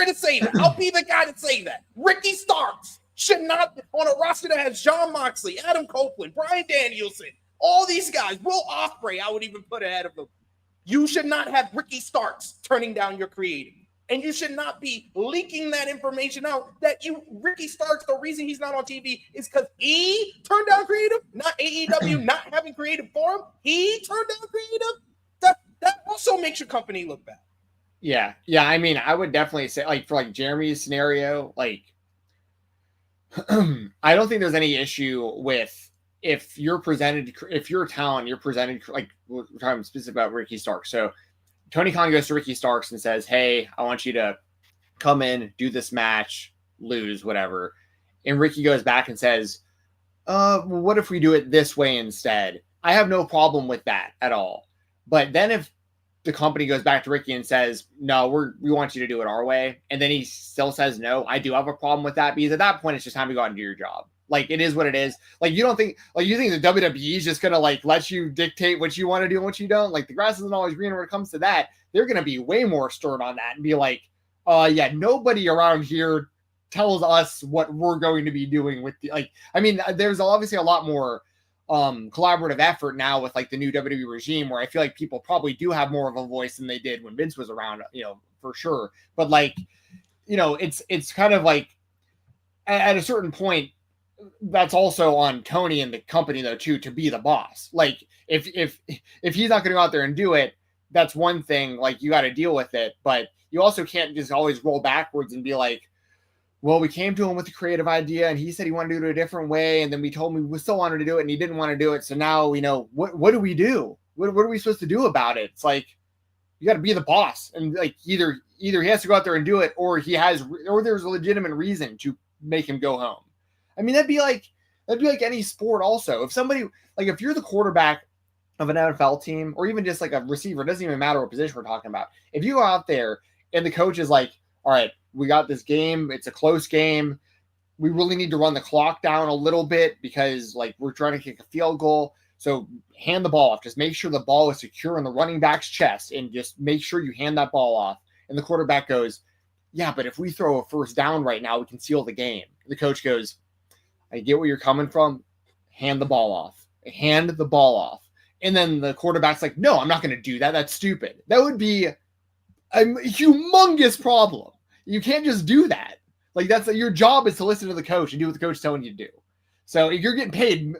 to say that. I'll be the guy to say that. Ricky Starks should not, on a roster that has Jon Moxley, Adam Copeland, Bryan Danielson, all these guys, Will Ospreay, I would even put ahead of them. You should not have Ricky Starks turning down your creative. And you should not be leaking that information out that Ricky Starks, the reason he's not on TV is because he turned down creative, not AEW not having creative for him. He turned down creative. That also makes your company look bad. Yeah. I mean, I would definitely say, like, for like Jeremy's scenario, like, I don't think there's any issue with if you're a talent, you're presented, like, we're talking specifically about Ricky Starks. So Tony Khan goes to Ricky Starks and says, hey, I want you to come in, do this match, lose, whatever. And Ricky goes back and says, what if we do it this way instead? I have no problem with that at all. But then if the company goes back to Ricky and says, no, we want you to do it our way, and then he still says no, I do have a problem with that, because at that point, it's just time to go out and do your job. Like, it is what it is. Like, you think the WWE is just going to, like, let you dictate what you want to do and what you don't? Like, the grass isn't always greener when it comes to that. They're going to be way more stern on that and be like, yeah, nobody around here tells us what we're going to be doing with the, like, I mean, there's obviously a lot more collaborative effort now with, like, the new WWE regime, where I feel like people probably do have more of a voice than they did when Vince was around, for sure. But, like, it's kind of like at a certain point, that's also on Tony and the company, though, too, to be the boss. Like, if he's not going to go out there and do it, that's one thing. Like, you got to deal with it, but you also can't just always roll backwards and be like, well, we came to him with a creative idea and he said he wanted to do it a different way, and then we told him we still wanted to do it and he didn't want to do it. So now we know what do we do? What are we supposed to do about it? It's like, you got to be the boss, and, like, either he has to go out there and do it, or there's a legitimate reason to make him go home. I mean, that'd be like any sport also. If somebody, like, if you're the quarterback of an NFL team, or even just like a receiver, it doesn't even matter what position we're talking about. If you go out there and the coach is like, all right, we got this game, it's a close game, we really need to run the clock down a little bit because, like, we're trying to kick a field goal. So hand the ball off. Just make sure the ball is secure in the running back's chest, and just make sure you hand that ball off. And the quarterback goes, yeah, but if we throw a first down right now, we can seal the game. The coach goes, I get where you're coming from. Hand the ball off. Hand the ball off. And then the quarterback's like, no, I'm not going to do that. That's stupid. That would be a humongous problem. You can't just do that. Like, your job is to listen to the coach and do what the coach is telling you to do. So if you're getting paid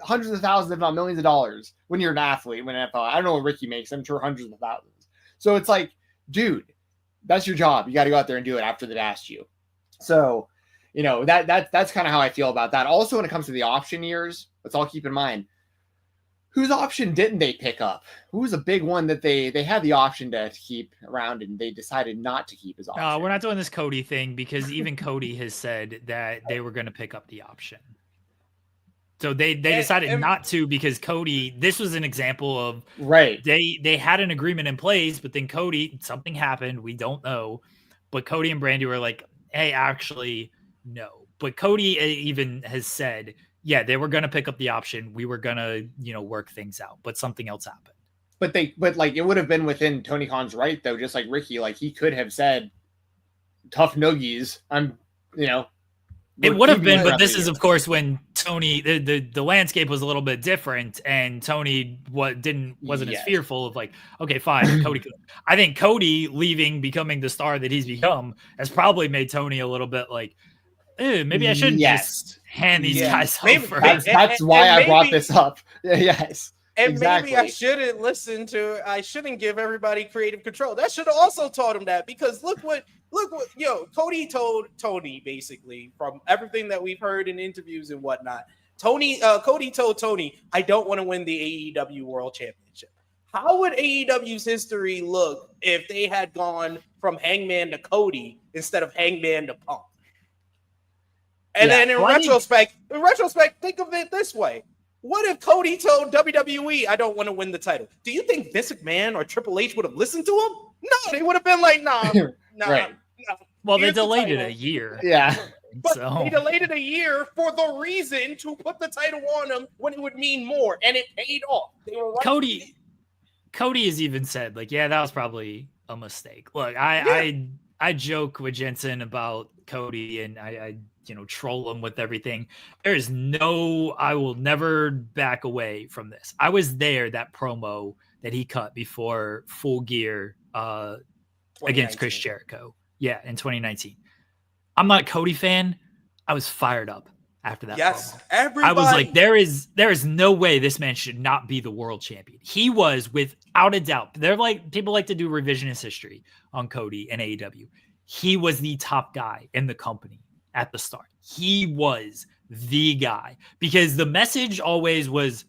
hundreds of thousands, if not millions of dollars, when you're an athlete, when NFL, I don't know what Ricky makes. I'm sure hundreds of thousands. So it's like, dude, that's your job. You got to go out there and do it after they've asked you. So, that's kind of how I feel about that. Also, when it comes to the option years, let's all keep in mind, whose option didn't they pick up? Who was a big one that they had the option to keep around and they decided not to keep his option? We're not doing this Cody thing, because even Cody has said that they were going to pick up the option. So they decided not to, because Cody, this was an example of, right. They had an agreement in place, but then Cody, something happened. We don't know. But Cody and Brandy were like, hey, actually, no. But Cody even has said, yeah, they were going to pick up the option. We were going to, work things out, but something else happened. But like, it would have been within Tony Khan's right, though, just like Ricky, like, he could have said, tough noogies. It would have been, but this is, of course, when Tony, the landscape was a little bit different, and Tony wasn't as fearful of, like, okay, fine, Cody. I think Cody leaving, becoming the star that he's become, has probably made Tony a little bit like, maybe I shouldn't just hand these guys over. That's why I brought this up. Yes. And maybe I shouldn't give everybody creative control. That should have also taught him that, because look what Cody told Tony, basically, from everything that we've heard in interviews and whatnot. Cody told Tony, I don't want to win the AEW World Championship. How would AEW's history look if they had gone from Hangman to Cody instead of Hangman to Punk? And then in retrospect, think of it this way. What if Cody told WWE, I don't want to win the title? Do you think Vince McMahon or Triple H would have listened to him? No, they would have been like, nah. Right. No. Well, they delayed it a year. Yeah. But they delayed it a year for the reason to put the title on him when it would mean more, and it paid off. They were right. Cody has even said, like, yeah, that was probably a mistake. Look, I joke with Jensen about Cody, and I troll him with everything. There is I will never back away from this. I was there, that promo that he cut before Full Gear against Chris Jericho. Yeah, in 2019. I'm not a Cody fan. I was fired up after that. Yes, promo. everybody. I was like, there is no way this man should not be the world champion. He was, without a doubt. They're like, people like to do revisionist history on Cody and AEW. He was the top guy in the company at the start. He was the guy, because the message always was,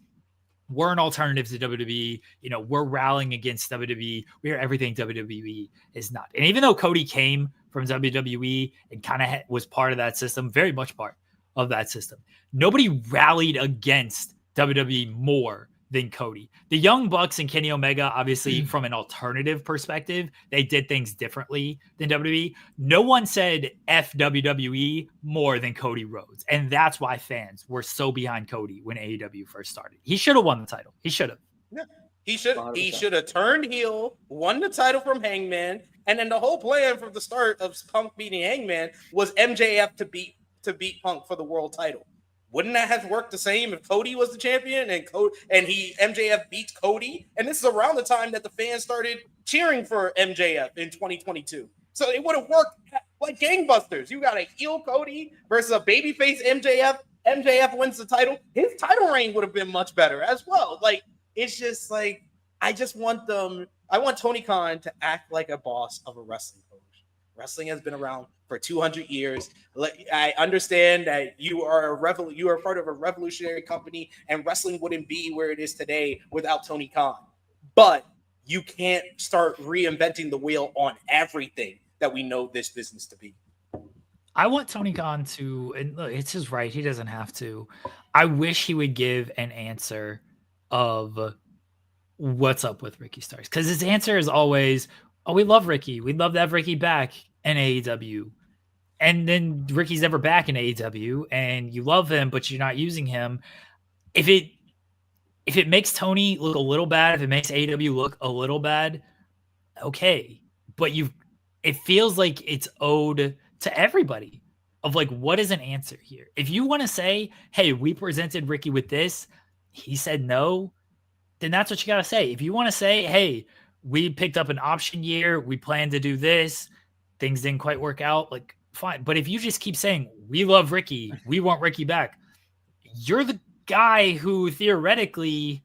we're an alternative to WWE. You know, we're rallying against WWE. We are everything WWE is not. And even though Cody came from WWE and kind of was part of that system, very much part of that system, nobody rallied against WWE more than Cody. The Young Bucks and Kenny Omega, obviously, from an alternative perspective, they did things differently than WWE. No one said F WWE more than Cody Rhodes. And that's why fans were so behind Cody when AEW first started. He should have won the title. He should have. Yeah. He should have turned heel, won the title from Hangman, and then the whole plan from the start of Punk beating Hangman was MJF to beat Punk for the world title. Wouldn't that have worked the same if Cody was the champion and MJF beats Cody? And this is around the time that the fans started cheering for MJF in 2022. So it would have worked like gangbusters. You got a heel Cody versus a babyface MJF. MJF wins the title. His title reign would have been much better as well. Like, it's just like, I want Tony Khan to act like a boss of a wrestling coach. Wrestling has been around for 200 years. I understand that you are part of a revolutionary company, and wrestling wouldn't be where it is today without Tony Khan. But you can't start reinventing the wheel on everything that we know this business to be. I want Tony Khan to, and look, it's his right. He doesn't have to. I wish he would give an answer of what's up with Ricky Starks, because his answer is always, oh, we love Ricky. We'd love to have Ricky back in AEW. And then Ricky's never back in AEW, and you love him, but you're not using him. If it makes Tony look a little bad, if it makes AEW look a little bad, okay. But it feels like it's owed to everybody of like, what is an answer here? If you want to say, hey, we presented Ricky with this, he said no, then that's what you got to say. If you want to say, hey, we picked up an option year, we plan to do this, things didn't quite work out, like, fine. But if you just keep saying, we love Ricky, we want Ricky back, you're the guy who theoretically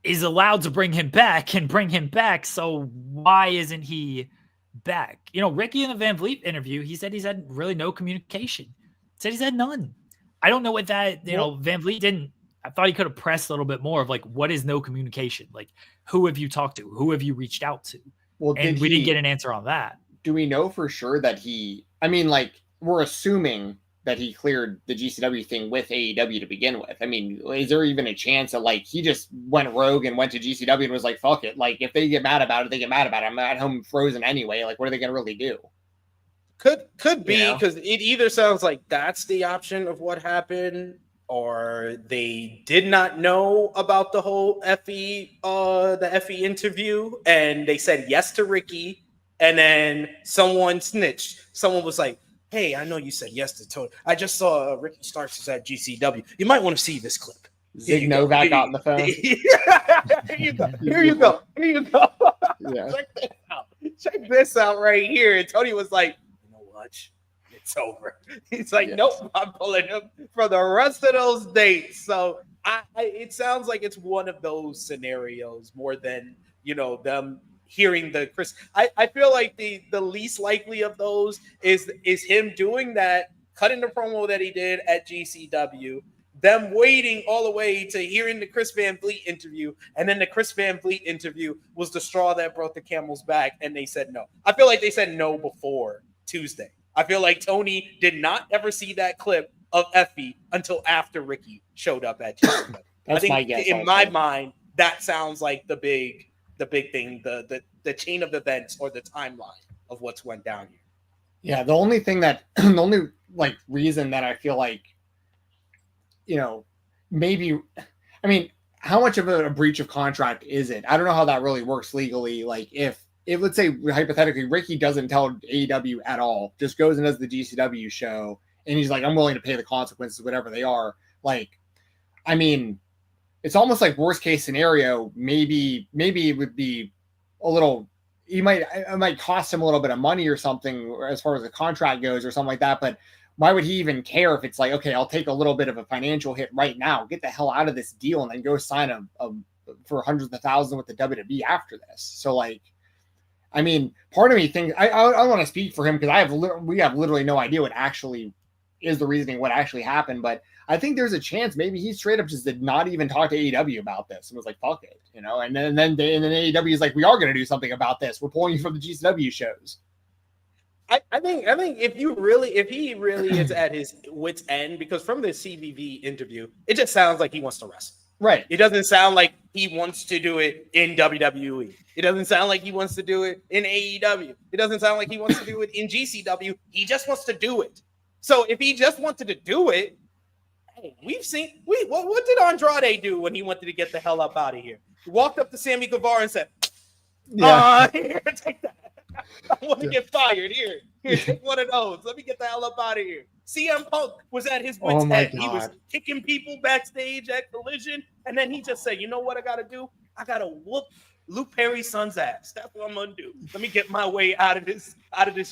is allowed to bring him back and bring him back. So why isn't he back? You know, Ricky in the Van Vliet interview, he said he's had really no communication. Said he's had none. I don't know what that, Van Vliet didn't. I thought he could have pressed a little bit more of like, what is no communication? Like, who have you talked to? Who have you reached out to? Well, and we didn't get an answer on that. Do we know for sure that we're assuming that he cleared the GCW thing with AEW to begin with. I mean, is there even a chance that like he just went rogue and went to GCW and was like, fuck it. Like if they get mad about it, they get mad about it. I'm at home frozen anyway. Like what are they going to really do? Could be, because it either sounds like that's the option of what happened, or they did not know about the whole the FE interview and they said yes to Ricky, and then someone snitched. Someone was like, hey, I know you said yes to Tony. I just saw Ricky Starks is at GCW. You might want to see this clip. Zig Novak got on the phone. Here you go. Yeah. Check this out right here. And Tony was like, you know what? It's over. He's like, nope, I'm pulling him for the rest of those dates. So it sounds like it's one of those scenarios more than, them hearing the Chris. I feel like the least likely of those is him doing that, cutting the promo that he did at GCW, them waiting all the way to hearing the Chris Van Vliet interview, and then the Chris Van Vliet interview was the straw that brought the camel's back, and they said no. I feel like they said no before Tuesday. I feel like Tony did not ever see that clip of Effie until after Ricky showed up at GCW. I think my guess, in my mind, that sounds like the big thing, the chain of events or the timeline of what's went down here. Yeah, the only reason that I feel like, maybe, I mean, how much of a breach of contract is it? I don't know how that really works legally. Like if let's say hypothetically Ricky doesn't tell AEW at all, just goes and does the GCW show, and he's like, I'm willing to pay the consequences, whatever they are. Like, I mean, it's almost like worst case scenario. Maybe it would be a little it might cost him a little bit of money or something as far as the contract goes or something like that. But why would he even care if it's like, okay, I'll take a little bit of a financial hit right now, get the hell out of this deal, and then go sign a for hundreds of thousands with the WWE after this. So like, I mean, part of me thinks I want to speak for him because we have literally no idea what actually is the reasoning, what actually happened. But I think there's a chance maybe he straight up just did not even talk to AEW about this and was like, fuck it, you know. And then AEW is like, we are going to do something about this. We're pulling you from the GCW shows. I think if he really is at his wit's end, because from the CVV interview, it just sounds like he wants to wrestle. Right. It doesn't sound like he wants to do it in WWE. It doesn't sound like he wants to do it in AEW. It doesn't sound like he wants to do it in GCW. He just wants to do it. So if he just wanted to do it, hey, we've seen what did Andrade do when he wanted to get the hell up out of here? He walked up to Sammy Guevara and said, here, take that. I want to get fired. Here, take one of those. Let me get the hell up out of here. CM Punk was at his wit's end. He was kicking people backstage at Collision, and then he just said, you know what I got to do? I got to whoop Luke Perry's son's ass. That's what I'm going to do. Let me get my way out of this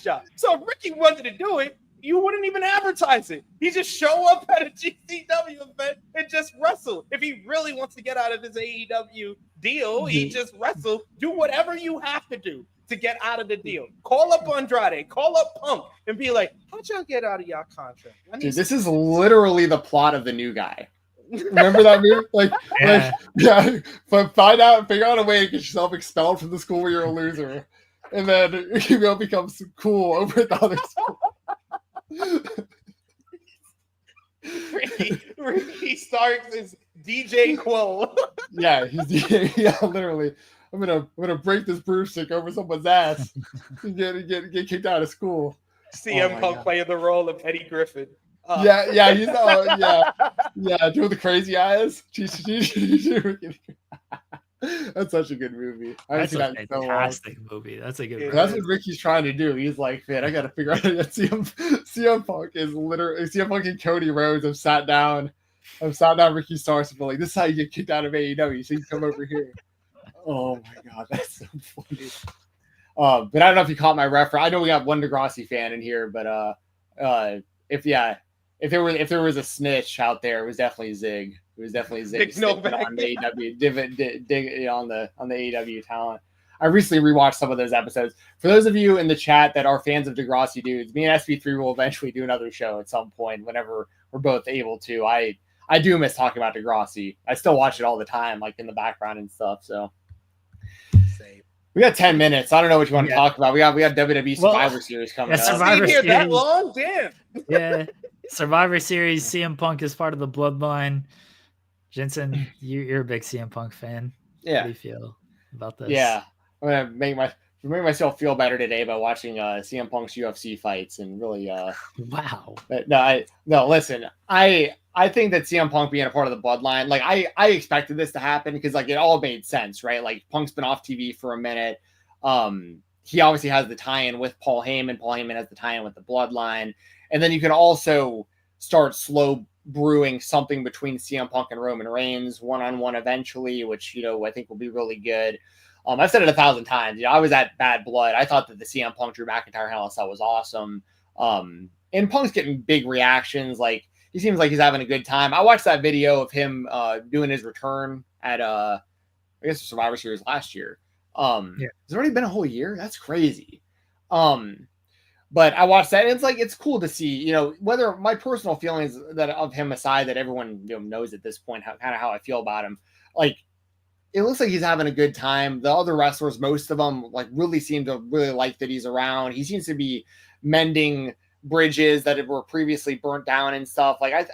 job. So if Ricky wanted to do it, you wouldn't even advertise it. He just show up at a GCW event and just wrestle. If he really wants to get out of his AEW deal, he just wrestle. Do whatever you have to do to get out of the deal. Call up Andrade, call up Punk, and be like, how'd y'all get out of y'all contract? Dude, this is literally the plot of The New Guy. Remember that movie? But figure out a way to get yourself expelled from the school where you're a loser. And then you become cool over at the other school. Ricky Starks is DJ Quo. Yeah, literally. I'm gonna break this broomstick over someone's ass and get kicked out of school. CM Punk playing the role of Eddie Griffin. Yeah, doing the crazy eyes. That's such a good movie. That's a fantastic movie. That's a good movie. That's what Ricky's trying to do. He's like, man, I got to figure out how to CM Punk is literally CM Punk and Cody Rhodes have sat down Ricky Starks and been like, this is how you get kicked out of AEW. So you come over here. Oh my god, that's so funny. But I don't know if you caught my reference. I know we got one Degrassi fan in here, but if there was a snitch out there, it was definitely Zig. It was definitely Zig on the AEW on the AEW talent. I recently rewatched some of those episodes. For those of you in the chat that are fans of Degrassi dudes, me and SP3 will eventually do another show at some point whenever we're both able to. I do miss talking about Degrassi. I still watch it all the time, like in the background and stuff. So we got 10 minutes. I don't know what you want to talk about. We have WWE Survivor Series coming up. Survivor Series. That long? Damn. Yeah. Survivor Series. CM Punk is part of the bloodline. Jensen, you're a big CM Punk fan. Yeah. How do you feel about this? Yeah. I'm gonna make myself feel better today by watching CM Punk's UFC fights and really wow. But listen, I think that CM Punk being a part of the bloodline, like I expected this to happen because like it all made sense, right? Like Punk's been off TV for a minute. He obviously has the tie-in with Paul Heyman. Paul Heyman has the tie-in with the bloodline. And then you can also start slow brewing something between CM Punk and Roman Reigns one-on-one eventually, which, I think will be really good. I've said it 1,000 times. I was at Bad Blood. I thought that the CM Punk Drew McIntyre Hell in a Cell was awesome. And Punk's getting big reactions. Like, he seems like he's having a good time. I watched that video of him doing his return at, I guess, the Survivor Series last year. Has it already been a whole year? That's crazy. But I watched that, and it's like, it's cool to see, whether my personal feelings that of him aside, that everyone knows at this point how I feel about him. Like, it looks like he's having a good time. The other wrestlers, most of them, like, really seem to really like that he's around. He seems to be mending bridges that were previously burnt down and stuff. Like,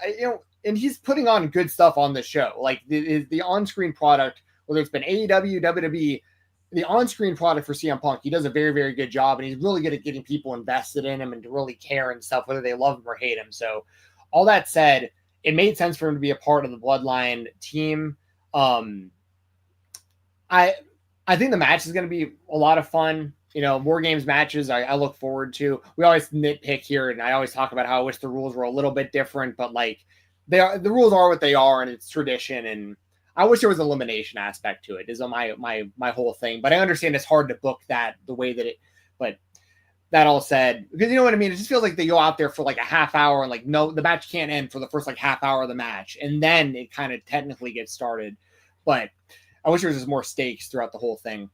and he's putting on good stuff on the show. Like, the on-screen product, whether it's been AEW, WWE, the on-screen product for CM Punk, he does a very, very good job, and he's really good at getting people invested in him and to really care and stuff, whether they love him or hate him. So all that said, it made sense for him to be a part of the Bloodline team. I think the match is going to be a lot of fun. War Games matches I look forward to. We always nitpick here, and I always talk about how I wish the rules were a little bit different, but like the rules are what they are, and it's tradition. And I wish there was an elimination aspect to it, is my whole thing. But I understand it's hard to book that the way that it, but that all said, because you know what I mean? It just feels like they go out there for like a half hour and like, no, the match can't end for the first like half hour of the match. And then it kind of technically gets started. But I wish there was just more stakes throughout the whole thing.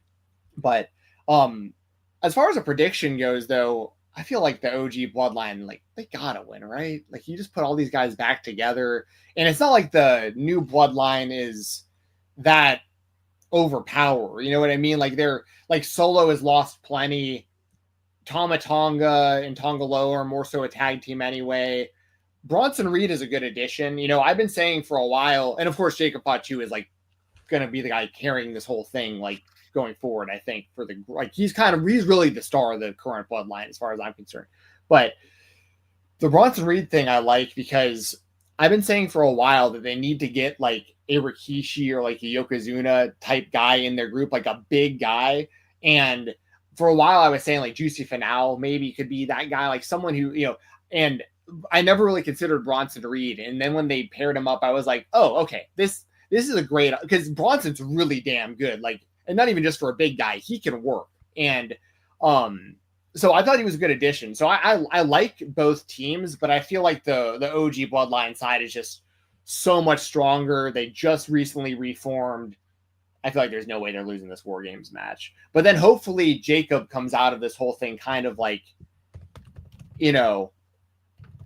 But as far as a prediction goes, though, I feel like the OG bloodline, like, they gotta win, right? Like, you just put all these guys back together. And it's not like the new bloodline is that overpower. You know what I mean? Like, they're like, Solo has lost plenty. Tama Tonga and Tonga Loa are more so a tag team anyway. Bronson Reed is a good addition. You know, I've been saying for a while, and of course, Jacob Fatu is like going to be the guy carrying this whole thing, like going forward, I think, for the, like, he's really the star of the current bloodline as far as I'm concerned. But the Bronson Reed thing I like, because I've been saying for a while that they need to get like a Rikishi or like a Yokozuna type guy in their group, like a big guy. And for a while I was saying like Juicy Finau maybe could be that guy, like someone who, you know, and I never really considered Bronson Reed. And then when they paired him up, I was like, oh, okay, this is a great, because Bronson's really damn good. Like, and not even just for a big guy, he can work. And so I thought he was a good addition. So I like both teams, but I feel like the OG bloodline side is just so much stronger. They just recently reformed. I feel like there's no way they're losing this War Games match. But then hopefully Jacob comes out of this whole thing kind of like, you know,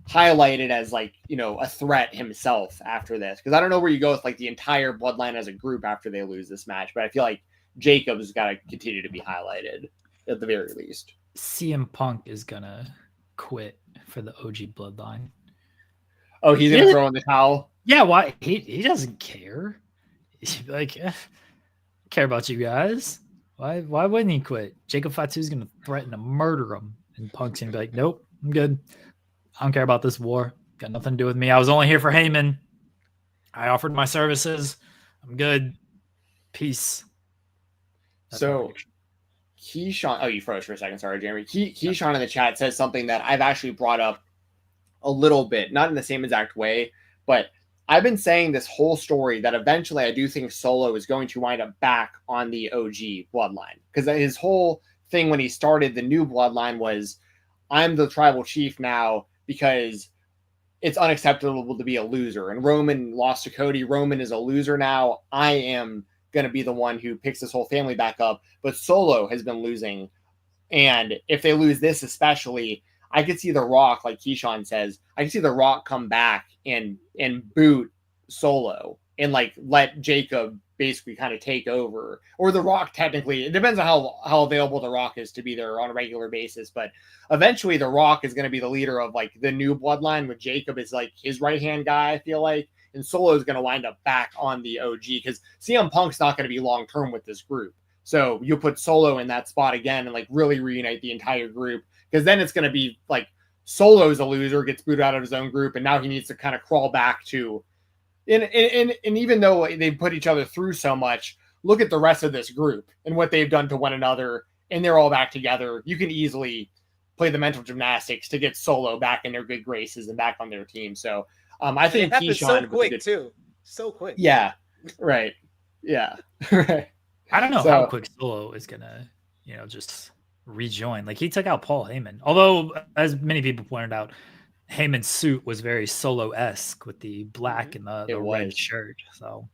highlighted as like, you know, a threat himself after this. Because I don't know where you go with like the entire bloodline as a group after they lose this match. But I feel like Jacob's got to continue to be highlighted at the very least. CM Punk is going to quit for the OG bloodline. Oh, he's going to throw in the towel? Yeah, why? He doesn't care. He's like, care about you guys. Why wouldn't he quit? Jacob Fatu's going to threaten to murder him, and Punk's going to be like, nope, I'm good. I don't care about this war. Got nothing to do with me. I was only here for Heyman. I offered my services. I'm good. Peace. That's so Keyshawn, oh, you froze for a second. Sorry, Jeremy. Keyshawn in the chat says something that I've actually brought up a little bit, not in the same exact way, but I've been saying this whole story that eventually I do think Solo is going to wind up back on the OG bloodline, because his whole thing when he started the new bloodline was, I'm the tribal chief now because it's unacceptable to be a loser. And Roman lost to Cody. Roman is a loser now. I am going to be the one who picks this whole family back up. But Solo has been losing. And if they lose this especially, I could see The Rock, like Keyshawn says, I can see The Rock come back and boot Solo and like let Jacob basically kind of take over, or The Rock technically. It depends on how available The Rock is to be there on a regular basis. But eventually The Rock is going to be the leader of like the new bloodline, with Jacob is like his right-hand guy, I feel like. And Solo is going to wind up back on the OG because CM Punk's not going to be long-term with this group. So you'll put Solo in that spot again and like really reunite the entire group, because then it's going to be like Solo's a loser, gets booted out of his own group, and now he needs to kind of crawl back to. And even though they put each other through so much, look at the rest of this group and what they've done to one another, and they're all back together. You can easily play the mental gymnastics to get Solo back in their good graces and back on their team. So I think Keyshawn so quick too, so quick. Yeah, right. Yeah, right. I don't know how quick Solo is gonna, just rejoin. Like, he took out Paul Heyman. Although, as many people pointed out, Heyman's suit was very Solo-esque with the black and the red shirt. So,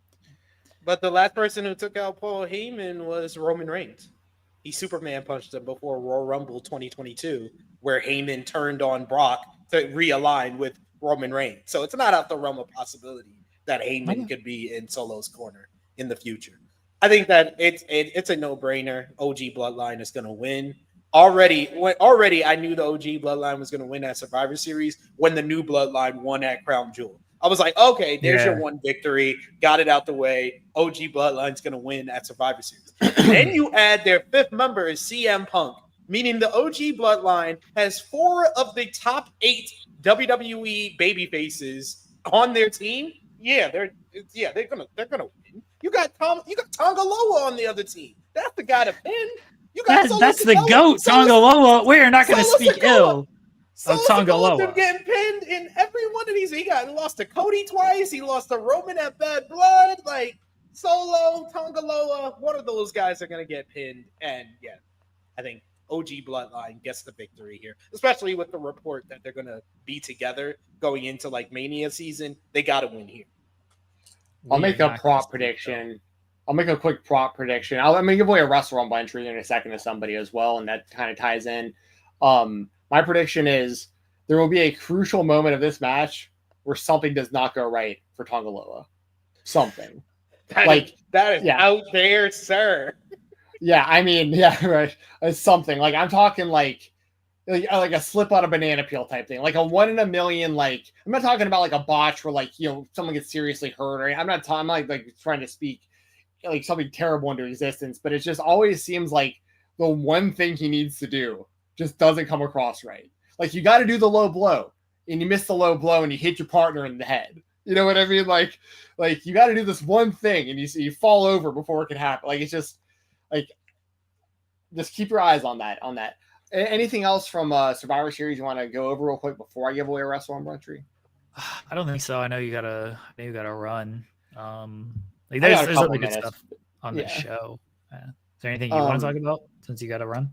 but the last person who took out Paul Heyman was Roman Reigns. He Superman punched him before Royal Rumble 2022, where Heyman turned on Brock to realign with Roman Reigns. So it's not out the realm of possibility that Heyman could be in Solo's corner in the future. I think that it's a no-brainer. OG Bloodline is going to win. Already, I knew the OG Bloodline was going to win that Survivor Series when the new Bloodline won at Crown Jewel. I was like, okay, there's your one victory. Got it out the way. OG Bloodline's going to win at Survivor Series. Then you add their fifth member is CM Punk, meaning the OG Bloodline has 4 of the top 8 WWE babyfaces on their team. They're gonna win. You got Tonga Loa on the other team. That's the guy to pin. That's the GOAT, Tonga Loa. We're not going to speak ill of Tonga Loa. Getting pinned in every one of these. He lost to Cody twice. He lost to Roman at Bad Blood. Like, Solo, Tongaloa, one of those guys are going to get pinned. And yeah, I think OG Bloodline gets the victory here, especially with the report that they're going to be together going into like Mania season. They got to win here. I'll make a prop prediction. I'll make a quick prop prediction. I'm going to give away a Wrestle Rumble entry in a second to somebody as well, and that kind of ties in. My prediction is there will be a crucial moment of this match where something does not go right for Tongaloa. Something. That is out there, sir. Yeah, I mean, yeah, right. It's something. Like, I'm talking like a slip on a banana peel type thing. Like a 1 in a million, like, I'm not talking about like a botch where like, you know, someone gets seriously hurt, or I'm not talking like trying to speak like something terrible into existence, but it just always seems like the one thing he needs to do just doesn't come across right. Like, you got to do the low blow, and you miss the low blow, and you hit your partner in the head. You know what I mean? Like you got to do this one thing, and you fall over before it can happen. Like, it's just like, just keep your eyes on that. Anything else from Survivor Series you want to go over real quick before I give away a Wrestle Rumble entry? I don't think so. I know you gotta run. Like there's other good stuff on the show. Is there anything you want to talk about since you got to run?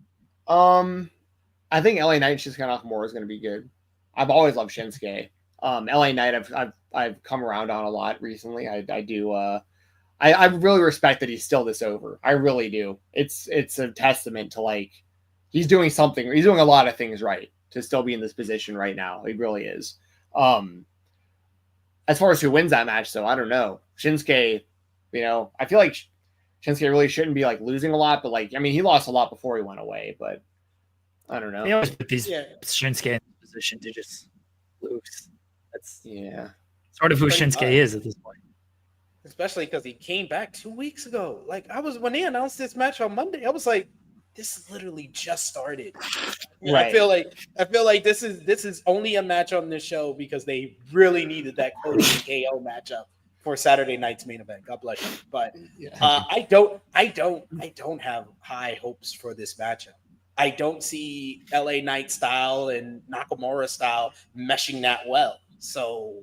I think LA Knight Shinsuke Nakamura is going to be good. I've always loved Shinsuke. LA Knight I've come around on a lot recently. I do. I really respect that he's still this over. I really do. It's a testament to like he's doing something. He's doing a lot of things right to still be in this position right now. He really is. As far as who wins that match, though, I don't know. Shinsuke, you know, I feel like Shinsuke really shouldn't be like losing a lot, but like, I mean, he lost a lot before he went away, but I don't know. They always put these Shinsuke in position to just lose. That's sort of who Shinsuke is at this point. Especially because he came back 2 weeks ago. Like, when they announced this match on Monday, I was like, this literally just started. Right. I feel like this is only a match on this show because they really needed that Cody and KO matchup for Saturday night's main event. God bless you. But I don't have high hopes for this matchup. I don't see LA Knight style and Nakamura style meshing that well. So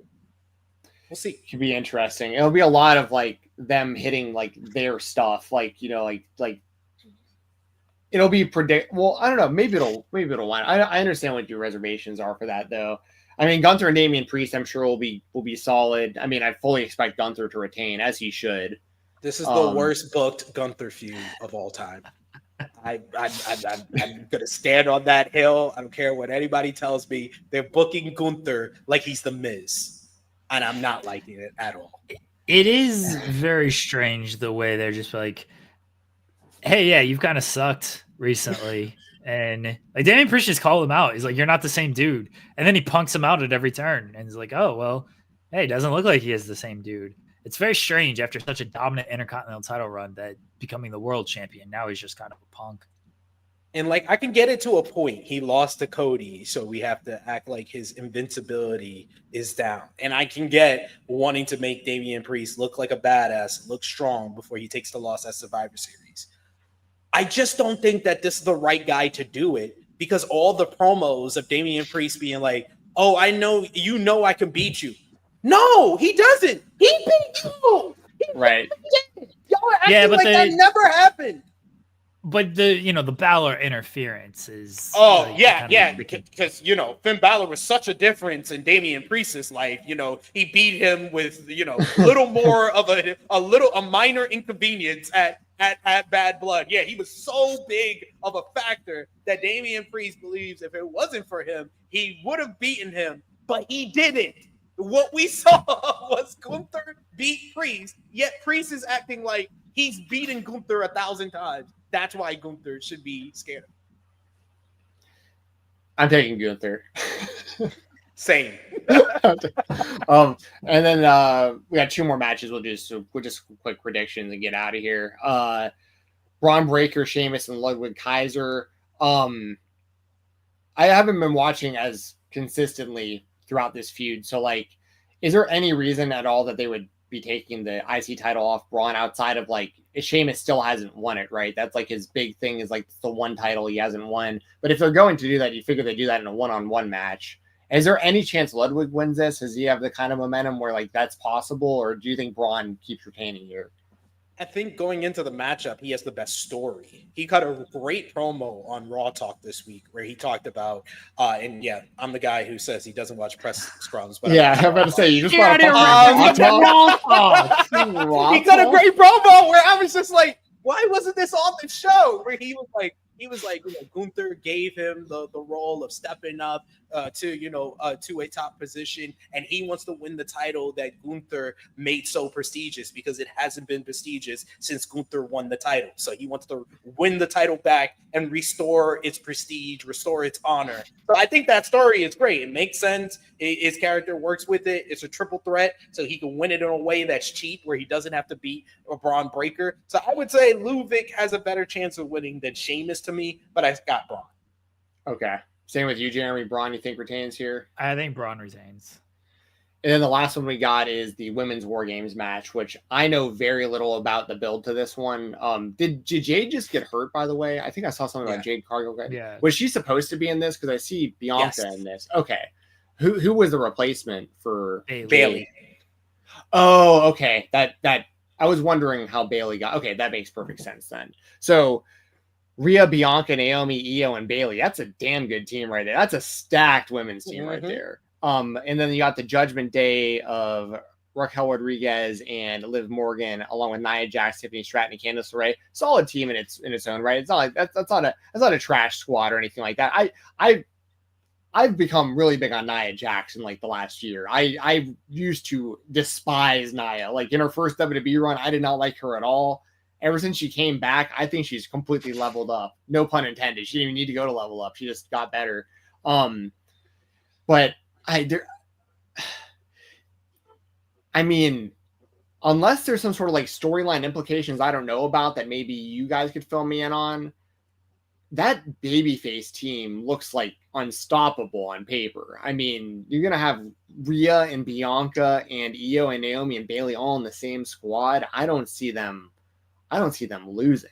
we'll see. Could be interesting. It'll be a lot of like them hitting like their stuff, like, you know, like it'll be well, I don't know. Maybe it'll line. I understand what your reservations are for that, though. I mean, Gunther and Damian Priest, I'm sure will be solid. I mean, I fully expect Gunther to retain, as he should. This is the worst booked Gunther feud of all time. I'm gonna stand on that hill. I don't care what anybody tells me. They're booking Gunther like he's the Miz, and I'm not liking it at all. It is very strange the way they're just like, hey, yeah, you've kind of sucked recently. And like Damian Priest just called him out. He's like, you're not the same dude. And then he punks him out at every turn. And he's like, oh, well, hey, it doesn't look like he is the same dude. It's very strange after such a dominant Intercontinental title run that becoming the world champion, now he's just kind of a punk. And like, I can get it to a point. He lost to Cody, so we have to act like his invincibility is down. And I can get wanting to make Damian Priest look like a badass, look strong before he takes the loss at Survivor Series. I just don't think that this is the right guy to do it, because all the promos of Damian Priest being like, oh, I know, I can beat you. No, he doesn't. He beat you. Right. Y'all are acting like that never happened. But the Balor interference is. Oh, because, Finn Balor was such a difference, and Damian Priest is like, he beat him with, little more of a minor inconvenience at Bad Blood. Yeah, he was so big of a factor that Damian Priest believes if it wasn't for him, he would have beaten him, but he didn't. What we saw was Gunther beat Priest, yet Priest is acting like he's beaten Gunther 1,000 times. That's why Gunther should be scared. I'm taking Gunther. Same. And then we got 2 more matches. We'll just quick predictions and get out of here. Braun Breaker, Sheamus, and Ludwig Kaiser. I haven't been watching as consistently throughout this feud. So, like, is there any reason at all that they would be taking the IC title off Braun outside of, like, Sheamus still hasn't won it, right? That's, like, his big thing is, like, the one title he hasn't won. But if they're going to do that, you figure they do that in a one-on-one match. Is there any chance Ludwig wins this? Does he have the kind of momentum where, like, that's possible? Or do you think Braun keeps retaining here? I think going into the matchup, he has the best story. He cut a great promo on Raw Talk this week where he talked about, and yeah, I'm the guy who says he doesn't watch press scrums. But yeah, I'm about to say you just He cut a great promo where I was just like, why wasn't this on the show? Where he was like, Gunther gave him the role of stepping up to a top position, and he wants to win the title that Gunther made so prestigious because it hasn't been prestigious since Gunther won the title. So he wants to win the title back and restore its prestige, restore its honor. So I think that story is great. It makes sense. His character works with it. It's a triple threat, so he can win it in a way that's cheap, where he doesn't have to beat a Braun Breaker. So I would say Ludwig has a better chance of winning than Sheamus to me, but I got Braun. Okay. Same with you, Jeremy. Braun, you think retains here? I think Braun retains. And then the last one we got is the Women's War Games match, which I know very little about the build to this one. Did Jade just get hurt, by the way? I think I saw something about Jade Cargill. Yeah. Was she supposed to be in this? Because I see Bianca in this. Okay. Who was the replacement for Bailey? Oh, okay. That I was wondering how Bailey got. Okay, that makes perfect sense then. So Rhea, Bianca, Naomi, Io, and Bailey. That's a damn good team right there. That's a stacked women's team right there. And then you got the Judgment Day of Raquel Rodriguez and Liv Morgan, along with Nia Jax, Tiffany Stratton, and Candice LeRae. Solid team in its own right. It's not like that's not a trash squad or anything like that. I've become really big on Nia Jax in like the last year. I used to despise Nia. Like in her first WWE run, I did not like her at all. Ever since she came back, I think she's completely leveled up. No pun intended. She didn't even need to go to level up. She just got better. But I mean, unless there's some sort of like storyline implications I don't know about that maybe you guys could fill me in on, that babyface team looks like unstoppable on paper. I mean, you're going to have Rhea and Bianca and Io and Naomi and Bailey all in the same squad. I don't see them losing.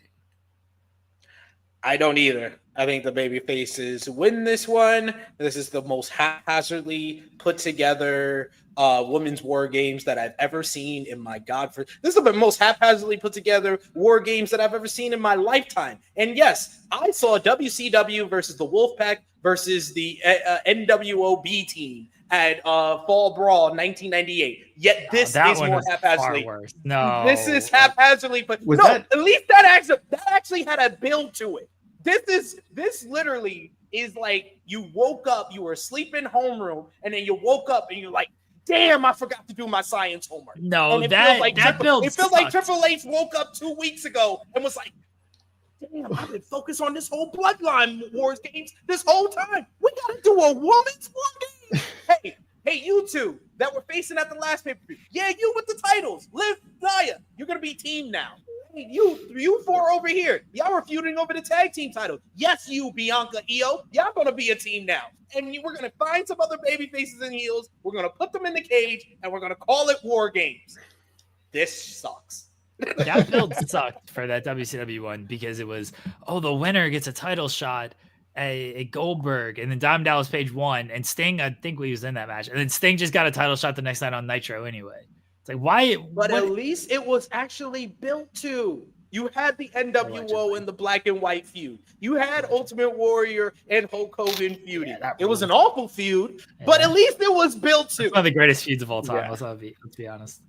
I don't either. I think the baby faces win this one. This is the most haphazardly put together women's war games that I've ever seen in my this is the most haphazardly put together war games that I've ever seen in my lifetime. And yes, I saw WCW versus the Wolfpack versus the NWOB team at Fall Brawl 1998. Yet this is more haphazardly. No, this is haphazardly, but at least that actually had a build to it. This literally is like you woke up, you were asleep in homeroom, and then you woke up and you're like, damn, I forgot to do my science homework. No, and it feels like Triple H woke up 2 weeks ago and was like, damn, I've been focused on this whole Bloodline Wars games this whole time. We gotta do a women's war game. Hey, you two that were facing at the last pay-per-view. Yeah, you with the titles. Liv, Nia, you're gonna be team now. Hey, you four over here. Y'all were feuding over the tag team title. Yes, you, Bianca, Io, y'all gonna be a team now. And we're gonna find some other baby faces and heels. We're gonna put them in the cage, and we're gonna call it War Games. This sucks. That build sucked for that WCW one because it was, the winner gets a title shot, a Goldberg, and then Diamond Dallas Page won, and Sting, I think we was in that match, and then Sting just got a title shot the next night on Nitro anyway. It's like, why? But at least it was actually built to. You had the NWO and the Black and White feud. You had Ultimate Warrior and Hulk Hogan feuding. It was an awful feud, but at least it was built to. It's one of the greatest feuds of all time. Let's be honest.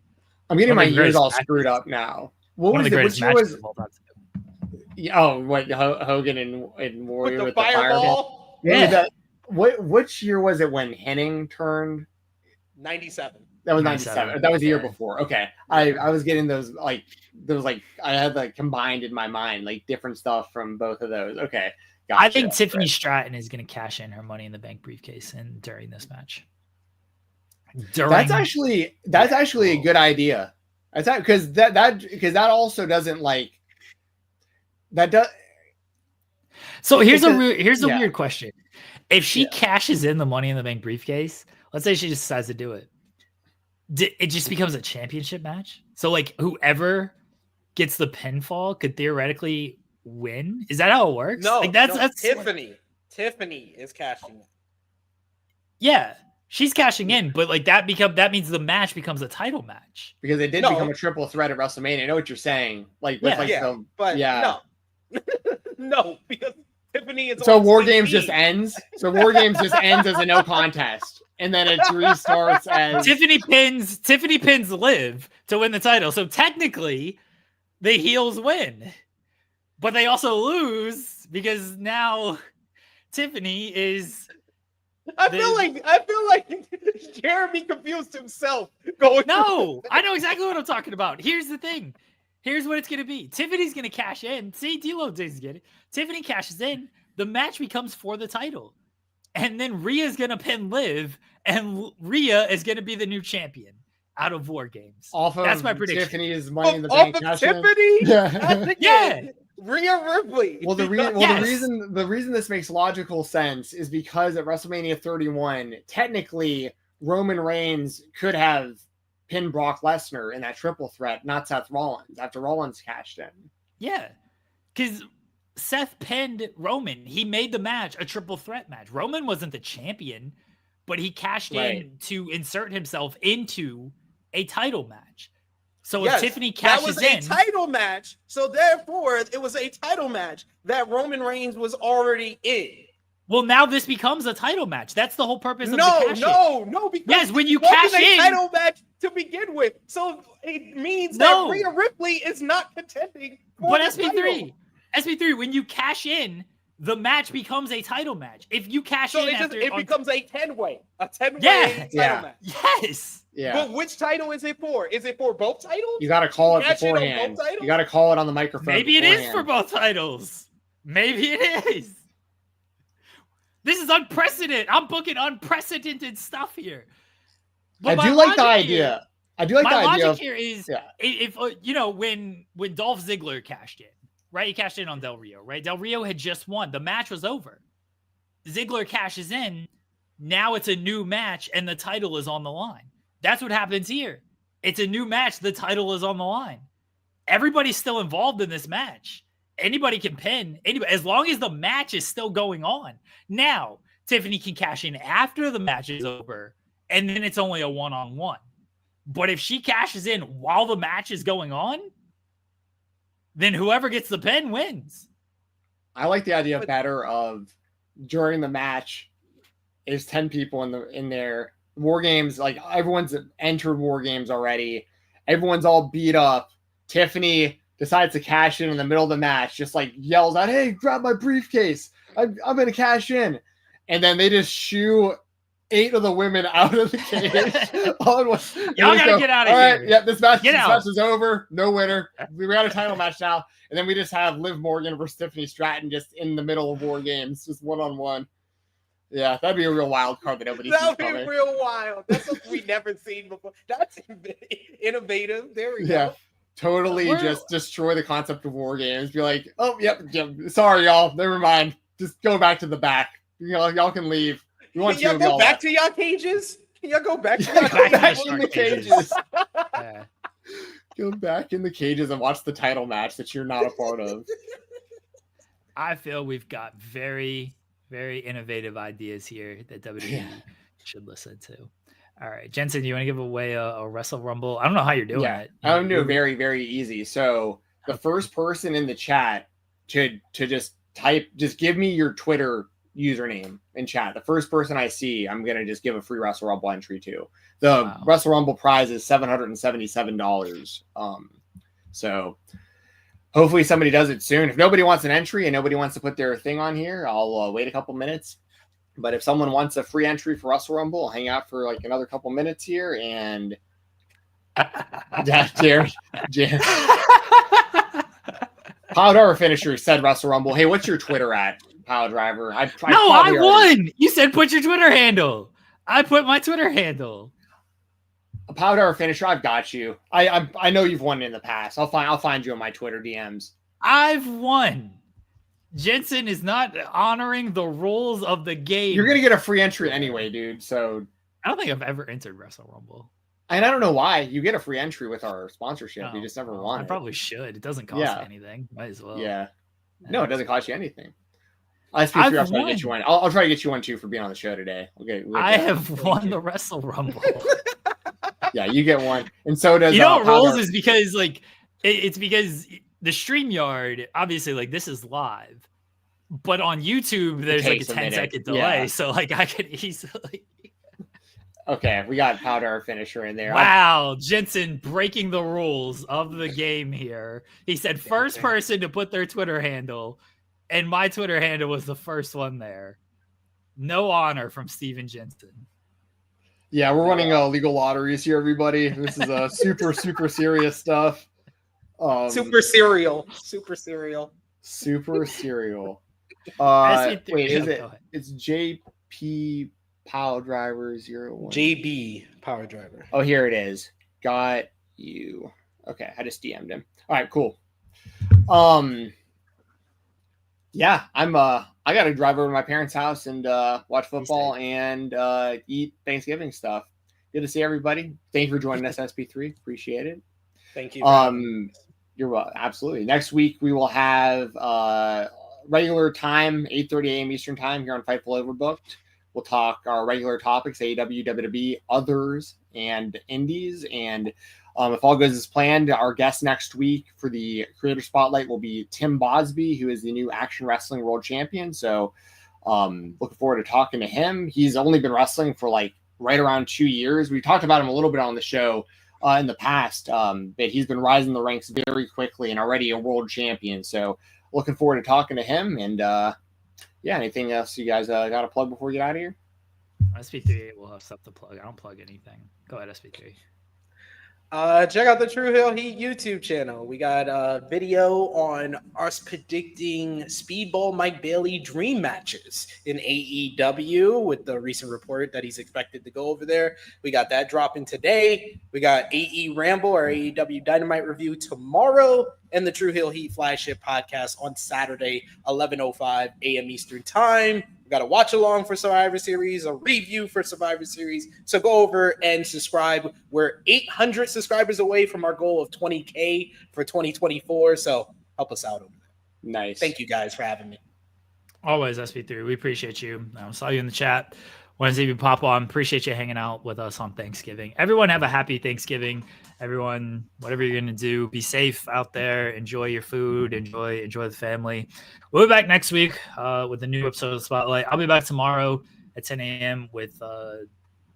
I'm getting my years all screwed up now. One of the greatest matches of all time. Oh, what Hogan and Warrior with the fireball? Yeah. Which year was it when Henning turned? 97. That was 97. That was the year before. Okay. I was getting those I had combined in my mind, like different stuff from both of those. Okay. Gotcha. I think Tiffany Stratton is going to cash in her Money in the Bank briefcase during this match. That's actually a good idea. That's because that also doesn't like that does. So here's a weird question. If she cashes in the Money in the Bank briefcase, let's say she just decides to do it, it just becomes a championship match. So like whoever gets the pinfall could theoretically win. Is that how it works? No, like that's Tiffany. Tiffany is cashing it. Yeah. She's cashing in, but like that means the match becomes a title match. Because it did become a triple threat at WrestleMania. I know what you're saying. Like with no. No, because Tiffany is so War Games just ends. So War Games just ends as a no contest. And then it restarts as Tiffany pins Liv to win the title. So technically the heels win. But they also lose because now Tiffany is I feel like Jeremy confused himself going. No, I know exactly what I'm talking about. Here's the thing. Here's what it's gonna be. Tiffany's gonna cash in. See, D-Lo doesn't get it. Tiffany cashes in. The match becomes for the title. And then Rhea's gonna pin Liv, and Rhea is gonna be the new champion out of War Games. That's my prediction. Tiffany's Money in the Bank. Tiffany? Yeah. Rhea Ripley. Well, the reason this makes logical sense is because at WrestleMania 31, technically Roman Reigns could have pinned Brock Lesnar in that triple threat, not Seth Rollins, after Rollins cashed in. Yeah, because Seth pinned Roman. He made the match a triple threat match. Roman wasn't the champion, but he cashed in to insert himself into a title match. So if Tiffany cashes in, that was a title match. So therefore, it was a title match that Roman Reigns was already in. Well, now this becomes a title match. That's the whole purpose of the cash No. Because when you cash in, a title match to begin with, so it means that Rhea Ripley is not contending. But SP3, when you cash in, the match becomes a title match. If you cash in, it becomes a 10-way, title match. Yes. Yeah. But which title is it for? Is it for both titles? You got to call it beforehand. You got to call it on the microphone. Maybe it is for both titles. Maybe it is. This is unprecedented. I'm booking unprecedented stuff here. But I do like the idea. My logic here is if when Dolph Ziggler cashed in, right? He cashed in on Del Rio, right? Del Rio had just won. The match was over. Ziggler cashes in. Now it's a new match, and the title is on the line. That's what happens here. It's a new match. The title is on the line. Everybody's still involved in this match. Anybody can pin anybody as long as the match is still going on. Now, Tiffany can cash in after the match is over, and then it's only a one-on-one. But if she cashes in while the match is going on, then whoever gets the pin wins. I like the idea better of during the match is 10 people in there. War Games, like everyone's entered War Games already. Everyone's all beat up. Tiffany decides to cash in the middle of the match, just like yells out, "Hey, grab my briefcase. I'm going to cash in." And then they just shoo 8 of the women out of the cage. Y'all got to get out of here. All right, yeah, this match is over. No winner. We got a title match now. And then we just have Liv Morgan versus Tiffany Stratton just in the middle of War Games, just one-on-one. Yeah, that'd be a real wild card that nobody sees coming. That'd be real wild. That's something we've never seen before. That's innovative. There we go. Totally just destroy the concept of War Games. Be like, oh, yep, sorry, y'all. Never mind. Just go back to the back. Y'all can leave. We want Can y'all go back to y'all cages? Can y'all go back to y'all cages? In the cages. Go back in the cages and watch the title match that you're not a part of. I feel we've got very, very innovative ideas here that WWE should listen to. All right, Jensen, do you want to give away a Wrestle Rumble? I don't know how you're doing it. I'm doing very, very easy. So the first person in the chat to just give me your Twitter username in chat. The first person I see, I'm going to just give a free Wrestle Rumble entry to. The Wrestle Rumble prize is $777. So hopefully somebody does it soon. If nobody wants an entry and nobody wants to put their thing on here, I'll wait a couple minutes. But if someone wants a free entry for Wrestle Rumble, I'll hang out for like another couple minutes here. And Jared. Power Driver Finisher said Wrestle Rumble. Hey, what's your Twitter at, Power Driver? I won. You said put your Twitter handle. I put my Twitter handle. Power Driver Finisher, I've got you. I know you've won in the past. I'll find you on my Twitter DMs. I've won. Jensen is not honoring the rules of the game. You're gonna get a free entry anyway, dude. So I don't think I've ever entered Wrestle Rumble. And I don't know why. You get a free entry with our sponsorship. You just never won. I probably should. It doesn't cost anything. Might as well. Yeah. No, it doesn't cost you anything. I'll try to get you one. I'll try to get you one too for being on the show today. Okay, I have won the Wrestle Rumble. Yeah, you get one, and so does. You know what rolls is because like it's because the StreamYard, obviously, like this is live, but on YouTube there's like a 10-second delay, yeah. so like I could easily. Okay, we got Powder finisher in there. Wow, Jensen breaking the rules of the game here. He said first person to put their Twitter handle, and my Twitter handle was the first one there. No honor from Stephen Jensen. Yeah, we're running legal lotteries here, everybody. This is super serious stuff. Super serial. Wait, is it? It's JP Power Driver 01. JB Power Driver. Oh, here it is. Got you. Okay, I just DM'd him. All right, cool. Yeah, I got to drive over to my parents' house and watch football and eat Thanksgiving stuff. Good to see everybody. Thank you for joining us, SP3. Appreciate it. Thank you. You're welcome. Absolutely. Next week we will have regular time, 8:30 a.m. Eastern time here on Fightful Overbooked. We'll talk our regular topics, AEW, WWE, others, and indies. And if all goes as planned, our guest next week for the Creator Spotlight will be Tim Bosby, who is the new Action Wrestling World Champion. So looking forward to talking to him. He's only been wrestling for like right around 2 years. We talked about him a little bit on the show in the past, but he's been rising the ranks very quickly and already a world champion. So looking forward to talking to him. And yeah, anything else you guys got to plug before we get out of here? SP3 will have stuff to plug. I don't plug anything. Go ahead, SP3. Check out the True Hill Heat YouTube channel. We got a video on us predicting Speedball Mike Bailey dream matches in AEW with the recent report that he's expected to go over there. We got that dropping today. We got AE Ramble, our AEW Dynamite review tomorrow, and the True Hill Heat flagship podcast on Saturday, 11:05 a.m. Eastern Time. We got a watch along for Survivor Series, a review for Survivor Series. So go over and subscribe. We're 800 subscribers away from our goal of 20K for 2024. So help us out over there. Nice. Thank you guys for having me. Always, SP3. We appreciate you. I saw you in the chat. Want to see you pop on. Appreciate you hanging out with us on Thanksgiving. Everyone have a happy Thanksgiving. Everyone, whatever you're going to do, be safe out there. Enjoy your food. Enjoy the family. We'll be back next week with a new episode of Spotlight. I'll be back tomorrow at 10 a.m. with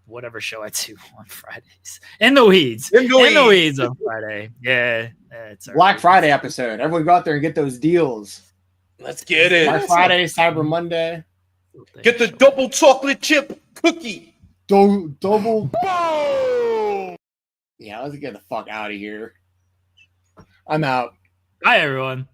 whatever show I do on Fridays. In the weeds on Friday. Yeah. It's Black Friday episode. Everyone go out there and get those deals. Let's get it. Black Friday, Cyber Monday. Get the double chocolate chip cookie. Double. Boom! Yeah, let's get the fuck out of here. I'm out. Bye, everyone.